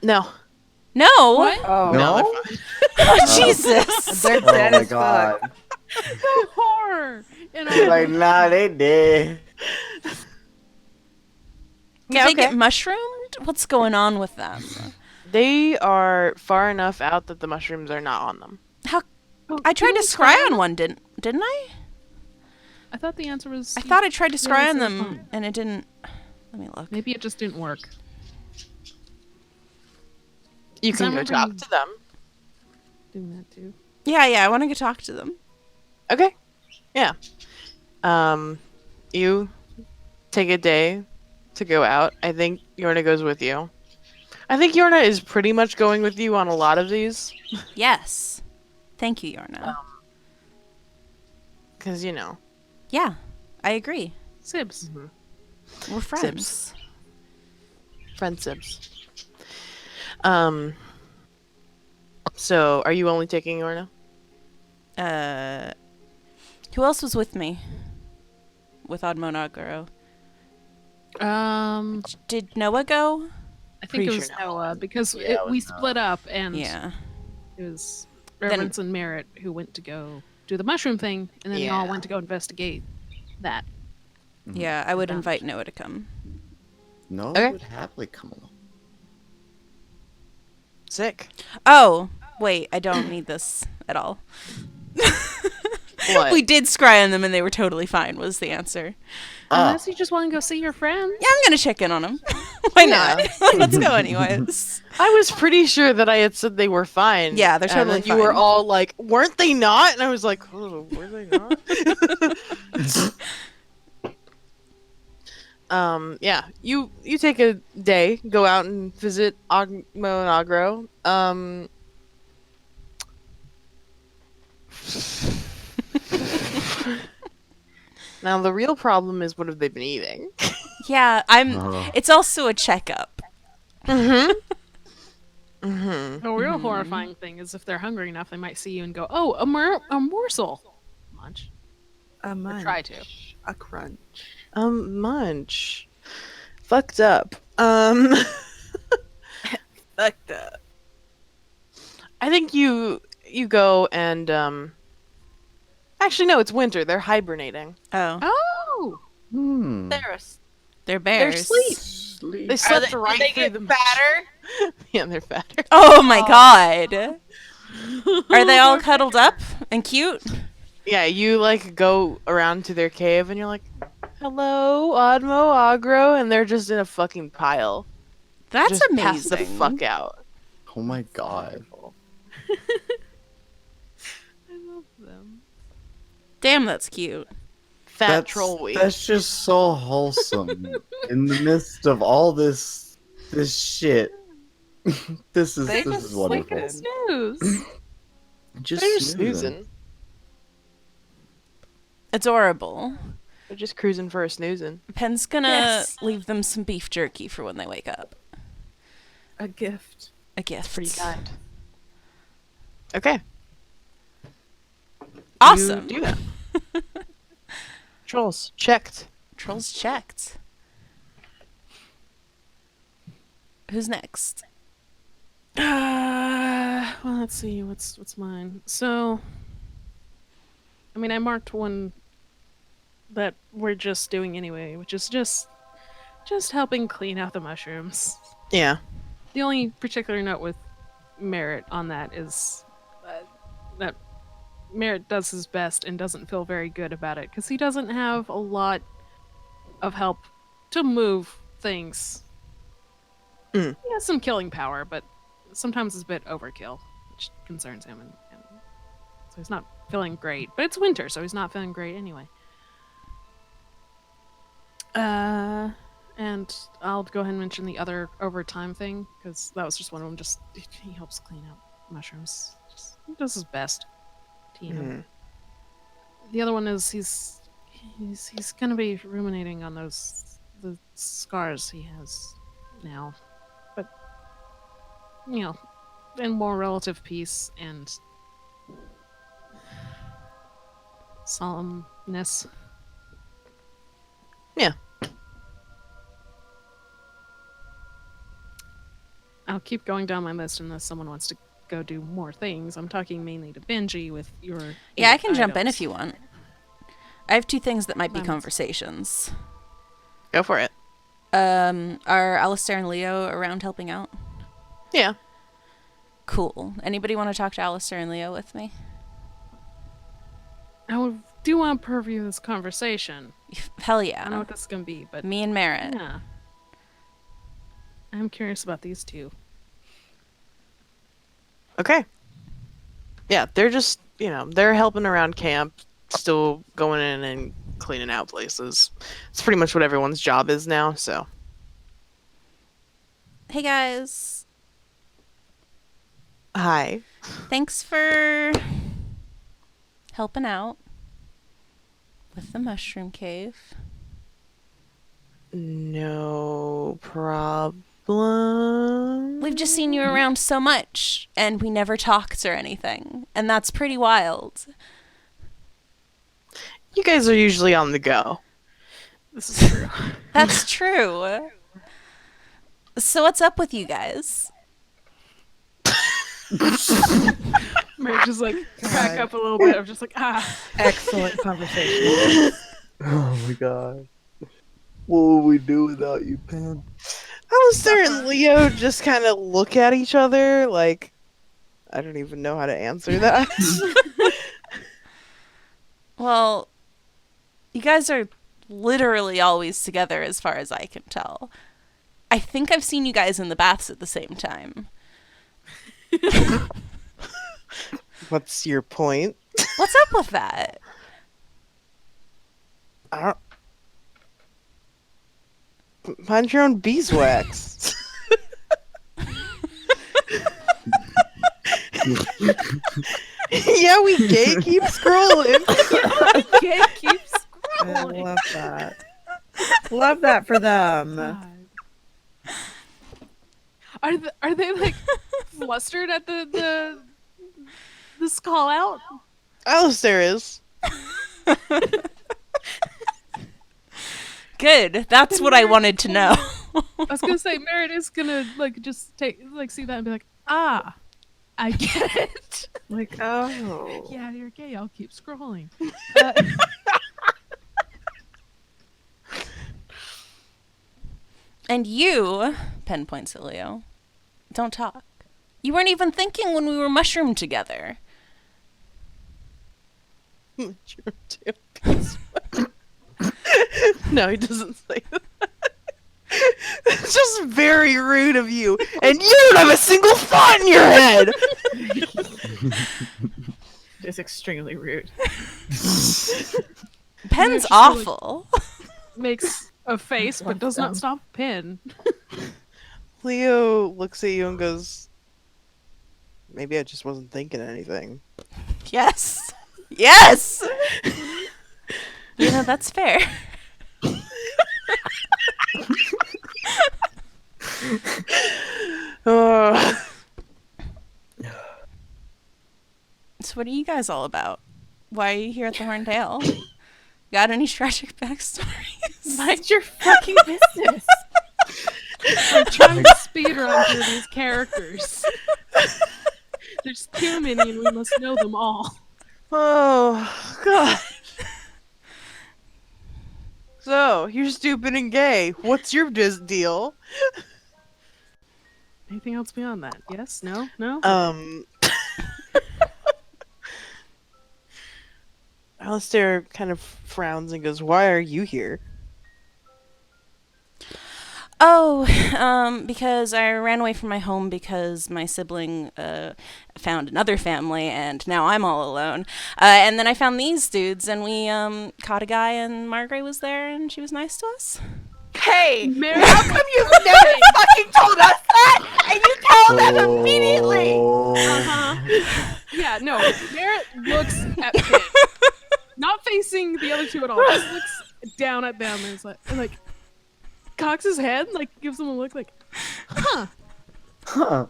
No. No. Oh, No. No? Oh, Jesus. They're Oh dead my as god. fuck. The horror. And He's like, nah, they did. Did they get mushroomed? What's going on with them? They are far enough out that the mushrooms are not on them. How? I tried to scry on one, didn't I? I thought the answer was. I thought I tried to Yeah, scry it's on them, fine. and it didn't. Let me look. Maybe it just didn't work. You 'Cause I can go remember talk you- to them. Doing that too. Yeah, I want to go talk to them. Okay. Yeah. You take a day to go out. I think Yorna goes with you. I think Yorna is pretty much going with you on a lot of these. Yes. Thank you, Yorna. Because, you know. Yeah, I agree. Sibs. We're friends. Friendships. So, are you only taking Yorna? Who else was with me? With Admonagaro. Did Noah go? I think Pretty it was sure no. Noah because Yeah, it was we split up and Yeah. it was Reverence and Merritt who went to go do the mushroom thing, and then y'all Yeah. went to go investigate that. Yeah, I would Found. invite Noah to come. No, Okay. would happily come along. Sick. Oh, wait, I don't need this at all. What? We did scry on them and they were totally fine, was the answer. Unless you just want to go see your friends. Yeah, I'm gonna check in on them. Why Yeah. not? Let's go anyways. I was pretty sure that I had said they were fine. Yeah, they're and totally then you were fine. all like, weren't they not? And I was like, oh, were they not? Yeah. You take a day, go out and visit Agmo and Agro. Now the real problem is, what have they been eating? Yeah, Oh. it's also a checkup. The real horrifying thing is if they're hungry enough, they might see you and go, "Oh, a morsel." Munch. A Or try to. A crunch. Munch. Fucked up. Fucked up. I think you go and actually no, it's winter. They're hibernating. Oh, Oh, There's. they're bears. Sleep. They slept they, right they through get the fatter? Yeah, they're fatter. Oh my god. Are they all cuddled up and cute? Yeah, you like go around to their cave and you're like, "Hello, Admo, Agro," and they're just in a fucking pile. That's just amazing. Pass the fuck out. Oh my god. I love them. Damn, that's cute. Fat troll week. That's just so wholesome. In the midst of all this shit. this They is just wonderful. sleeping. Snooze. Just They're just snoozing. snoozing. Adorable. They're just cruising for a snoozing. Pen's gonna Yes. leave them some beef jerky for when they wake up. A gift. A gift. Pretty kind. Okay. Awesome. You do that. Trolls checked. Trolls checked. Who's next? Well, let's see. What's mine? So, I mean, I marked one that we're just doing anyway, which is just helping clean out the mushrooms. Yeah. The only particular note with Merritt on that is that Merritt does his best and doesn't feel very good about it because he doesn't have a lot of help to move things. Mm. He has some killing power, but sometimes it's a bit overkill, which concerns him, and so he's not feeling great. But it's winter, so he's not feeling great anyway. And I'll go ahead and mention the other overtime thing because that was just one of them. Just he helps clean out mushrooms. He does his best. Mhm. The other one is he's gonna be ruminating on the scars he has now, but you know, in more relative peace and solemnness. Yeah. I'll keep going down my list unless someone wants to go do more things. I'm talking mainly to Benji with your. Yeah, I can jump in items. if you want. I have 2 things that might be Sounds- conversations. Go for it. Are Alistair and Leo around helping out? Yeah. Cool. Anybody want to talk to Alistair and Leo with me? do want to purview this conversation. Hell I don't know yeah. what this is gonna be, but Me and Merritt. yeah, I'm curious about these two. Okay. Yeah, they're just, they're helping around camp, still going in and cleaning out places. It's pretty much what everyone's job is now, so. Hey guys. Hi. Thanks for helping out with the mushroom cave. No problem. We've just seen you around so much, and we never talked or anything, and that's pretty wild. You guys are usually on the go. This is true. That's true. So what's up with you guys? Mary just like crack up a little bit. I'm just like, Excellent conversation. Oh my god. What would we do without you, Pen? Alistair and Leo just kind of look at each other like, I don't even know how to answer that. Well, you guys are literally always together as far as I can tell. I think I've seen you guys in the baths at the same time. What's your point? What's up with that? I don't... Find your own beeswax. Yeah, we gay keep scrolling. Okay, keep scrolling. I love that. Love that for them. God. Are they like flustered at the this call out? Alistair is. Good. That's what I wanted to know. I was gonna say Merritt is gonna like just see that and be like, I get it. Like, oh. Yeah, you're gay. I'll keep scrolling. And you, Pen points at Leo, don't talk. You weren't even thinking when we were mushroomed together. No, he doesn't say that. It's just very rude of you. And you don't have a single thought in your head! It's extremely rude. Pen's just awful. Makes a face, but does not stop Pin. Leo looks at you and goes, maybe I just wasn't thinking anything. Yes. Yes! You know, that's fair. So what are you guys all about? Why are you here at the Horntail? Got any tragic backstories? Mind your fucking business. We're trying to speedrun through these characters. There's too many, and we must know them all. Oh, God. So, you're stupid and gay. What's your deal? Anything else beyond that? Yes? No? No? Alistair kind of frowns and goes, why are you here? Oh, because I ran away from my home because my sibling found another family, and now I'm all alone. And then I found these dudes, and we caught a guy, and Margaret was there, and she was nice to us. Hey, Mary- how come you've never fucking told us that? And you tell them immediately. Uh-huh. Yeah, no. Merritt looks at Pin. Not facing the other two at all. Just looks down at them and is like cocks his head, like gives them a look like, huh. Huh.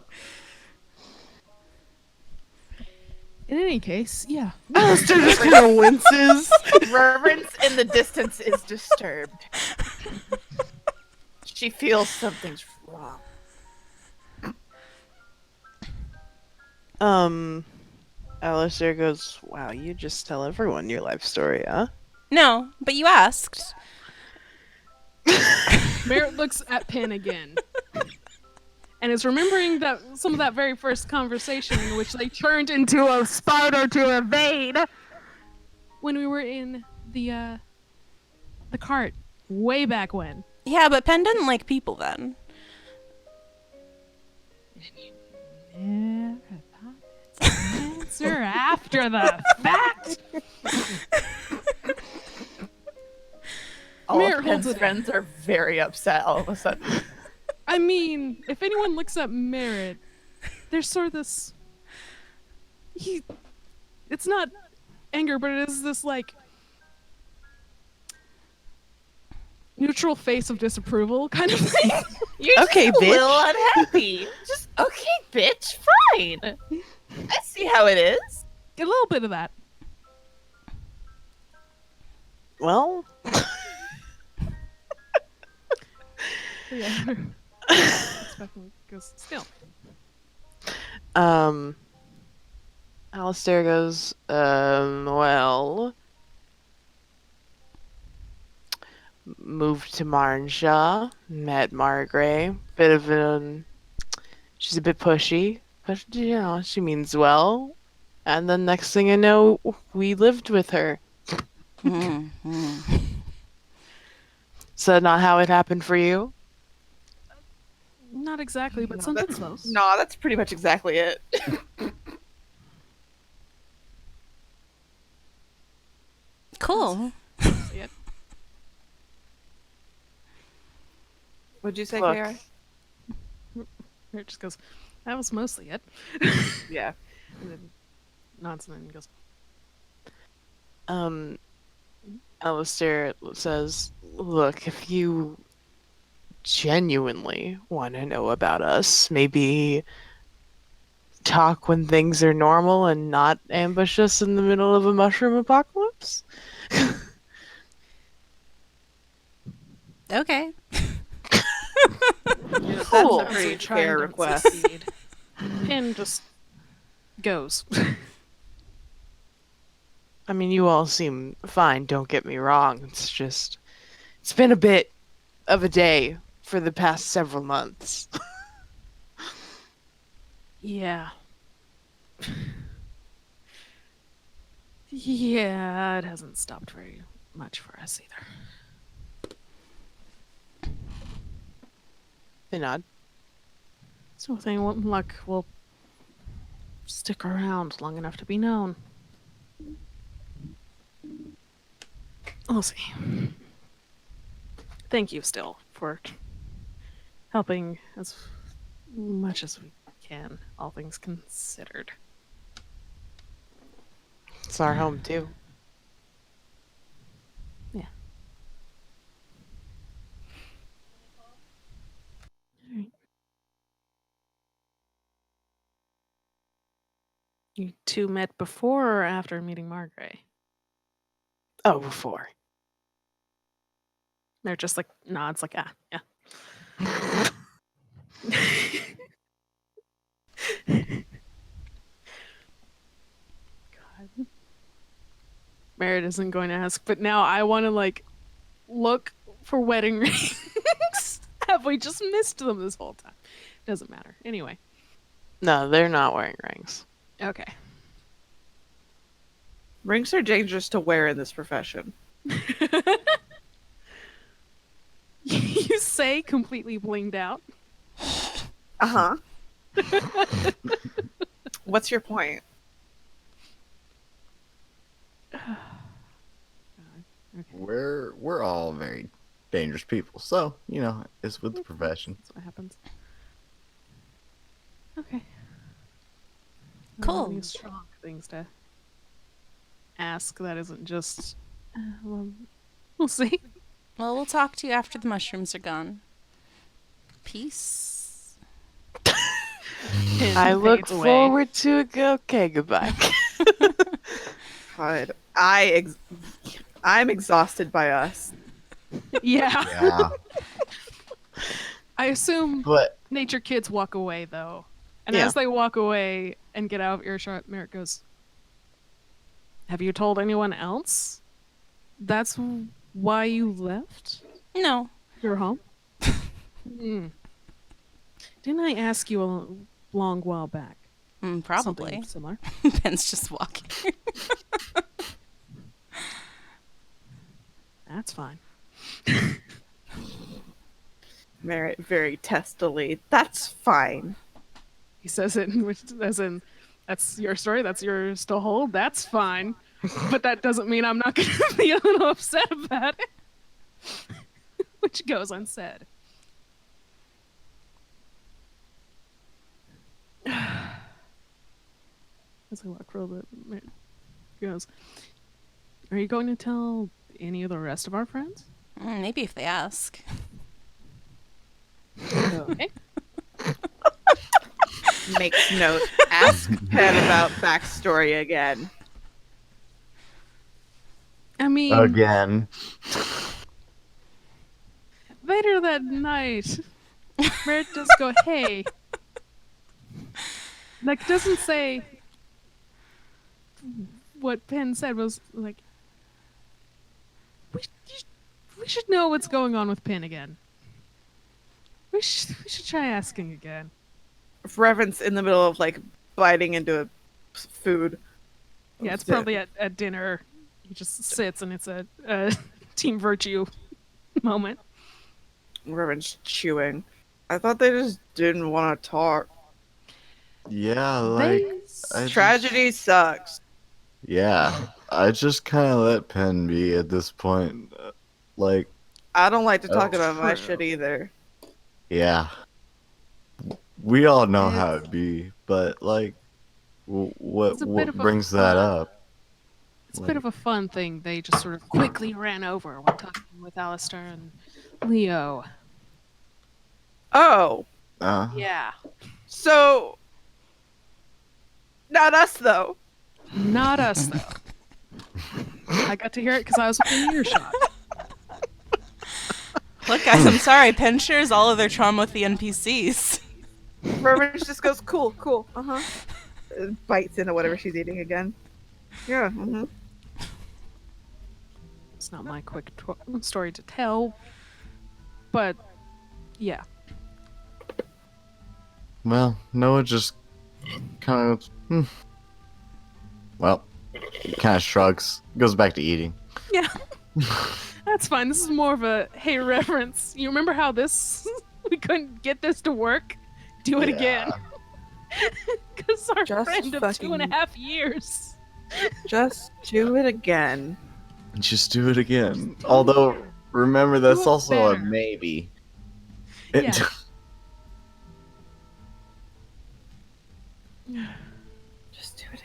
In any case, yeah. Alistair just kind of winces. Reverence in the distance is disturbed. She feels something's wrong. Alistair goes, wow, you just tell everyone your life story, huh? No, but you asked. Merritt looks at Pin again. And is remembering that some of that very first conversation in which they turned into a spider to evade when we were in the cart way back when. Yeah, but Penn didn't like people then. Never thought that's an answer after the fact. All Merritt of holds Penn's it. friends are very upset all of a sudden. I mean, if anyone looks at Merritt, there's sort of this. It's not anger, but it is this like neutral face of disapproval kind of thing. You're Okay, just a bitch. little unhappy. Just okay, bitch. Fine. I see how it is. A little bit of that. Well, Yeah. Goes still. Alistair goes, well, moved to Marnshaw, met Margrave, bit of she's a bit pushy, but, you know, she means well, and then next thing I know, we lived with her. Is that not how it happened for you? Not exactly, but something close. No, that's pretty much exactly it. Cool. See it. What'd you say, Look. Kara? Merritt just goes, that was mostly it. Yeah. And then nods and then goes, Alistair says, look, if you genuinely want to know about us, maybe talk when things are normal and not ambush us in the middle of a mushroom apocalypse? Okay. That's a pretty trying fair to request. succeed. Pin just goes. I mean, you all seem fine, don't get me wrong. It's just, it's been a bit of a day for the past several months. Yeah. Yeah, it hasn't stopped very much for us either. They nod. So with any luck, we'll stick around long enough to be known. We'll see. Thank you still for helping as much as we can, all things considered. It's our home, too. Yeah. Alright. You two met before or after meeting Margaret? Oh, before. They're just like nods, like yeah. God. Merritt isn't going to ask, but now I want to like look for wedding rings. Have we just missed them this whole time? Doesn't matter. Anyway. No, they're not wearing rings. Okay. Rings are dangerous to wear in this profession. You say completely blinged out. Uh-huh. What's your point? We're all very dangerous people, so you know it's with the profession. That's what happens. Okay. Cool. Any strong things to ask that isn't just. Well, we'll see. Well, we'll talk to you after the mushrooms are gone. Peace. Pin I look fades away. forward to it. Okay, goodbye. God, I'm exhausted by us. Yeah. Yeah, I assume but nature kids walk away though And Yeah. as they walk away and get out of earshot, Merrick goes, "Have you told anyone else? That's why you left No. your home?" Hmm. Didn't I ask you a long while back? Probably. Something similar. Ben's just walking. That's fine. Merritt very testily. That's fine. He says it, as in, "That's your story. That's yours to hold. That's fine." But that doesn't mean I'm not going to be a little upset about it. Which goes unsaid. As I walk for a little bit, he goes, "Are you going to tell any of the rest of our friends?" Maybe if they ask. Okay. Makes note. Ask Penn about backstory again. I mean, Again. later that night, Merritt does go, "Hey." Like, doesn't say what Penn said, was like, we should know what's going on with Penn again. We should try asking again. Reverence in the middle of like biting into a food. Yeah, it's probably at dinner. He just sits and it's a team virtue moment. Reverence chewing. I thought they just didn't want to talk. Yeah, like I just- Tragedy sucks. yeah, I just kind of let Penn be at this point. Like, I don't like to talk Oh, about my true. shit either. yeah, we all know how it be, but like, what It's a bit of a brings that fun- up? It's a bit of a fun thing they just sort of quickly ran over when talking with Alistair and Leo. Oh, Yeah. so not us though. Not us, though. I got to hear it because I was within earshot. Look, guys, I'm sorry. Penn shares all of their trauma with the NPCs. Reverence just goes, cool, cool, bites into whatever she's eating again. Yeah, It's not my quick story to tell, but yeah. Well, Noah just kind of, well, kind of shrugs, goes back to eating. Yeah. That's fine. This is more of a, "Hey, Reverence, you remember how this we couldn't get this to work? Do it again." Because our Just friend of fucking- 2.5 years. just do it again. Just do it again. Although, remember, that's it also a better. maybe. Yeah. Just do it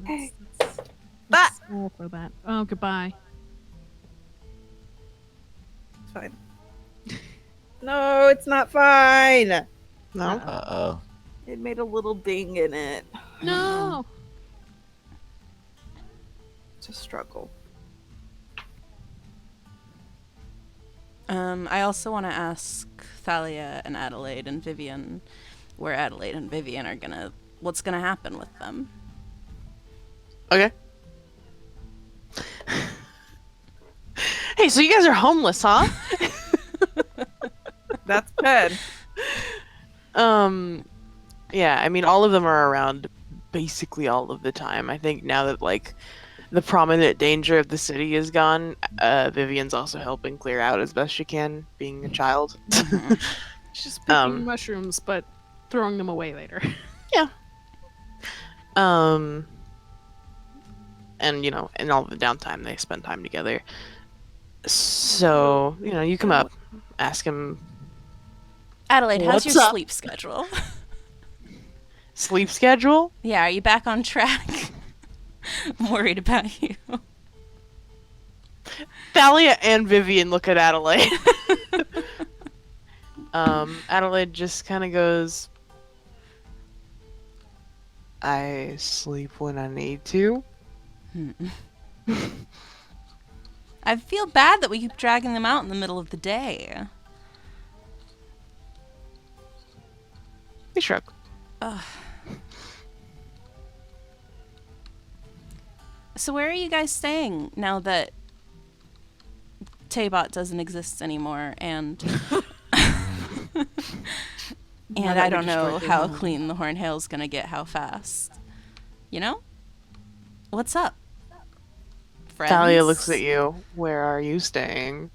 again. That's all for that. Oh, goodbye. It's fine. No, it's not fine. No. Uh-oh. It made a little ding in it. No. It's a struggle. I also want to ask Thalia and Adelaide and Vivian where Adelaide and Vivian are what's gonna happen with them. Okay. Hey, so you guys are homeless, huh? That's Penn. Yeah, I mean, all of them are around basically all of the time. I think now that, like, the prominent danger of the city is gone, Vivian's also helping clear out as best she can, being a child. She's just picking mushrooms, but throwing them away later. And, you know, in all the downtime, they spend time together. So, you know, you come up, ask him, Adelaide, how's What's your up? sleep schedule? sleep schedule? Yeah, are you back on track? I'm worried about you. Thalia and Vivian look at Adelaide. Adelaide just kind of goes, I sleep when I need to. I feel bad that we keep dragging them out in the middle of the day. They shrug. So where are you guys staying now that Taybot doesn't exist anymore, and and I don't know how clean the Hornhail's gonna get, how fast. You know? What's up? Friends? Talia looks at you. Where are you staying?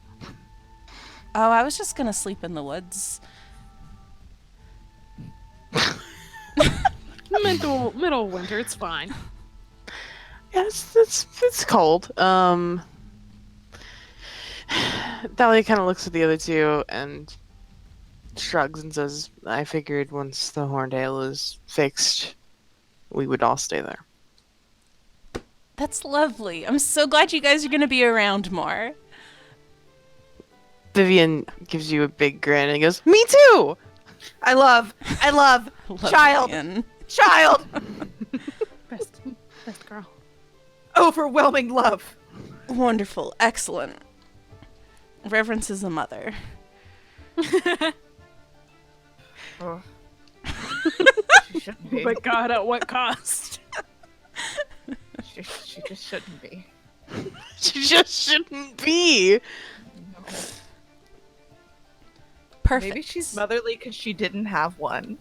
Oh, I was just gonna sleep in the woods. Middle winter, it's fine. Yeah, it's cold. Talia kind of looks at the other two and shrugs and says, I figured once the Horntail is fixed, we would all stay there. That's lovely. I'm so glad you guys are gonna be around more. Vivian gives you a big grin and goes, Me too! I love Love Child. Ian. child. Best girl. Overwhelming love. Wonderful. Excellent. Reverence is a mother. Oh. She shouldn't be. But God, at what cost? She just shouldn't be. She just shouldn't be! Perfect. Maybe she's motherly because she didn't have one.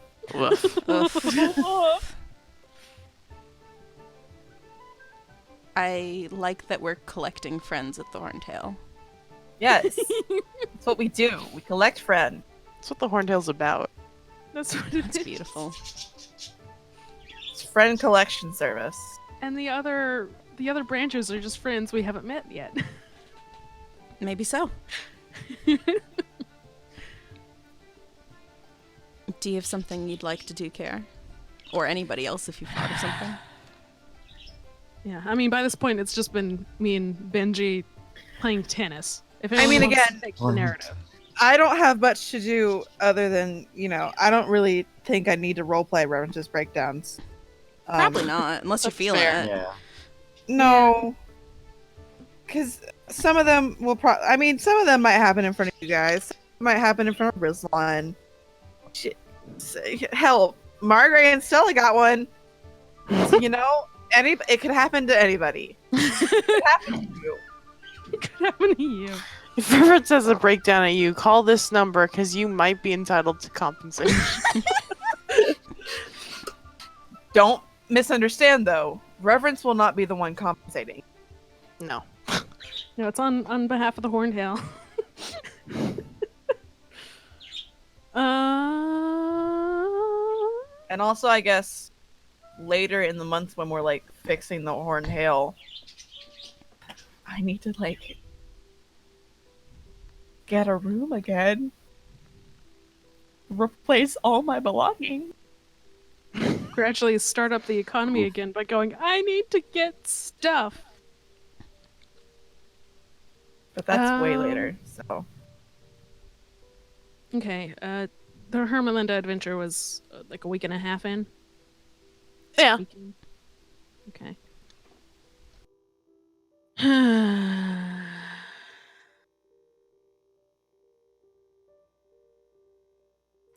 I like that we're collecting friends at the Horntail. Yes. That's what we do. We collect friends. That's what the Horntail's about. That's what it It's is. beautiful. It's friend collection service. And the other branches are just friends we haven't met yet. Maybe so. Do you have something you'd like to do, Care? Or anybody else if you've thought of something? Yeah, I mean, by this point, it's just been me and Benji playing tennis. If I mean, anyone wants to again, take the narrative. I don't have much to do other than, I don't really think I need to roleplay Revenant's breakdowns. Probably not, unless you're that's feeling fair. it. Yeah. No. Because some of them will some of them might happen in front of you guys. Some might happen in front of Rizlan. Shit. Hell, Margaret and Stella got one. So, it could happen to anybody. It could happen to you. It could happen to you. If Reverend says a breakdown at you, call this number because you might be entitled to compensation. Don't misunderstand, though. Reverence will not be the one compensating. No. No, it's on behalf of the Horntail. And also, I guess, later in the month when we're, fixing the Hornhail, I need to, get a room again. Replace all my belongings. Gradually start up the economy again by going, I need to get stuff. But that's way Um, later, so. Okay, the Hermelinda adventure was like a week and a half in. Yeah. Weekend. Okay.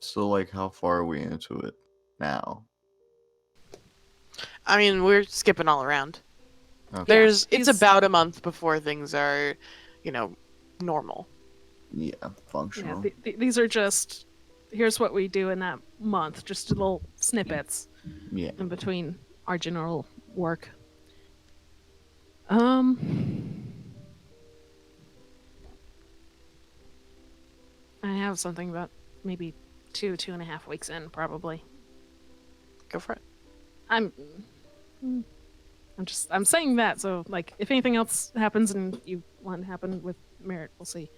So, how far are we into it now? I mean, we're skipping all around. Okay. It's These- about a month before things are, normal. Yeah, Yeah, functional. these are just, here's what we do in that month, just little snippets Yeah. in between our general work. I have something about maybe 2.5 weeks in, probably. Go for it. I'm saying that, so if anything else happens and you want to happen with Merit, we'll see.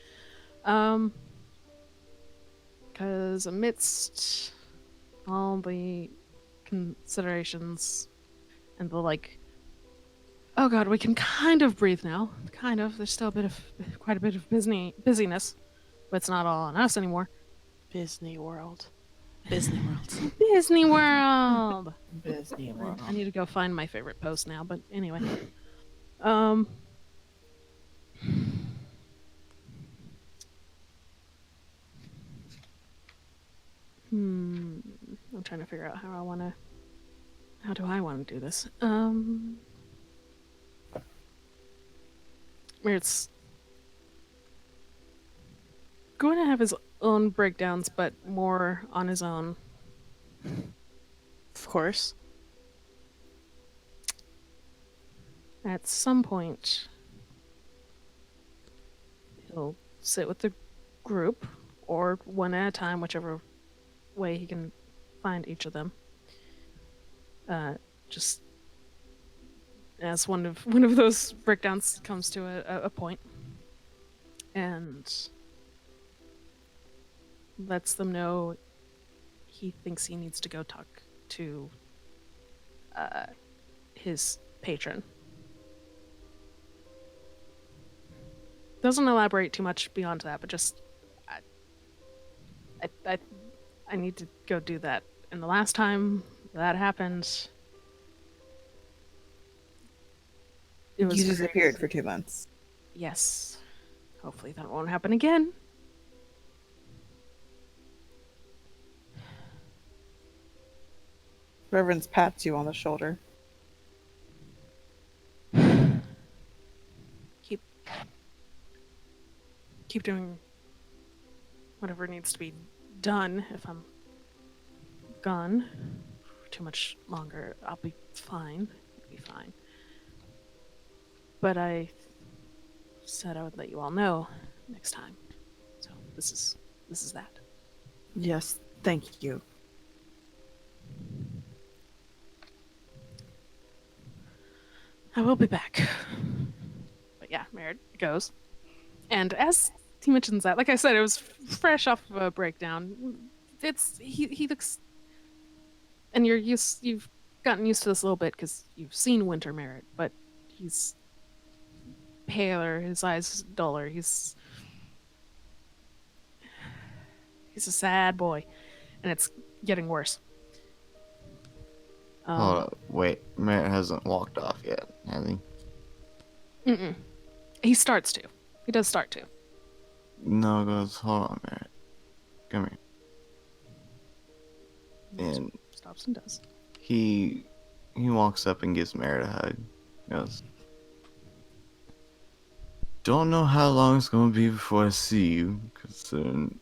Because amidst all the considerations and the oh god, we can kind of breathe now. Kind of. There's still quite a bit of busyness, but it's not all on us anymore. Disney World. Disney World. Disney World. Disney World. I need to go find my favorite post now, but anyway. I'm trying trying to figure out how do I want to do this? Merritt's going to have his own breakdowns, but more on his own. Of course. At some point, he'll sit with the group, or one at a time, whichever way he can find each of them. Just as one of those breakdowns comes to a point, and lets them know he thinks he needs to go talk to his patron. Doesn't elaborate too much beyond that, but just I need to go do that. And the last time that happened, it was You disappeared for 2 months. Yes. Hopefully that won't happen again. Reverence pats you on the shoulder. Keep doing whatever needs to be done. If I'm gone for too much longer, I'll be fine. I'll be fine. But I said I would let you all know next time. So this is that. Yes, thank you. I will be back. But yeah, Merritt goes. And as he mentions that, like I said, it was fresh off of a breakdown. He looks, and you've gotten used to this a little bit because you've seen Winter Merritt, but he's paler, his eyes duller. He's a sad boy, and it's getting worse. Hold up, wait. Merritt hasn't walked off yet, has he? Mm-mm. He starts to. He does start to. No, goes, hold on, Merritt. Come here. And Stops and does. he walks up and gives Merritt a hug. Goes, don't know how long it's gonna be before I see you, considering,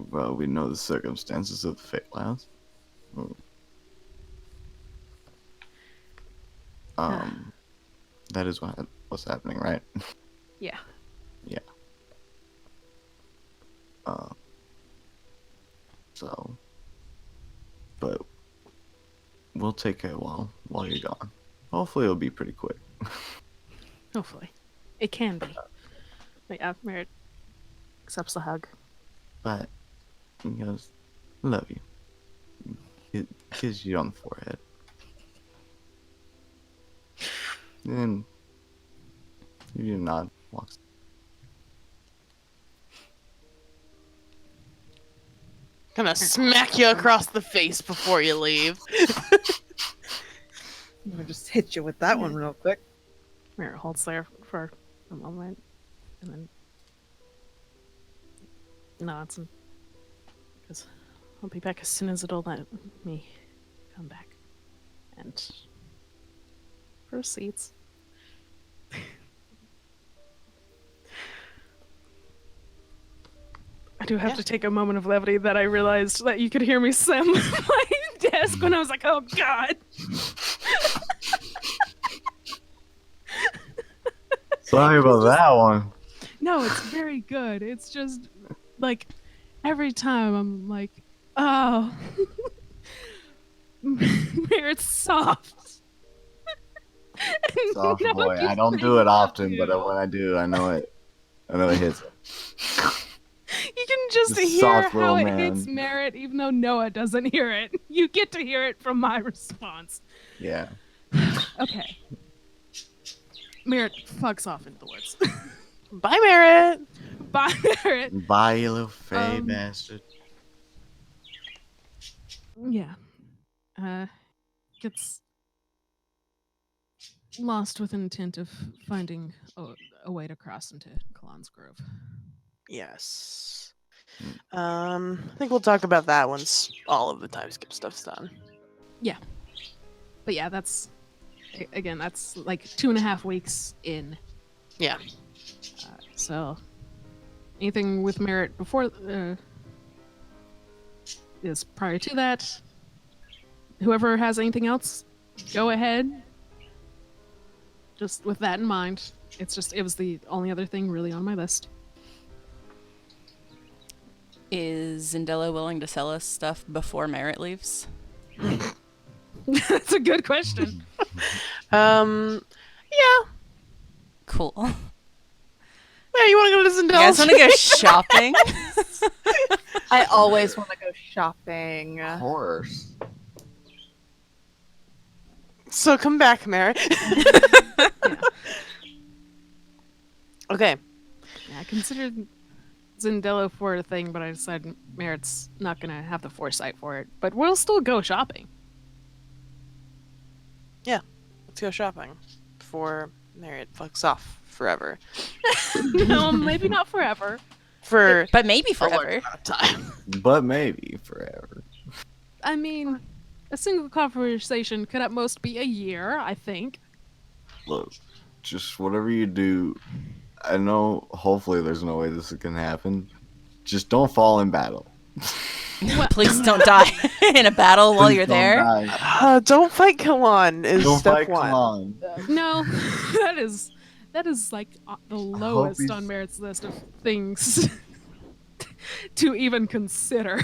well, we know the circumstances of the Fate Labs. That is what's happening, right? Yeah. Yeah. So, but we'll take care while you're gone. Hopefully, it'll be pretty quick. Hopefully. It can be. But yeah, Merritt accepts the hug. But he goes, "Love you." Kiss you on the forehead. And you nod, walks. Gonna smack you across the face before you leave. I'm gonna just hit you with that one real quick. Merritt holds there for a moment, and then nods and goes, I'll be back as soon as it'll let me come back. And proceeds. I do have to take a moment of levity that I realized that you could hear me slam my desk when I was like, oh god. Sorry about that one. No, it's very good. It's just like every time I'm like, oh, Merritt's soft. Soft No, boy. you I don't say do it love often, you. but when I do, I know it hits it. You can just The hear soft how little it hits man. Merritt, even though Noah doesn't hear it. You get to hear it from my response. Yeah. Okay. Merritt fucks off into the woods. Bye, Merritt. Bye, Merritt. Bye, you little fey Um, bastard. Yeah. Gets lost with intent of finding a way to cross into Kalan's Grove. Yes. I think we'll talk about that once all of the time skip stuff's done. But yeah, that's again, that's like 2.5 weeks in. Yeah. So anything with merit before is prior to that. Whoever has anything else, go ahead. Just with that in mind. It was the only other thing really on my list. Is Zendella willing to sell us stuff before Merritt leaves? That's a good question. Yeah. Cool. Yeah, you want to go to You Zendella? guys want to go shopping? I always want to go shopping. Of course. So come back, Mary. Okay. Yeah, I considered Zendella for a thing, but I decided Merritt's not gonna have the foresight for it. But we'll still go shopping. Let's go shopping before Merritt fucks off forever. No, maybe not forever. For But maybe a large forever. amount of time. But maybe forever. I mean, a single conversation could at most be a year, I think. Look, just whatever you do, I know hopefully there's no way this can happen. Just don't fall in battle. Please don't die in a battle while Please you're don't there. die. Don't fight Kalan is Don't step fight one. Kalan. No, that is like the lowest he's- on Merritt's list of things to even consider.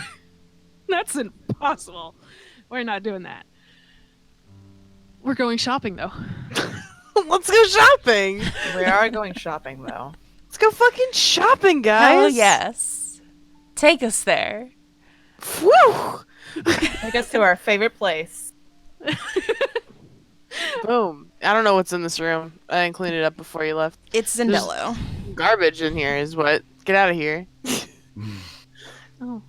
That's impossible. We're not doing that. We're going shopping though. Let's go shopping. We are going shopping though. Let's go fucking shopping, guys. Hell yes. Take us there. Woo! Take us to our favorite place. Boom. I don't know what's in this room. I didn't clean it up before you left. It's Zendello. Garbage in here is what. Get out of here. Oh,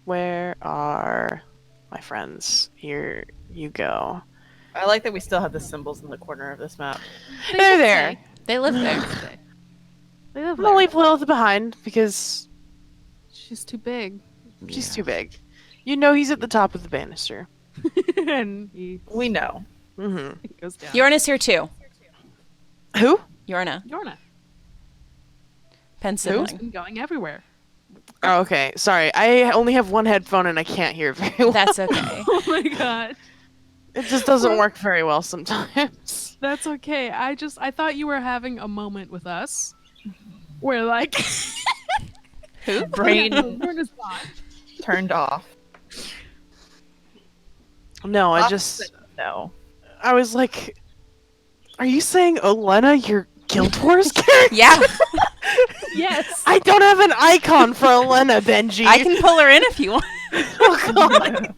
Where are my friends? Here you go. I like that we still have the symbols in the corner of this map. They're there. They live there. they live I'm gonna there. leave Lilith behind because She's too big, she's too big. You know he's at the top of the banister. and he We know. Mm-hmm. goes down. Yorna's here too. Who? Yorna. Yorna. Pen's Who? He's sibling. been going everywhere. Oh, okay. Sorry. I only have one headphone and I can't hear very well. That's okay. Oh my god. It just doesn't work very well sometimes. That's okay. I thought you were having a moment with us. Where like Who? Brain Yorna's gone. turned off. No, I just No. I was like, are you saying Olena, your Guild Wars character? Yeah. Yes. I don't have an icon for Olena, Benji. I can pull her in if you want. Oh, God.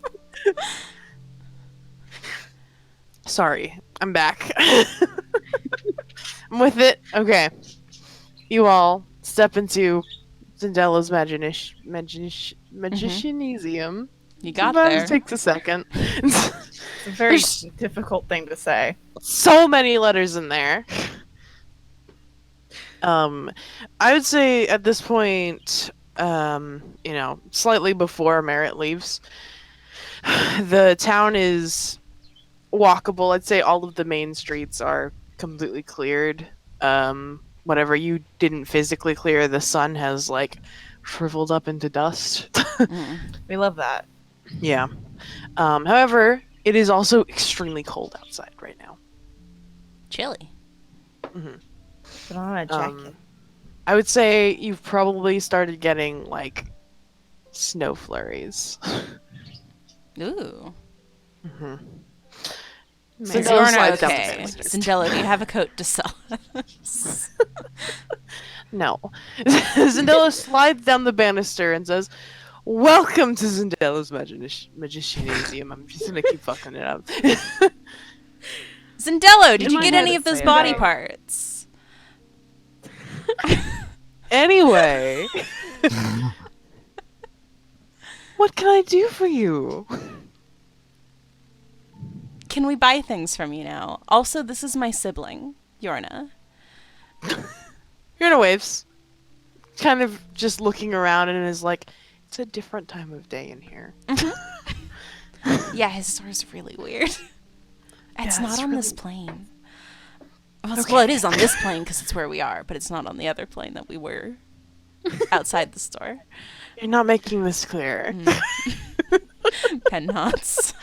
Sorry, I'm back. I'm with it. Okay. You all step into Zendella's Magicianesium. You got Sometimes there. it takes a second. It's a very There's- difficult thing to say. So many letters in there. I would say at this point, slightly before Merritt leaves, the town is walkable. I'd say all of the main streets are completely cleared. Whatever you didn't physically clear, the sun has like shriveled up into dust. We love that. Yeah. However, it is also extremely cold outside right now. Chilly. Put on a jacket. I would say you've probably started getting like snow flurries. Ooh. Zendella Is Yorna slides down the okay? banisters. Zendella, do you have a coat to sell us? No. Zendella slides down the banister and says, "Welcome to Zendella's Magicianesium." I'm just gonna keep fucking it up. Zendello, did In you my get head any it of those says body that. parts? Anyway. What can I do for you? Can we buy things from you now? Also, this is my sibling, Yorna. You're in a waves. kind of just looking around and is like, it's a different time of day in here. Yeah, his store's really weird. It's Yeah, not it's on this really- plane. Well, it is on this plane because it's where we are, but it's not on the other plane that we were outside the store. You're not making this clear. Pen knots.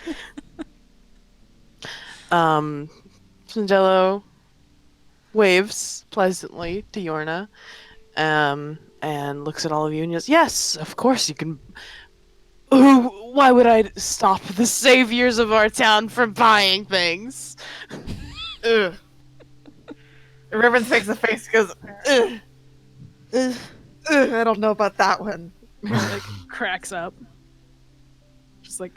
Sandello waves pleasantly to Yorna, and looks at all of you and goes, "Yes, of course you can. Why would I stop the saviors of our town from buying things?" Ugh. Ribbons makes a face, goes, ugh. Ugh, I don't know about that one. Like cracks up. Just like,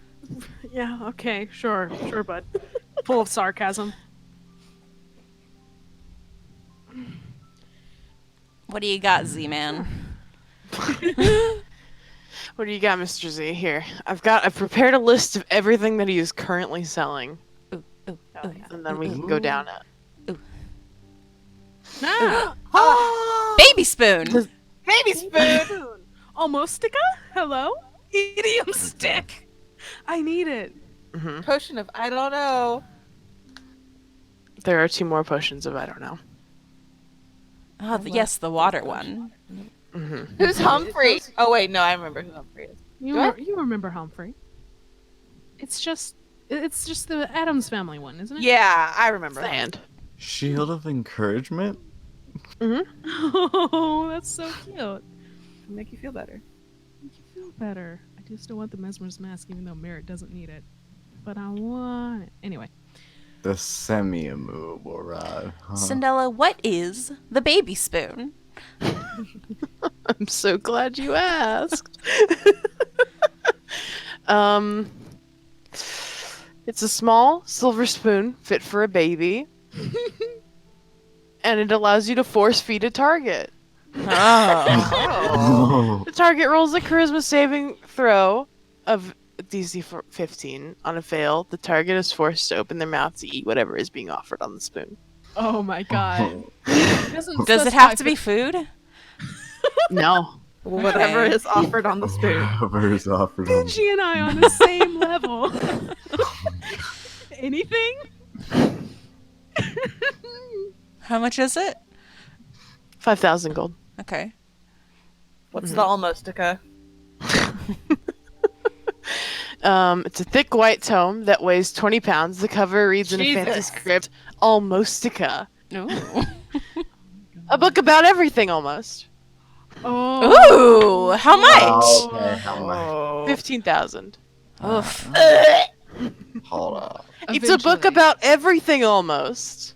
yeah, okay, sure, bud. Full of sarcasm. What do you got, Z-Man? What do you got, Mr. Z? Here, I've prepared a list of everything that he is currently selling, Ooh, ooh, ooh. and then we can go down it. Ah! Baby spoon! Baby spoon! Almostica? Hello? Medium stick! I need it. Potion of I don't know. There are 2 more potions of I don't know. Oh, yes, the water one. Who's Humphrey? Oh wait, no, I remember who Humphrey is. You remember Humphrey? It's just the Addams family one, isn't it? Yeah, I remember. Sand. Shield of encouragement? Oh, that's so cute. Make you feel better. Make you feel better. I just don't want the Mesmer's mask, even though Merritt doesn't need it. But I want it. Anyway. The semi-immovable rod. Huh. Cinderella, what is the baby spoon? I'm so glad you asked. It's a small silver spoon fit for a baby, and it allows you to force feed a target. Oh. The target rolls a charisma saving throw of DC 15. On a fail, the target is forced to open their mouth to eat whatever is being offered on the spoon. Oh my god. Does it have to be food? No. Whatever Okay. is offered on the spoon. Whatever is offered on She and I on the same level. Anything? How much is it? 5,000 gold. Okay. What's the Almostica? It's a thick white tome that weighs 20 pounds. The cover reads in a fancy Jesus. script, Almostica. Ooh. A book about everything, almost. Oh. Ooh, how much? Okay, how much? Oh. 15,000. Oof. Hold up. It's a book Eventually. about everything, almost.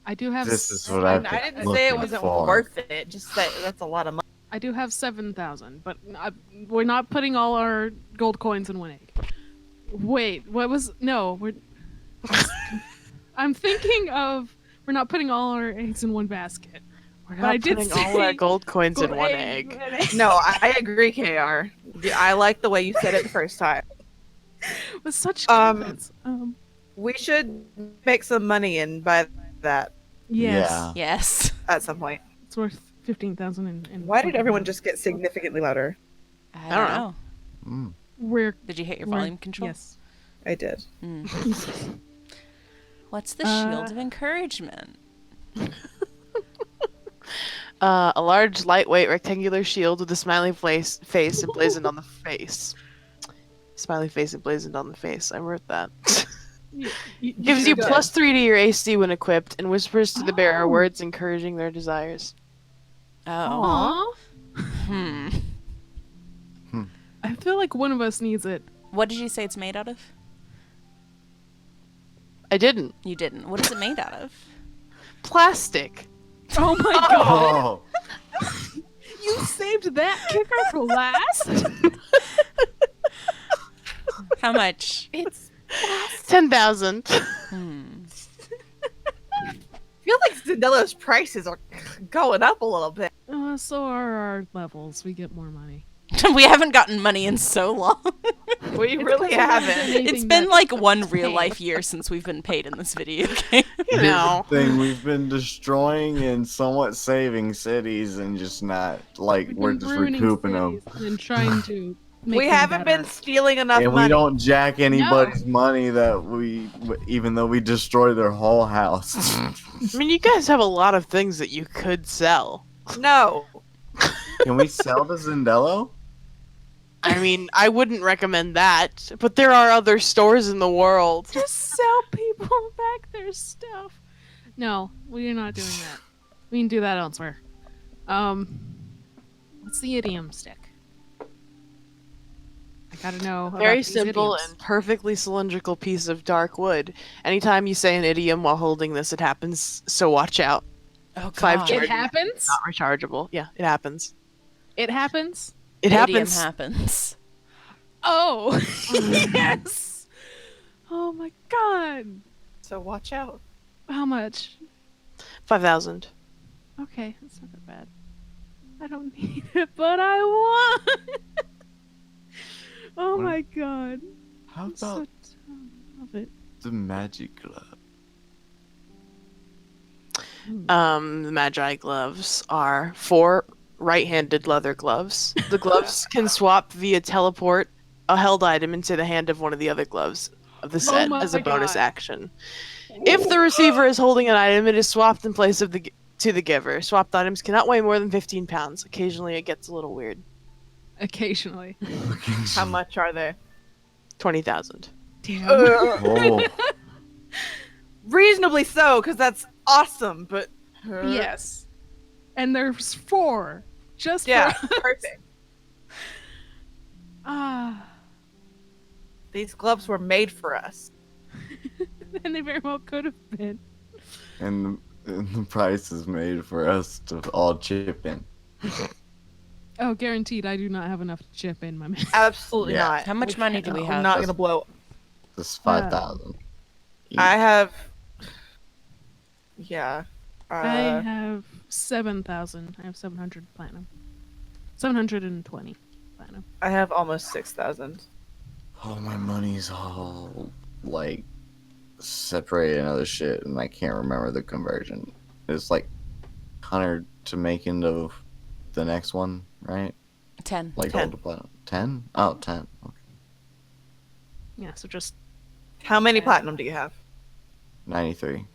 I do have This is what I've I been didn't say it looking wasn't for. worth it. Just that that's a lot of money. I do have 7,000, but we're not putting all our gold coins in one egg. Wait, what was we're I'm thinking of we're not putting all our eggs in one basket. We're But not I did putting all our say gold coins in gold one egg. No, I agree, KR. I like the way you said it the first time. With such Um, confidence. We should make some money and buy that Yes. Yeah. Yes. at some point. It's worth 15,000 and Why did everyone just get significantly louder? I don't don't know. know. We're Did you hit your we're- volume control? Yes. I did. What's the shield of encouragement? A large, lightweight, rectangular shield with a smiley face emblazoned on the face. Smiley face emblazoned on the face. I wrote that. Gives you Good. +3 to your AC when equipped, and whispers to the bearer words encouraging their desires. Oh. Aw. Hmm. I feel like one of us needs it. What did you say it's made out of? I didn't. You didn't. What is it made out of? Plastic. Oh my god. Oh, You saved that kicker for last? How much? It's 10,000. Hmm. I feel like Zandello's prices are going up a little bit. So are our levels. We get more money. We haven't gotten money in so long. We It's really 'cause we haven't haven't. done anything It's been that like was one real paid. life year since we've been paid in this video game. You know. Thing we've been destroying and somewhat saving cities and just not like We've we're been just ruining recouping them. cities and trying to make We them haven't better. been stealing enough And money. we don't jack anybody's money that even though we destroy their whole house. I mean, you guys have a lot of things that you could sell. No. Can we sell to Zendello? I mean, I wouldn't recommend that, but there are other stores in the world. Just sell people back their stuff. No, we are not doing that. We can do that elsewhere. What's the idiom stick? I gotta know. about Very these simple idioms. and perfectly cylindrical piece of dark wood. Anytime you say an idiom while holding this, it happens, so watch out. Oh, Five God. charges. It happens. Not rechargeable. Yeah, it happens. It happens. It Idiom happens. happens. Oh, yes. Oh my god. So watch out. How much? 5,000. Okay, that's not that bad. I don't need it, but I want. Oh What? my god. How I'm so about love it. the Magic Glove? The Magi gloves are 4 right-handed leather gloves. The gloves can swap via teleport a held item into the hand of one of the other gloves of the set my as a bonus God. action. If the receiver is holding an item, it is swapped in place of to the giver. Swapped items cannot weigh more than 15 pounds. Occasionally, it gets a little weird. Occasionally. How much are they? 20,000. Damn. Oh, Reasonably so, because that's awesome, but... Yes. And there's 4. Just Yeah, for perfect. Ah. These gloves were made for us. And they very well could have been. and the price is made for us to all chip in. Oh, guaranteed I do not have enough to chip in, my man. Absolutely Yeah. not. How much money do we have? I'm not gonna blow. This is 5,000. I have. Yeah. I have 7,000. I have 700 platinum. 720 platinum. I have almost 6,000. All my money's all like separated and other shit, and I can't remember the conversion. It's like 100 to make into the next one, right? 10. Like 10. gold to platinum. 10? Oh, 10. Okay. Yeah, so just How many platinum do you have? 93.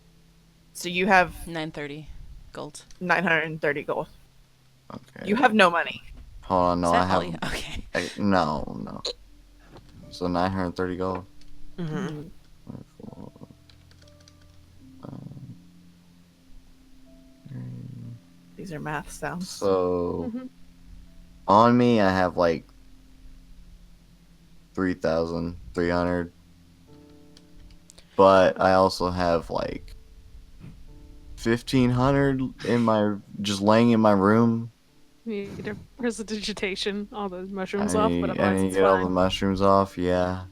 So you have 930 gold. 930 gold. Okay. You have no money. Hold on, no, Is that I all have. you- Okay. No. So 930 gold. Mm-hmm. 24, These are math sounds. So Mhm. on me, I have like 3,300, but I also have like 1,500 in my just laying in my room. you need to prestidigitation, all those mushrooms I off, need, but I otherwise need to it's get all the fine. mushrooms off, yeah.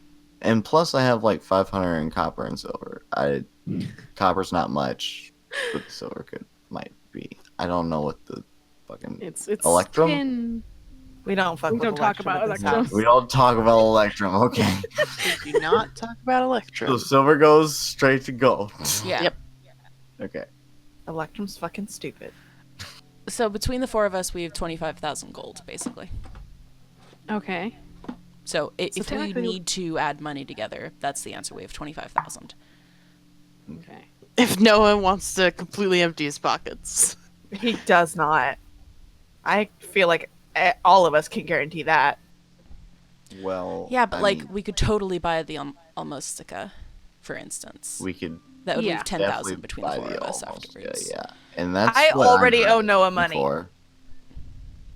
And plus, I have like 500 in copper and silver. Copper's not much, but silver might be. I don't know what the fucking. It's Electrum? 10. We don't fuck We with don't talk Electrum about at this Electrum. house. We don't talk about Electrum, okay? We do not talk about Electrum. So silver goes straight to gold. Yeah. Yep. Okay. Electrum's fucking stupid. So between the 4 of us, we have 25,000 gold, basically. Okay. So if we technically- need to add money together, that's the answer. We have 25,000. Okay. If no one wants to completely empty his pockets. He does not. I feel like all of us can guarantee that. Well. Yeah, but I like mean, we could totally buy the Almostica, for instance. we could That would Yeah. leave definitely 10,000 between the buy 4 of us almost, afterwards. Yeah. And that's. I what I'm already owe looking Noah money. for.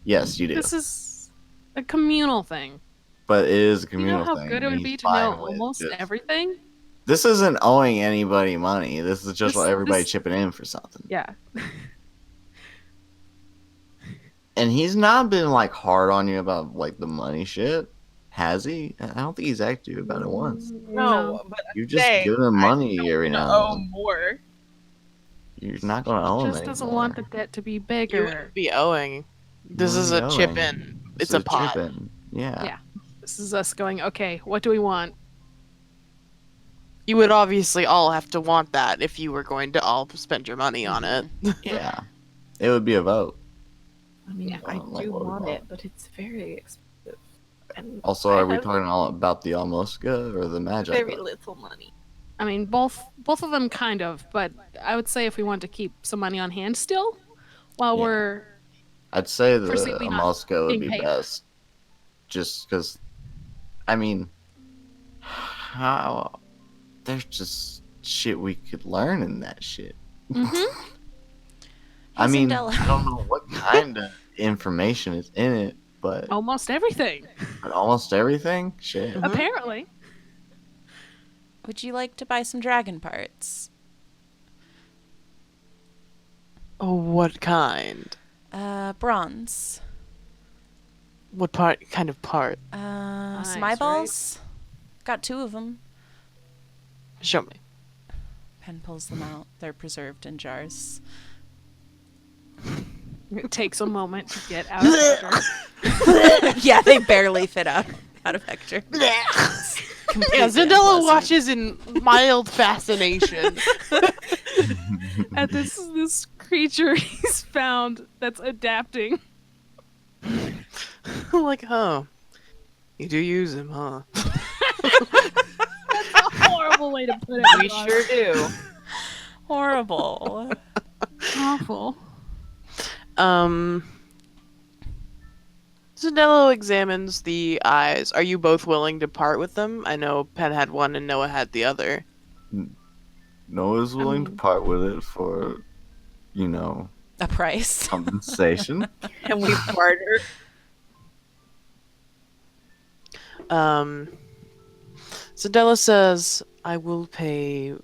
Yes, you do. This is a communal thing. But it is a You communal know how thing. good it and would be he's to know fine with almost just- everything? This isn't owing anybody money. This is just This- everybody this- chipping in for something. Yeah. And he's not been like hard on you about like the money shit, has he? I don't think he's acted to you about it once. No, but You just Hey, give him money every I now owe and then. more. You're not gonna owe him Just doesn't anymore. want the debt to be You bigger. wouldn't be owing. This You is a wouldn't be chip owing. in. it's So a pot. chipping. Yeah. Yeah. This is us going, okay, what do we want? You would obviously all have to want that if you were going to all spend your money on it. Yeah. It would be a vote. I mean, Yeah. I Like do what we want want. it, but it's very expensive. And Also, I are we have talking all about the Almosca or the Magi? very book? little money. I mean, both of them kind of, but I would say if we want to keep some money on hand still, while Yeah. we're I'd say the foreseeably not Almosca would being be paid. best. Just because, I mean, how there's just shit we could learn in that shit. Mm-hmm. I Hey, mean, Zendela. I don't know what kind of information is in it, but Almost everything, almost everything. Shit. Mhm. apparently. Would you like to buy some dragon parts? Oh, what kind? Bronze. What part? Kind of part? Some Nice, eyeballs. Got 2 of them. Show me. Pen pulls them out. They're preserved in jars. It takes a moment to get out of Hector. Yeah, they barely fit out of Hector. Yeah, Completely Zendela unpleasant. watches in mild fascination. At this creature he's found that's adapting. Like, oh, you do use him, huh? That's a horrible way to put it. We sure do. Horrible. Awful. Zendelo examines the eyes. Are you both willing to part with them? I know Pen had one and Noah had the other. Noah's willing to mean- part with it for, you know, A price. compensation. And we barter. Zendela says, I will pay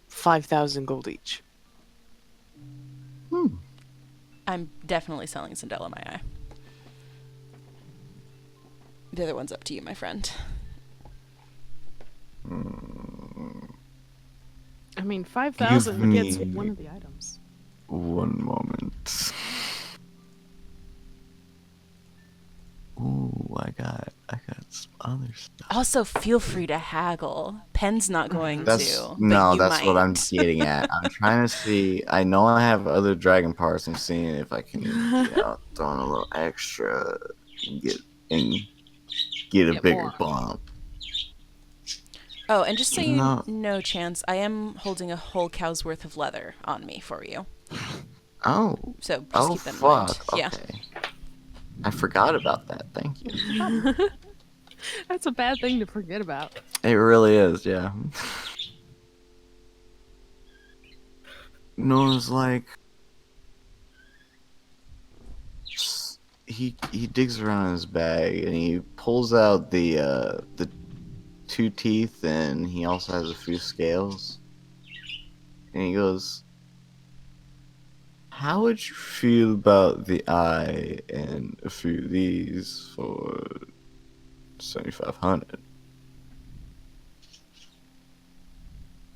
5,000 gold each. I'm definitely selling Zendela my eye. The other one's up to you, my friend. I mean, 5,000 Give gets me- one of the items. One moment. Ooh, I got some other stuff. Also, feel free to haggle. Pen's not going That's to. but no, you that's what I'm might. getting at. I'm trying to see. I know I have other dragon parts. I'm seeing if I can, throw in a little extra and get a Get bigger more. bump. Oh, and just so you No. know, Chance, I am holding a whole cow's worth of leather on me for you. Oh, So just oh keep that in fuck. mind. Yeah. Okay. I forgot about that. Thank you. That's a bad thing to forget about. It really is, yeah. Noah's like he digs around in his bag and he pulls out the 2 teeth and he also has a few scales. And he goes, how would you feel about the eye and a few of these for 7,500?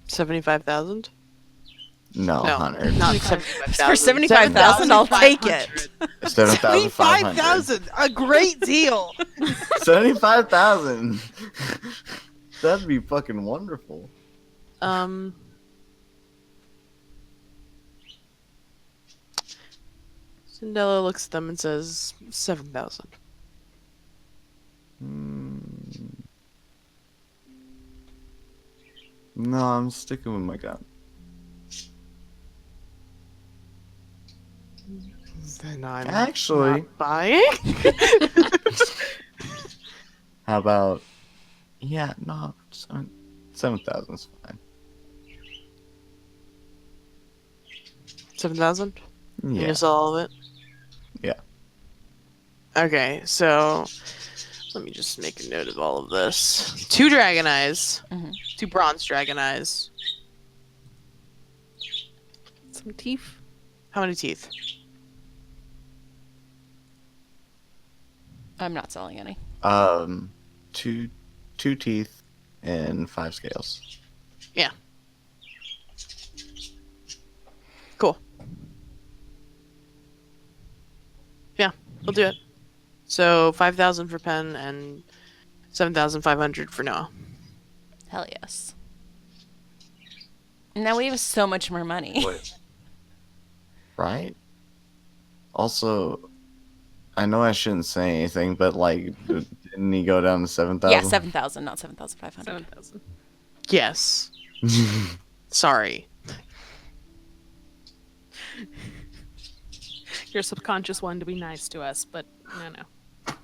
75,000? No, No, 100. not 75,000. For 75,000, I'll take it. 7,500. 75,000! A great deal! 75,000. That'd be fucking wonderful. Zendela looks at them and says, 7,000. No, I'm sticking with my gun. Then I'm Actually, not buying? how about? Yeah, no, 7,000 is fine. 7,000? Yeah. You sell all of it? Yeah. Okay, so let me just make a note of all of this. 2 dragon eyes. Mhm. 2 bronze dragon eyes. Some teeth. How many teeth? I'm not selling any. 2 teeth and 5 scales. Cool. Yeah, we'll do it. So 5,000 for Pen and 7,500 for Noah. Hell yes. Now we have so much more money. Right? Also, I know I shouldn't say anything, but like, didn't he go down to 7,000? Yeah, 7,000, not 7,500. 7,000. Yes. Sorry. Your subconscious wanted to be nice to us, but no.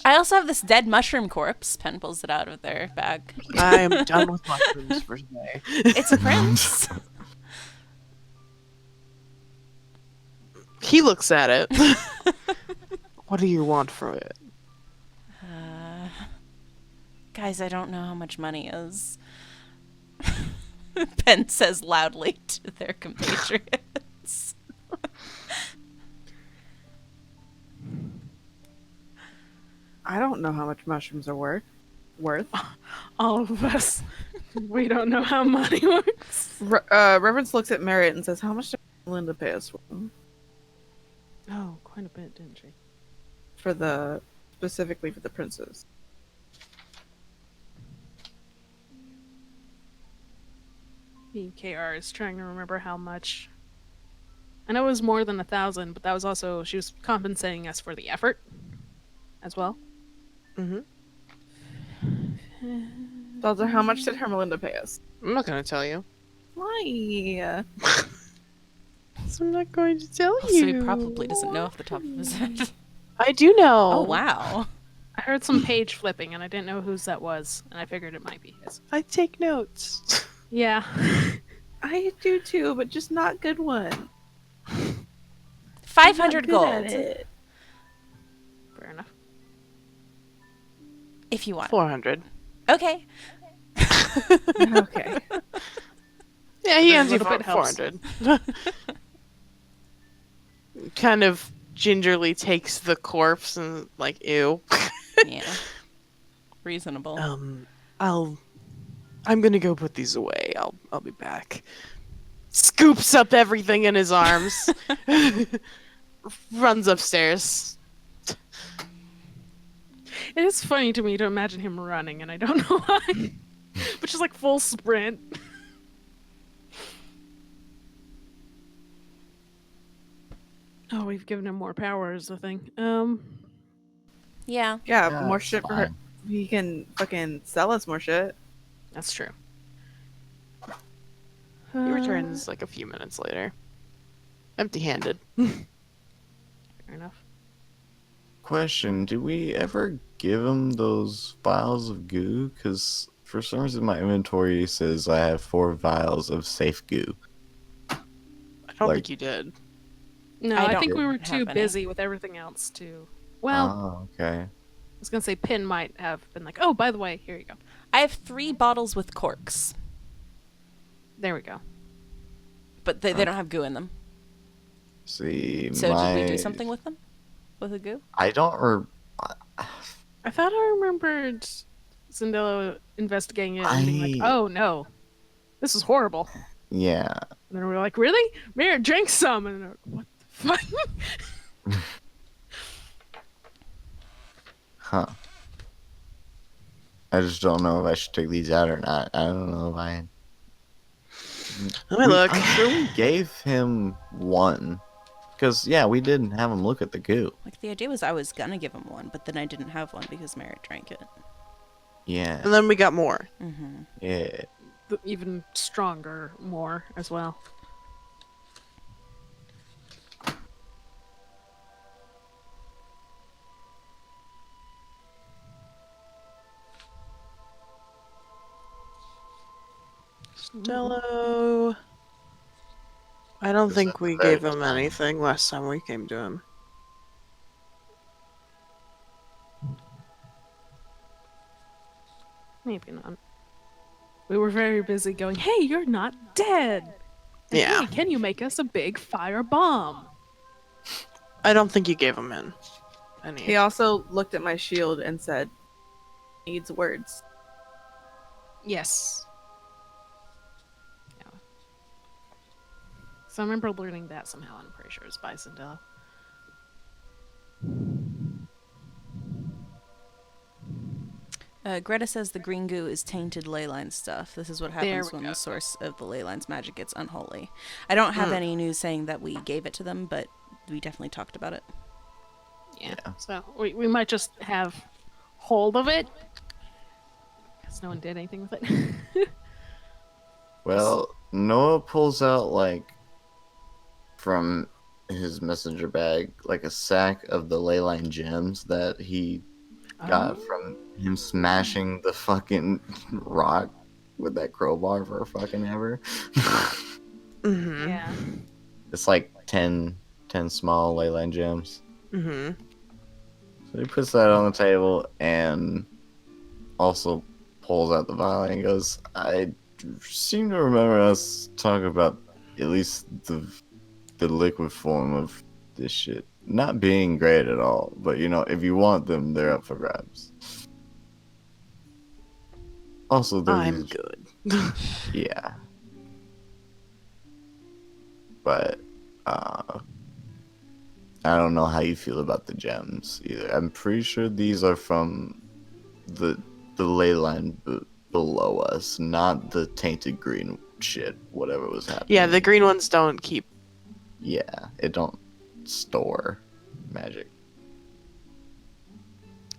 I also have this dead mushroom corpse. Pen pulls it out of their bag. I am done with mushrooms for today. It's a prince. He looks at it. What do you want for it? Guys, I don't know how much money is. Pen says loudly to their compatriots. I don't know how much mushrooms are worth. All of us, we don't know how money works. Reverence looks at Merritt and says, "How much did Linda pay us Oh, quite a bit, didn't she? specifically for the princes?" BKR is trying to remember how much. I know it was more than 1,000, but that was also she was compensating us for the effort, as well. Mm-hmm. Dalton, how much did Hermelinda pay us? I'm not going to tell you. Why? So I'm not going to tell Also, he probably doesn't know off the top of his head. I do know. Oh, wow. I heard some page flipping, and I didn't know whose that was, and I figured it might be his. I take notes. Yeah. I do too, but just not good ones. 500 Not good gold. at it. Fair enough. If you want. 400. Okay. Okay. Yeah, he A hands you little bit helps. 400. Kind of gingerly takes the corpse and like, ew. Yeah. Reasonable. I'm gonna go put these away. I'll be back. Scoops up everything in his arms. Runs upstairs. It is funny to me to imagine him running, and I don't know why. But just like full sprint. Oh, we've given him more powers, I think. Yeah. Yeah, Yeah, more it's shit for her. fine. He can fucking sell us more shit. That's true. He returns like a few minutes later. Empty-handed. Fair enough. Question: do we ever give him those vials of goo? Because for some reason my inventory says I have 4 vials of safe goo. I don't Like- think you did. No, I I, don't think we were have too any. busy with everything else to. Well, Oh, okay. I was gonna say Pin might have been like, oh, by the way, here you go. I have 3 bottles with corks, There we go. but they don't have goo in them. See, So my... did we do something with them? With the goo? I don't. I thought I remembered Zendelo investigating it and being like, I- oh no, this is horrible. Yeah. And then we were like, really? Mira, drink some. And they're like, what the fuck? Huh. I just don't know if I should take these out or not. I don't know if I. Let me look. I'm sure we gave him one. Because, yeah, we didn't have him look at the goo. Like, the idea was I was gonna give him one, but then I didn't have one because Merritt drank it. Yeah. And then we got more. Mm-hmm. Yeah. Even stronger, more as well. Stello. I don't Is think that we the gave third him time? anything last time we came to him. Maybe not. We were very busy going, hey, you're not dead. And Yeah. hey, can you make us a big fire bomb? I don't think you gave him in. Any. He also looked at my shield and said, "Needs words." Yes. Yeah. So I remember learning that somehow. I'm pretty sure it's by Zendelo. Greta says the green goo is tainted leyline stuff. This is what There happens we when go. the source of the leyline's magic gets unholy. I don't have any news saying that we gave it to them, but we definitely talked about it. Yeah. Yeah. So we might just have hold of it. Because no one did anything with it. Well, Noah pulls out like from his messenger bag like a sack of the leyline gems that he got from him smashing the fucking rock with that crowbar for fucking ever. Mm-hmm. Yeah. It's like 10 small leyline gems. Mm-hmm. So he puts that on the table and also pulls out the vial and goes, I seem to remember us talking about at least the liquid form of this shit not being great at all, but you know, if you want them, they're up for grabs. Also, I'm there's good. yeah, but I don't know how you feel about the gems either. I'm pretty sure these are from the ley line below us, not the tainted green shit, whatever was happening. Yeah, the green ones don't keep. Yeah, it don't store magic.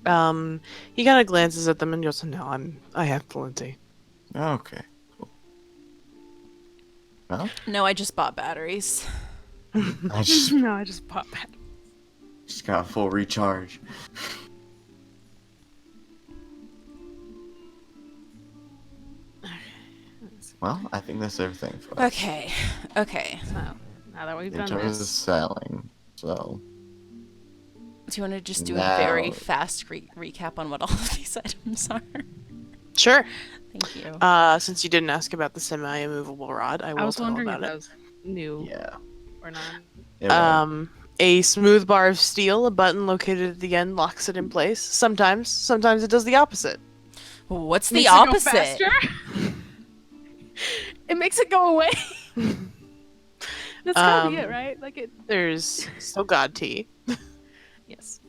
He kind of glances at them and goes, "No, I have plenty." Okay, cool. Well, No, I just bought batteries. I just No, I just popped that. got a full recharge. Well, I think that's everything for us. Okay. So now that we've In done terms of this, selling, so Do you want to just do Now- a very fast recap on what all of these items are? Sure. Thank you. Since you didn't ask about the semi-immovable rod, I will I was tell wondering if about that it. was new yeah. or not. Yeah, A smooth bar of steel, a button located at the end locks it in place. Sometimes it does the opposite. What's the Makes it go opposite? faster? It makes it go away. That's gotta be it, right? Like it. There's still God tea. Yes.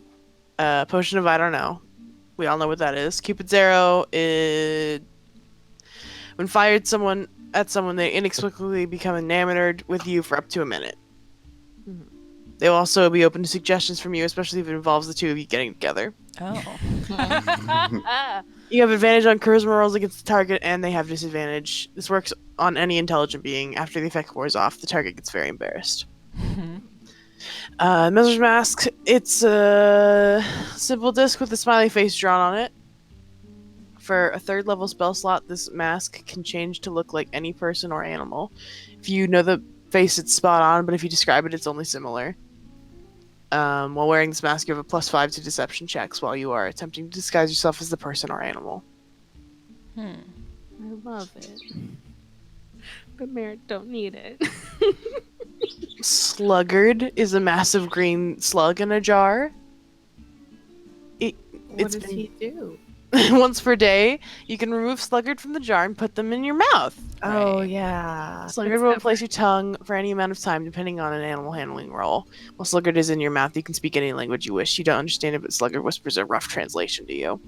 Potion of I don't know. We all know what that is. Cupid's arrow. When fired at someone, they inexplicably become enamored with you for up to a minute. Mhm. They will also be open to suggestions from you, especially if it involves the two of you getting together. Oh. You have advantage on charisma rolls against the target, and they have disadvantage. This works on any intelligent being. After the effect wears off, the target gets very embarrassed. Messer's Mask. It's a simple disc with a smiley face drawn on it. For a 3rd level spell slot, this mask can change to look like any person or animal. If you know the face, it's spot on, but if you describe it, it's only similar. While wearing this mask, you have a +5 to deception checks while you are attempting to disguise yourself as the person or animal. I love it. But Merritt don't need it. Sluggard is a massive green slug in a jar. What It's does been- he do? Once per day, you can remove Sluggard from the jar and put them in your mouth. Oh yeah. Sluggard will replace your tongue for any amount of time, depending on an animal handling roll. While Sluggard is in your mouth, you can speak any language you wish. You don't understand it, but Sluggard whispers a rough translation to you.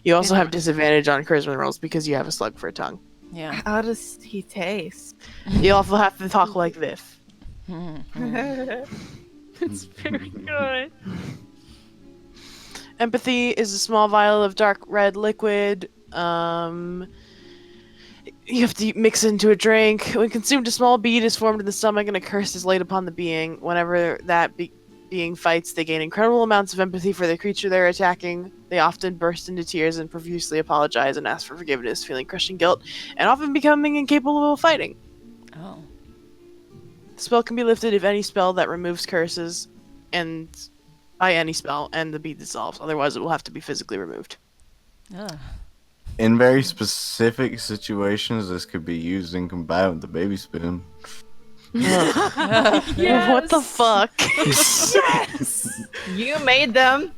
You also have disadvantage on charisma rolls because you have a slug for a tongue. Yeah. How does he taste? You also have to talk like this. It's very good. Empathy is a small vial of dark red liquid. You have to mix it into a drink. When consumed, a small bead is formed in the stomach and a curse is laid upon the being. Whenever that being fights, they gain incredible amounts of empathy for the creature they're attacking. They often burst into tears and profusely apologize and ask for forgiveness, feeling crushing guilt, and often becoming incapable of fighting. Oh. The spell can be lifted if any spell that removes curses and by any spell, and the bead dissolves. Otherwise, it will have to be physically removed. Ugh. in very specific situations, this could be used and combined with the baby spoon. What the fuck? Yes. You made them.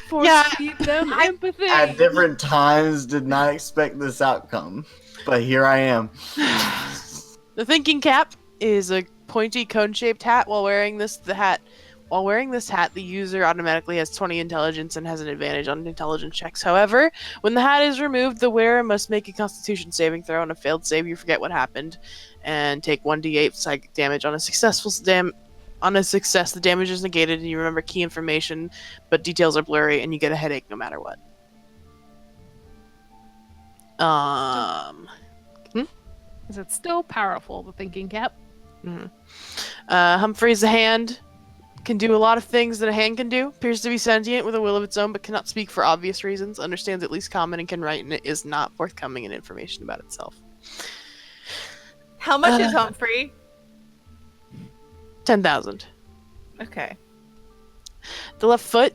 Feed them empathy. At different times, did not expect this outcome, but here I am. The thinking cap is a pointy cone-shaped hat. While wearing this, the hat While wearing this hat, the user automatically has 20 intelligence and has an advantage on intelligence checks. However, when the hat is removed, the wearer must make a Constitution saving throw. On a failed save, you forget what happened, and take 1d8 psychic damage. On a success, the damage is negated, and you remember key information, but details are blurry, and you get a headache no matter what. Is it still powerful, the thinking cap? Humphrey's the hand. Can do a lot of things that a hand can do. Appears to be sentient with a will of its own, but cannot speak for obvious reasons. Understands at least common and can write, and it is not forthcoming in information about itself. How much is Humphrey? 10,000. Okay. The left foot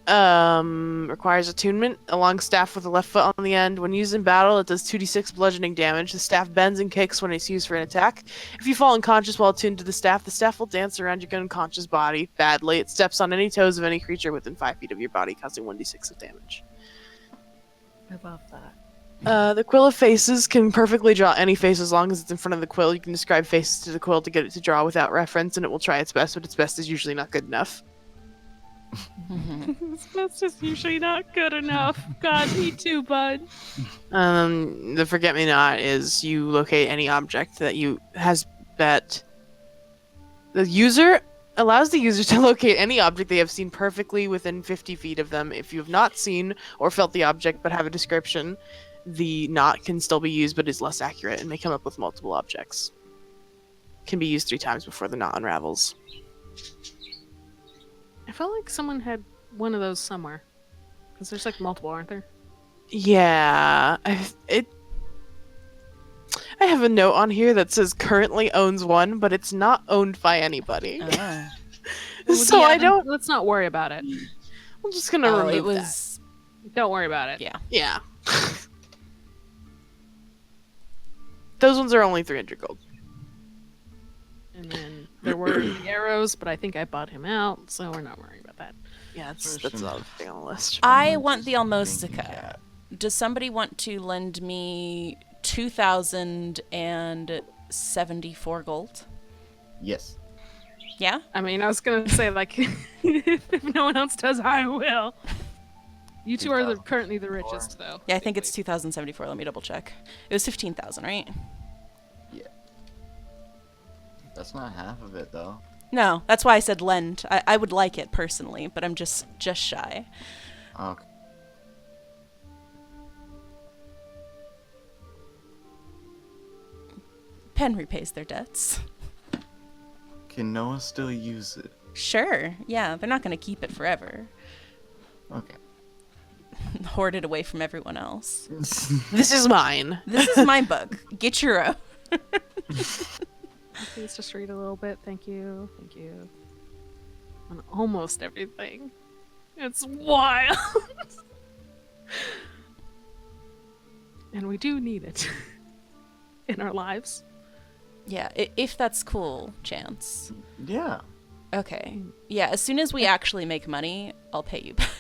requires attunement. A long staff with a left foot on the end. When used in battle, it does 2d6 bludgeoning damage. The staff bends and kicks when it's used for an attack. If you fall unconscious while attuned to the staff will dance around your unconscious body badly. It steps on any toes of any creature within 5 feet of your body, causing 1d6 of damage. I love that. The quill of faces can perfectly draw any face as long as it's in front of the quill. You can describe faces to the quill to get it to draw without reference, and it will try its best, but its best is usually not good enough. That's just usually not good enough. God, me too, bud. The forget-me-not is you locate any object that the user allows the user to locate any object they have seen perfectly within 50 feet of them. If you have not seen or felt the object but have a description, the knot can still be used but is less accurate and may come up with multiple objects. Can be used 3 times before the knot unravels. I felt like someone had one of those somewhere. Because there's like multiple, aren't there? Yeah, I have a note on here that says currently owns one, but it's not owned by anybody. Oh. So yeah, I don't. Let's not worry about it. I'm just gonna remove it was. Don't worry about it. Yeah. that. Yeah. Those ones are only 300 gold. And then there were the arrows, but I think I bought him out, so we're not worrying about that. Yeah, that's another thing on the list. I want the Almostica. Does somebody want to lend me 2,074 gold? Yes. Yeah? I mean, I was gonna say, like, if no one else does, I will. You two are currently the richest, though. Yeah, I think it's 2,074. Let me double check. It was 15,000, right? Yeah. That's not half of it, though. No, that's why I said lend. I would like it personally, but I'm just shy. Okay. Pen repays their debts. Can Noah still use it? Sure. Yeah, they're not going to keep it forever. Okay. Hoard it away from everyone else. This is mine. This is my book. Get your own. Please just read a little bit. Thank you. Thank you. On almost everything. It's wild. And we do need it in our lives. Yeah, if that's cool, Chance. Yeah. Okay. Yeah, as soon as we actually make money, I'll pay you back.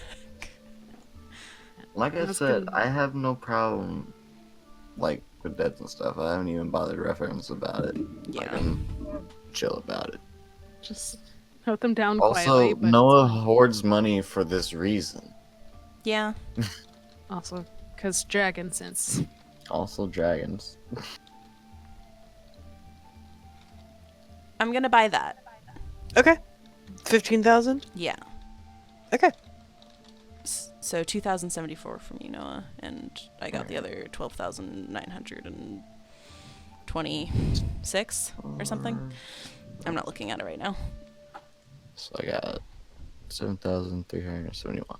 Like I That's said, good. I have no problem, like, with debts and stuff. I haven't even bothered reference about it. Like, Yeah. I'm chill about it. Just note them down Also, quietly. But Noah hoards money for this reason. Yeah. also, because dragon sense. Also, dragons. I'm going to buy that. Okay. 15,000? Yeah. Okay. So 2,074 from you, Noah, and I got the other 12,926 or something. I'm not looking at it right now. So I got 7,371.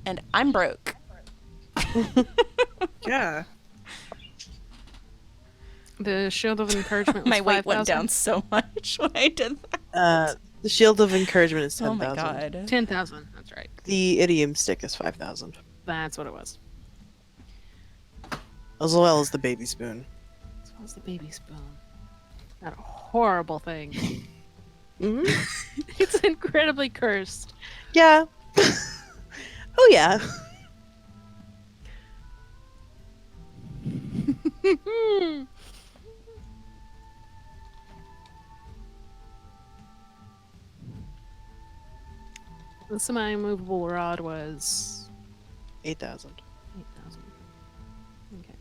And I'm broke. Yeah. The shield of encouragement was My weight went 5,000. down so much when I did that. The shield of encouragement is 10,000. Oh my god. 10,000. That's right. The idiom stick is 5,000. That's what it was. As well as the baby spoon. This was the baby spoon. That horrible thing. Hmm. It's incredibly cursed. Yeah. Oh yeah. The semi-movable rod was 8,000. 8,000. Okay.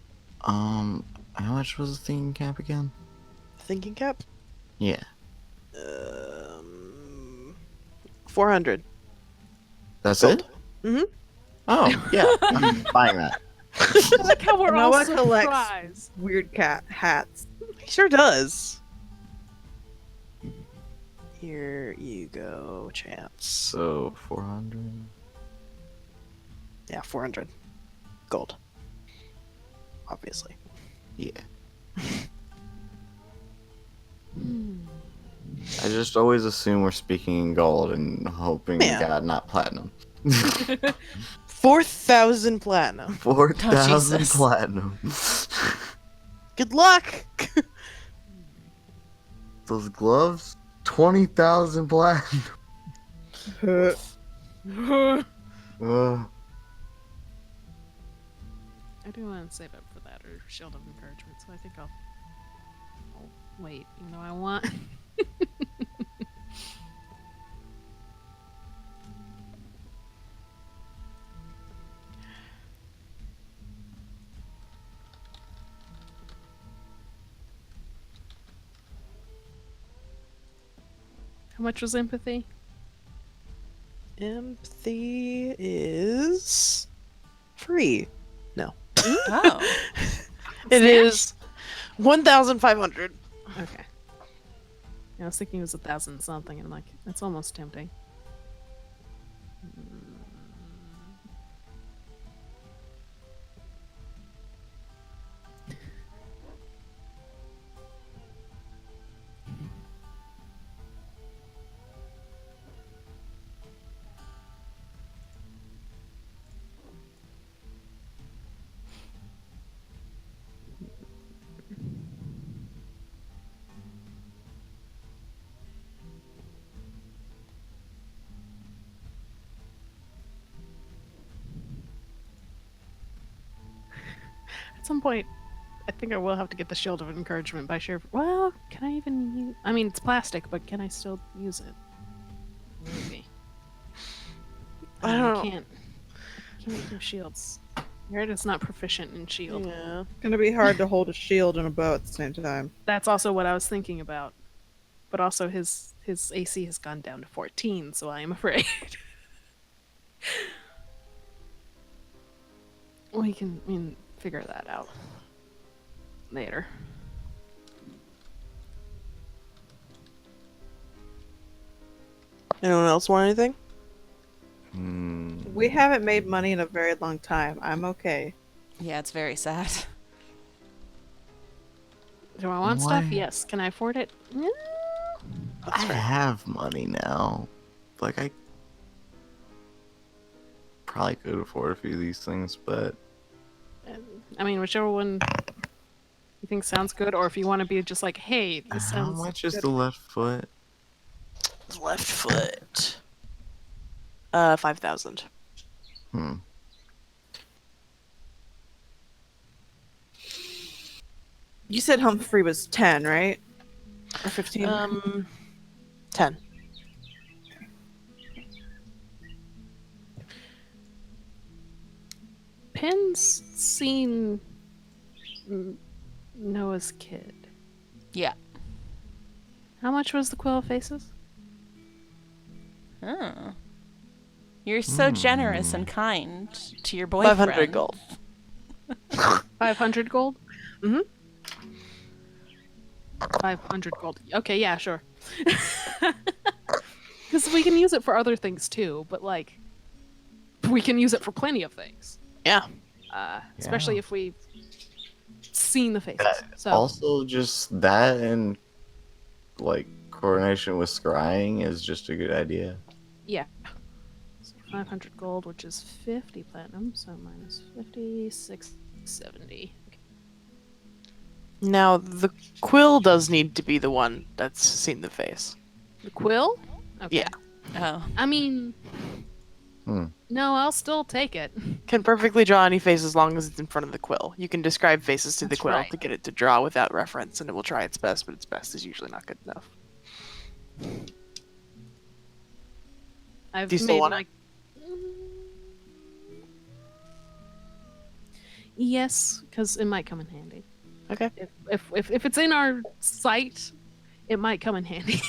How much was the thinking cap again? Thinking cap? Yeah. 400. That's Gold. it? Mhm. Oh, yeah. I'm buying that. I like how we're all Noah collects- surprised. Weird cat hats. He sure does. Here you go, chance. So, 400. Yeah, 400. Gold. Obviously. Yeah. I just always assume we're speaking in gold and hoping Yeah. to God not platinum. 4,000 platinum. 4,000 Jesus. platinum. Good luck! Those gloves? 20,000 platinum. I do want to save up for that or Shield of Encouragement, so I think I'll wait, even though I want. How much was empathy? Empathy is free. No. Oh. It is 1,500. Okay. I was thinking it was 1,000 something, and I'm like, that's almost tempting. At some point, I think I will have to get the Shield of Encouragement by sheer. Well, can I even use? I mean, it's plastic, but can I still use it? Maybe. I don't know. I can't do shields. Meredith's not proficient in shield. Yeah. It's gonna be hard to hold a shield and a bow at the same time. That's also what I was thinking about. But also his AC has gone down to 14, so I am afraid. We can figure that out later. Anyone else want anything? We haven't made money in a very long time. I'm okay. Yeah, it's very sad. Do I want stuff? Why? Yes. Can I afford it? Yeah. I have money now. Like, I probably could afford a few of these things, but I mean, whichever one you think sounds good, or if you want to be just like, hey, this how sounds much is good. the left foot? Left foot. 5,000. You said Humphrey was 10, right? Or 15? 10. Penn's seen Noah's kid. Yeah. How much was the Quill of Faces? Oh. You're so generous and kind to your boyfriend. 500 gold. 500 gold? Mhm. 500 gold. Okay, yeah, sure. Because we can use it for other things too, but like, we can use it for plenty of things. Yeah. Especially if we've seen the faces. So Also, just that and like coordination with scrying is just a good idea. yeah. So 500 gold, which is 50 platinum, so minus 50, 670. Okay. Now, the quill does need to be the one that's seen the face. The quill? Okay. Yeah. Oh. I mean, no, I'll still take it. Can perfectly draw any face as long as it's in front of the quill. You can describe faces to the That's quill right. to get it to draw without reference, and it will try its best, but its best is usually not good enough. I've Do you still made want like. Yes, because it might come in handy. Okay. If it's in our sight, it might come in handy.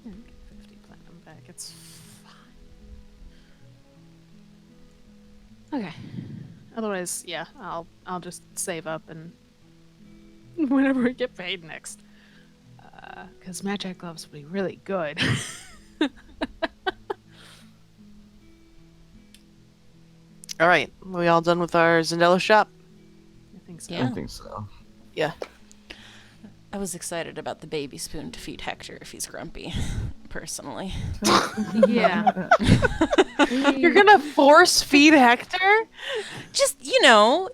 Yeah, get 50 platinum back. It's fine. Okay. Otherwise, yeah, I'll just save up and whenever we get paid next. Because magic gloves would be really good. All right. We all done with our Zendela shop? I think so. I Yeah. think so. I was excited about the baby spoon to feed Hector if he's grumpy, personally. Yeah. You're gonna force feed Hector? Just,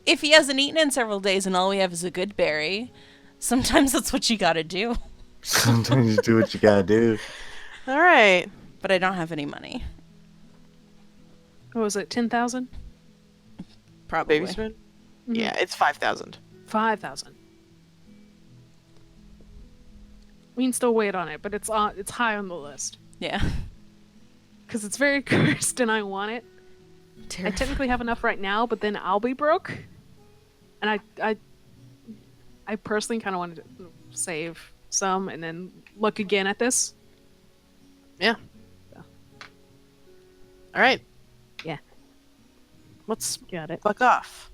if he hasn't eaten in several days and all we have is a good berry, sometimes that's what you gotta do. Sometimes you do what you gotta do. All right. But I don't have any money. What was it? 10,000? Probably. Baby spoon? Mhm. Yeah, it's 5,000. 5,000. We can still wait on it, but it's high on the list Yeah. because it's very cursed, and I want it. I technically have enough right now, but then I'll be broke. And I personally kind of wanted to save some and then look again at this. All right. Yeah. Let's Got it. fuck off.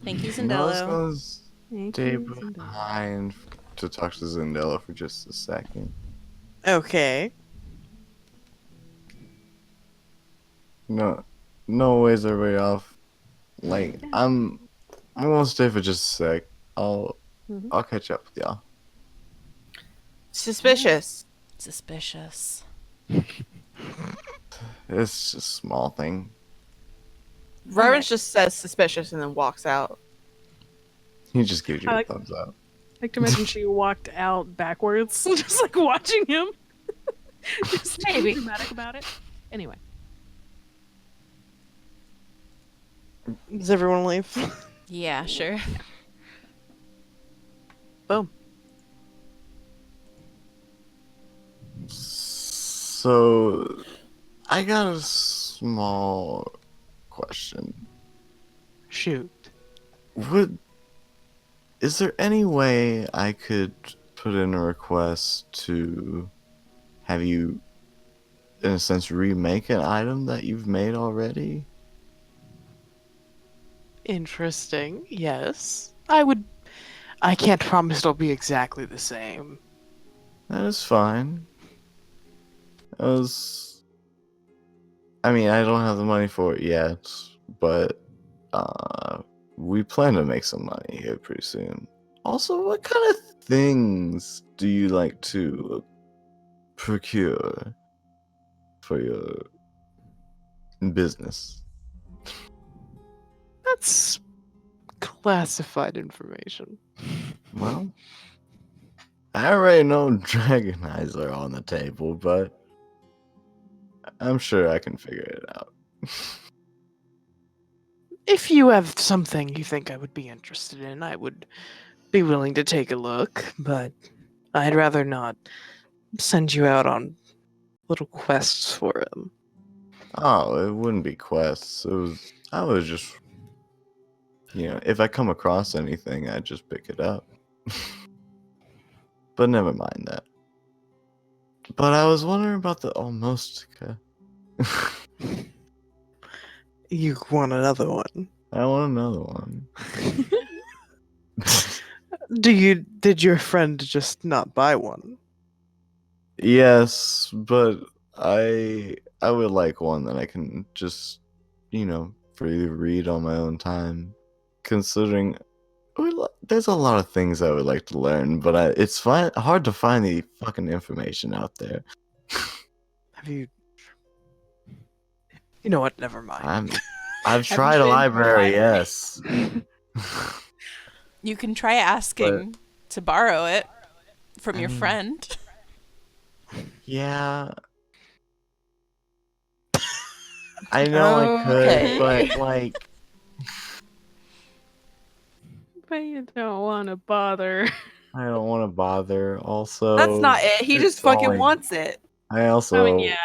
Thank you, You know, I was Zendello. gonna stay behind to talk to Zendela for just a second. Okay. No ways everybody off. Like, I'm gonna stay for just a sec. I'll catch up with y'all. Suspicious. Suspicious. It's just a small thing. Reverence just says suspicious and then walks out. He just gives you I a like- thumbs up. I like to imagine she walked out backwards, just like watching him. Just Maybe. dramatic about it. Anyway. Does everyone leave? Yeah, sure. Boom. So, I got a small question. Shoot. Is there any way I could put in a request to have you, in a sense, remake an item that you've made already? Interesting. Yes. I can't promise it'll be exactly the same. That is fine. I mean, I don't have the money for it yet, but we plan to make some money here pretty soon. Also, what kind of things do you like to procure for your business? That's classified information. Well, I already know Dragon Eyes are on the table, but I'm sure I can figure it out. If you have something you think I would be interested in, I would be willing to take a look, but I'd rather not send you out on little quests for them. Oh, it wouldn't be quests. I was just, if I come across anything, I'd just pick it up. But never mind that. But I was wondering about the Almostica. You want another one? I want another one. Did your friend just not buy one? Yes, but I would like one that I can just, freely read on my own time. Considering there's a lot of things I would like to learn, but it's hard to find the fucking information out there. Have you? You know what? Never mind. I've tried a been to a library, library? yes. You can try asking to borrow it from your friend. Yeah. I know I could, Okay. but But you don't want to bother. I don't want to bother. Also, That's not it. He just it's all fucking like- wants it. I also I mean, yeah.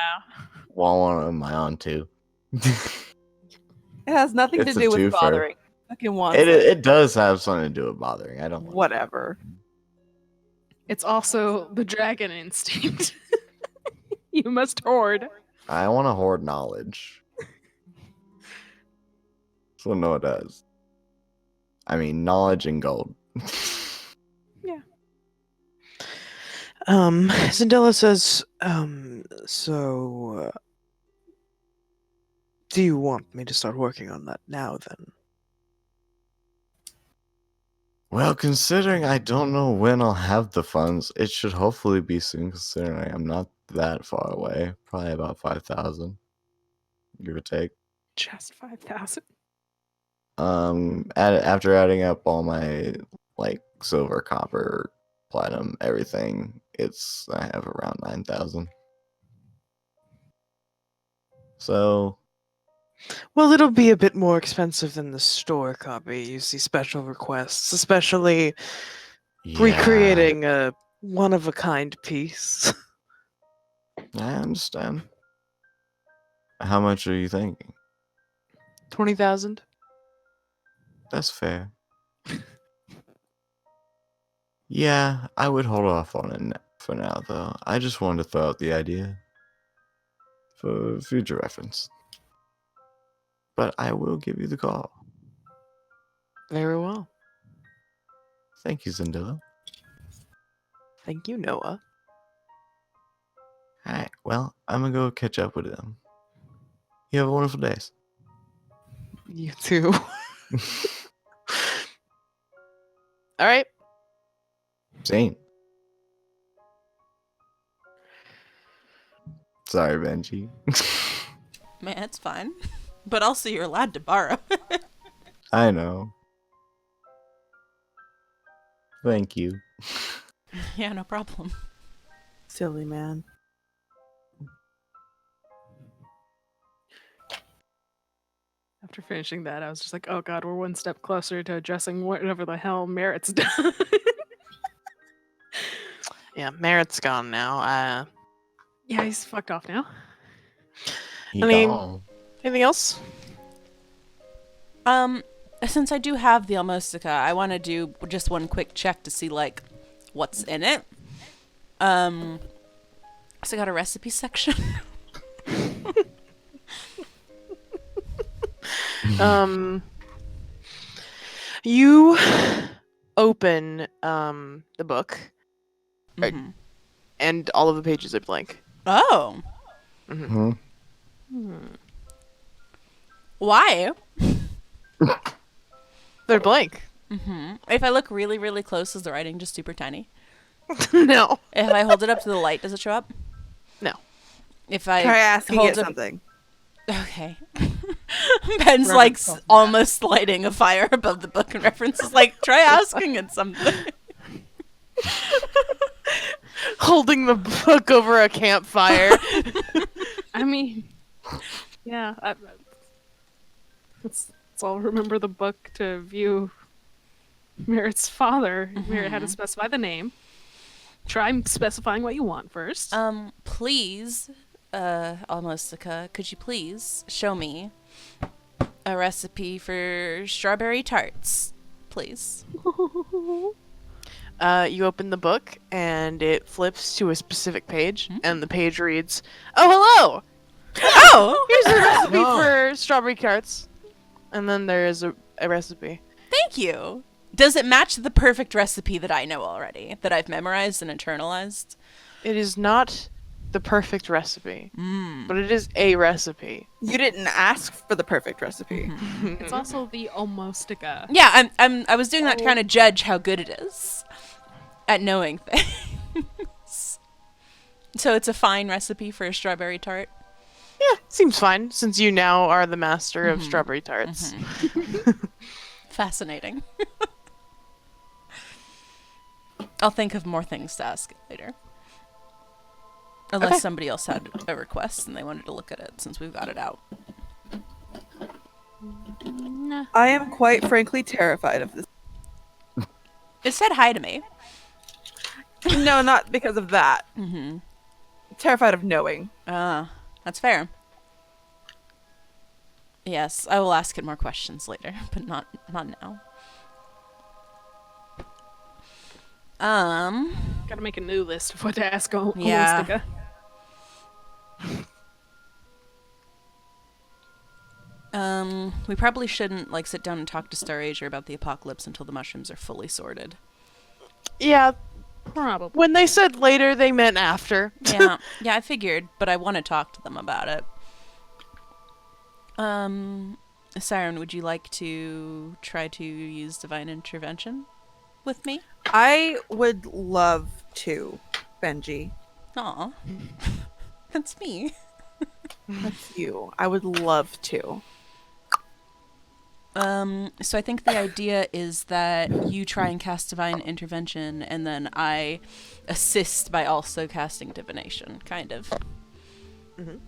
want one of my own too. It has nothing It's to a do with twofer. bothering. Fucking wants It it. it does have something to do with bothering. I don't. want- Whatever. It's also the dragon instinct. You must hoard. I want to hoard knowledge. That's what Noah does. I mean, knowledge and gold. Zendela says, do you want me to start working on that now then? Well, considering I don't know when I'll have the funds, it should hopefully be soon, considering I'm not that far away. Probably about 5,000, give or take. Just 5,000. After adding up all my, like, silver, copper, platinum, everything, I have around 9,000. So, Well, it'll be a bit more expensive than the store copy. You see special requests, especially yeah, recreating a one-of-a-kind piece. I understand. How much are you thinking? 20,000? That's fair. Yeah, I would hold off on it for now, though. I just wanted to throw out the idea for future reference. But I will give you the call. Very well. Thank you, Zendilla. Thank you, Noah. Alright, well, I'm gonna go catch up with them. You have a wonderful day. You too. All right. Zane. Sorry, Benji. Man, it's fine. But also, you're allowed to borrow. I know. Thank you. Yeah, no problem. Silly man. After finishing that, I was just like, oh god, we're one step closer to addressing whatever the hell Merritt's done. Yeah, Merritt's gone now. Yeah, he's fucked off now. He I mean- gone. Anything else? Since I do have the Almostica, I want to do just one quick check to see, like, what's in it. So I got a recipe section. You open the book, Mhm. and all of the pages are blank. Oh. Hmm? Why? They're blank. If I look really, really close, is the writing just super tiny? No. If I hold it up to the light, does it show up? No. If I Try asking hold it something. Okay. Ben's like almost lighting a fire above the book and references like, try asking it something. Holding the book over a campfire. I mean, yeah. Let's all remember the book to view Merritt's father. Merritt had to specify the name. Try specifying what you want first. Please, Almostica, could you please show me a recipe for strawberry tarts, please? You open the book, and it flips to a specific page, and the page reads, "Oh, hello! Oh, Here's a recipe for strawberry tarts." And then there is a recipe. thank you. Does it match the perfect recipe that I know already, that I've memorized and internalized? It is not the perfect recipe, but it is a recipe. You didn't ask for the perfect recipe. It's also the Almostica. Yeah, I was doing that to kind of judge how good it is at knowing things. So it's a fine recipe for a strawberry tart. Yeah, seems fine, since you now are the master of strawberry tarts. Fascinating. I'll think of more things to ask later. Unless Okay. somebody else had a request and they wanted to look at it since we've got it out. I am quite frankly terrified of this. It said hi to me. No, not because of that. Mm-hmm. Terrified of knowing. That's fair. Yes, I will ask it more questions later, but not now. Gotta make a new list of what to ask Yeah. Holistica. We probably shouldn't like sit down and talk to Star Asia about the apocalypse until the mushrooms are fully sorted. Yeah, Probably. when they said later, they meant after. Yeah, yeah, I figured, but I want to talk to them about it. Siren, would you like to try to use divine intervention with me? I would love to, Benji. Aw. That's me. That's you. I would love to. So I think the idea is that you try and cast divine intervention, and then I assist by also casting divination, kind of. Mhm.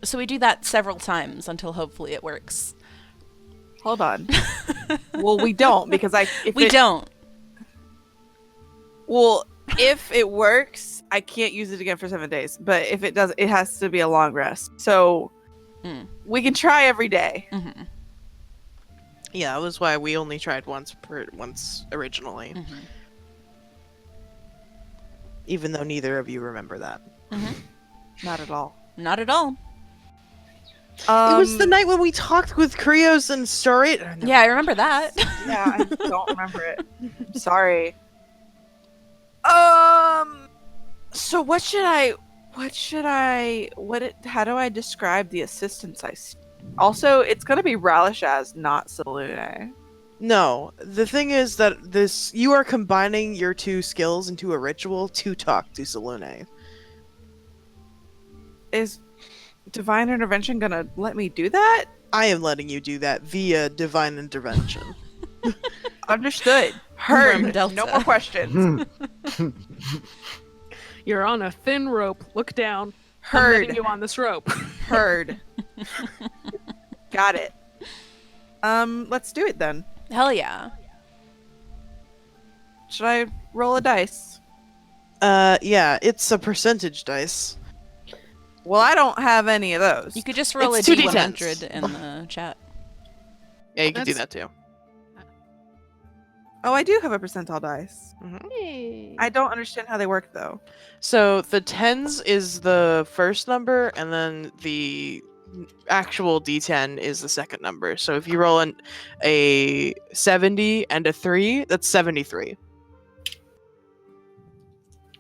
So we do that several times until hopefully it works. Hold on. Well, we don't because We don't. Well, if it works, I can't use it again for 7 days. But if it does, it has to be a long rest. So we can try every day. Mm-hmm. Yeah, that was why we only tried once originally. Mm-hmm. Even though neither of you remember that. Mm-hmm. Not at all. Not at all. It was the night when we talked with Krios and Story. Yeah, I remember that. Yeah, I don't remember it. I'm sorry. So how do I describe the assistance I see? Also, it's gonna be Ralashaz, not Salune. No, the thing is that you are combining your two skills into a ritual to talk to Salune. Is Divine Intervention gonna let me do that? I am letting you do that via divine intervention. Understood. From Heard. Delta. No more questions. You're on a thin rope. Look down. I'm Heard. letting you on this rope. Heard. Got it. Let's do it then. Hell yeah. Should I roll a dice? Yeah, it's a percentage dice. Well, I don't have any of those. You could just roll It's a 2d10s. D100 in the chat. Yeah, you can do That's- that too. Oh, I do have a percentile dice. Hey. I don't understand how they work though. So the tens is the first number, and then the actual D10 is the second number. So if you roll a 70 and a 3, that's 73.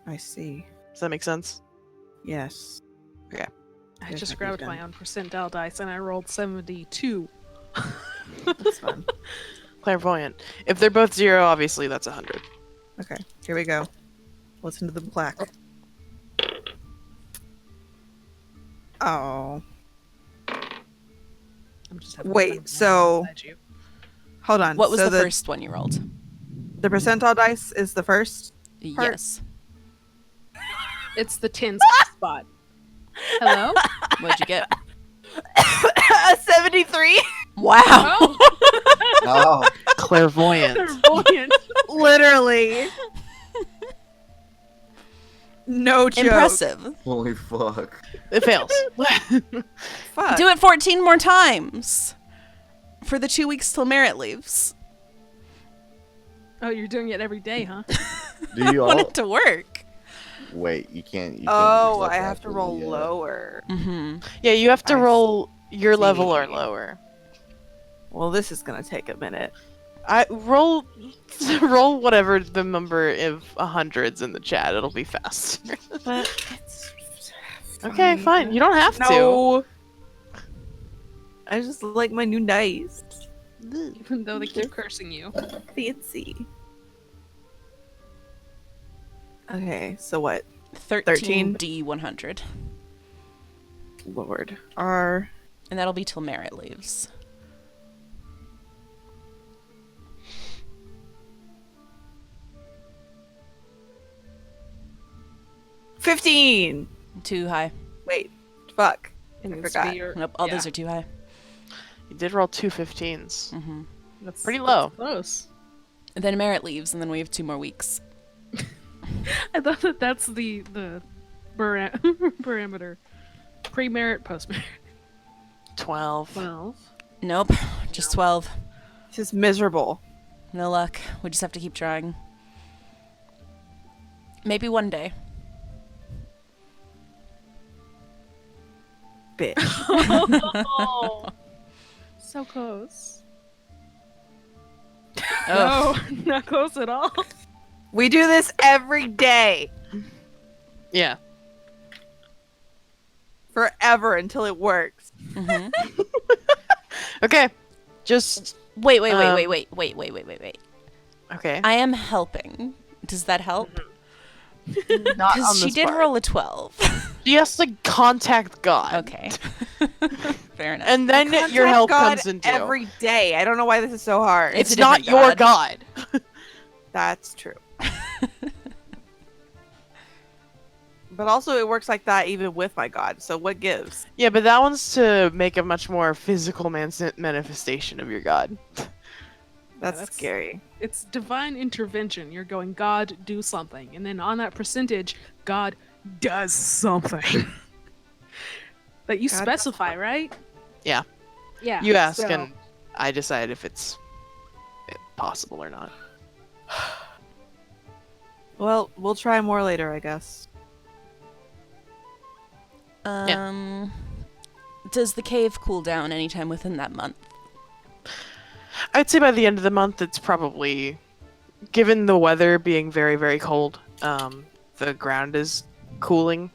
I see. Does that make sense? Yes. I Yes, just I grabbed did. my own percentile dice and I rolled 72. That's fun. Clairvoyant. If they're both 0, obviously that's 100. Okay, here we go. Listen to the plaque. Oh. I'm just having Wait, fun so- beside you. Hold on. What was so the first one you rolled? The percentile dice is the first? Part- Yes. It's the 10 spot. Hello? What'd you get? 73? Wow. Oh, Oh, Clairvoyant. clairvoyant. Literally. No joke. Impressive. holy fuck. It fails. Fuck. Do it 14 more times for the 2 weeks till Merit leaves. Oh, you're doing it every day, huh? Do you Want all? it to work. Wait, you can't. You Oh, can't I have to roll low. lower. Mm-hmm. Yeah, you have to I roll your level or see. lower. Well, this is gonna take a minute. I roll whatever the number of hundreds in the chat. It'll be faster. But it's Okay, fine. You don't have to. No. I just like my new dice. Even though they keep cursing you. Fancy. Okay, so what? 13 D100. Lord. R. And that'll be till Merit leaves. $15. Too high. Wait. Fuck. And I it's forgot. your- Nope, all yeah. those are too high. You did roll two 15s. Mm-hmm. That's Pretty low. that's close. And then Merritt leaves, and then we have 2 more weeks. I thought that's the parameter. Pre-merit, post-merit. 12. 12. Nope, just 12. This is miserable. No luck. We just have to keep trying. Maybe one day. Bitch. Oh, so close. Oh, No, not close at all. We do this every day. Yeah. Forever until it works. mhm. Okay. Just Wait. okay. I am helping. Does that help? Not on Because she this did part. roll a 12. She has to contact God. Okay. Fair enough. And then your Contact help God comes into. every day. I don't know why this is so hard. It's It's a not different your God. That's true. But also, it works like that even with my god. So what gives? Yeah, but that one's to make a much more physical manifestation of your God. That's that's- scary. It's divine intervention. You're going, God, do something. And then on that percentage, God does something. That you God does specify, right? Yeah. Yeah. You ask, so- and I decide if it's possible or not. Well, we'll try more later, I guess. Does the cave cool down anytime within that month? I'd say by the end of the month, it's probably, given the weather being very, very cold, the ground is cooling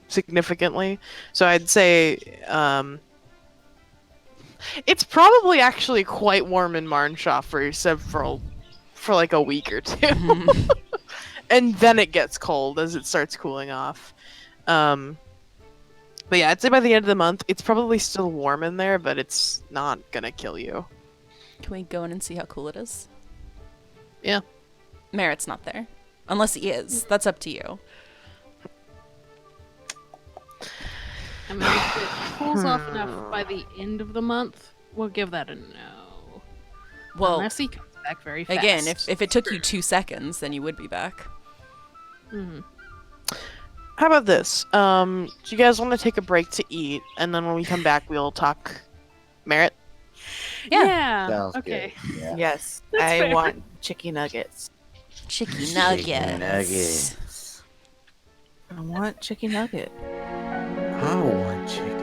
significantly. So I'd say it's probably actually quite warm in Marnshaw for like a week or two. And then it gets cold as it starts cooling off. But yeah, I'd say by the end of the month, it's probably still warm in there, but it's not gonna kill you. Can we go in and see how cool it is? Yeah. Merritt's not there. Unless he is. That's up to you. I mean, if it cools off enough by the end of the month, we'll give that a no. Well, Unless he comes back very fast. again, if it took you 2 seconds, then you would be back. Mhm. How about this? Do you guys want to take a break to eat, and then when we come back, we'll talk Merit? Yeah. Sounds Okay. good. Yeah. Yes, That's I fair. want chicken nuggets. Chicky nuggets. Chicken nuggets. I want chicken nugget. I want chicken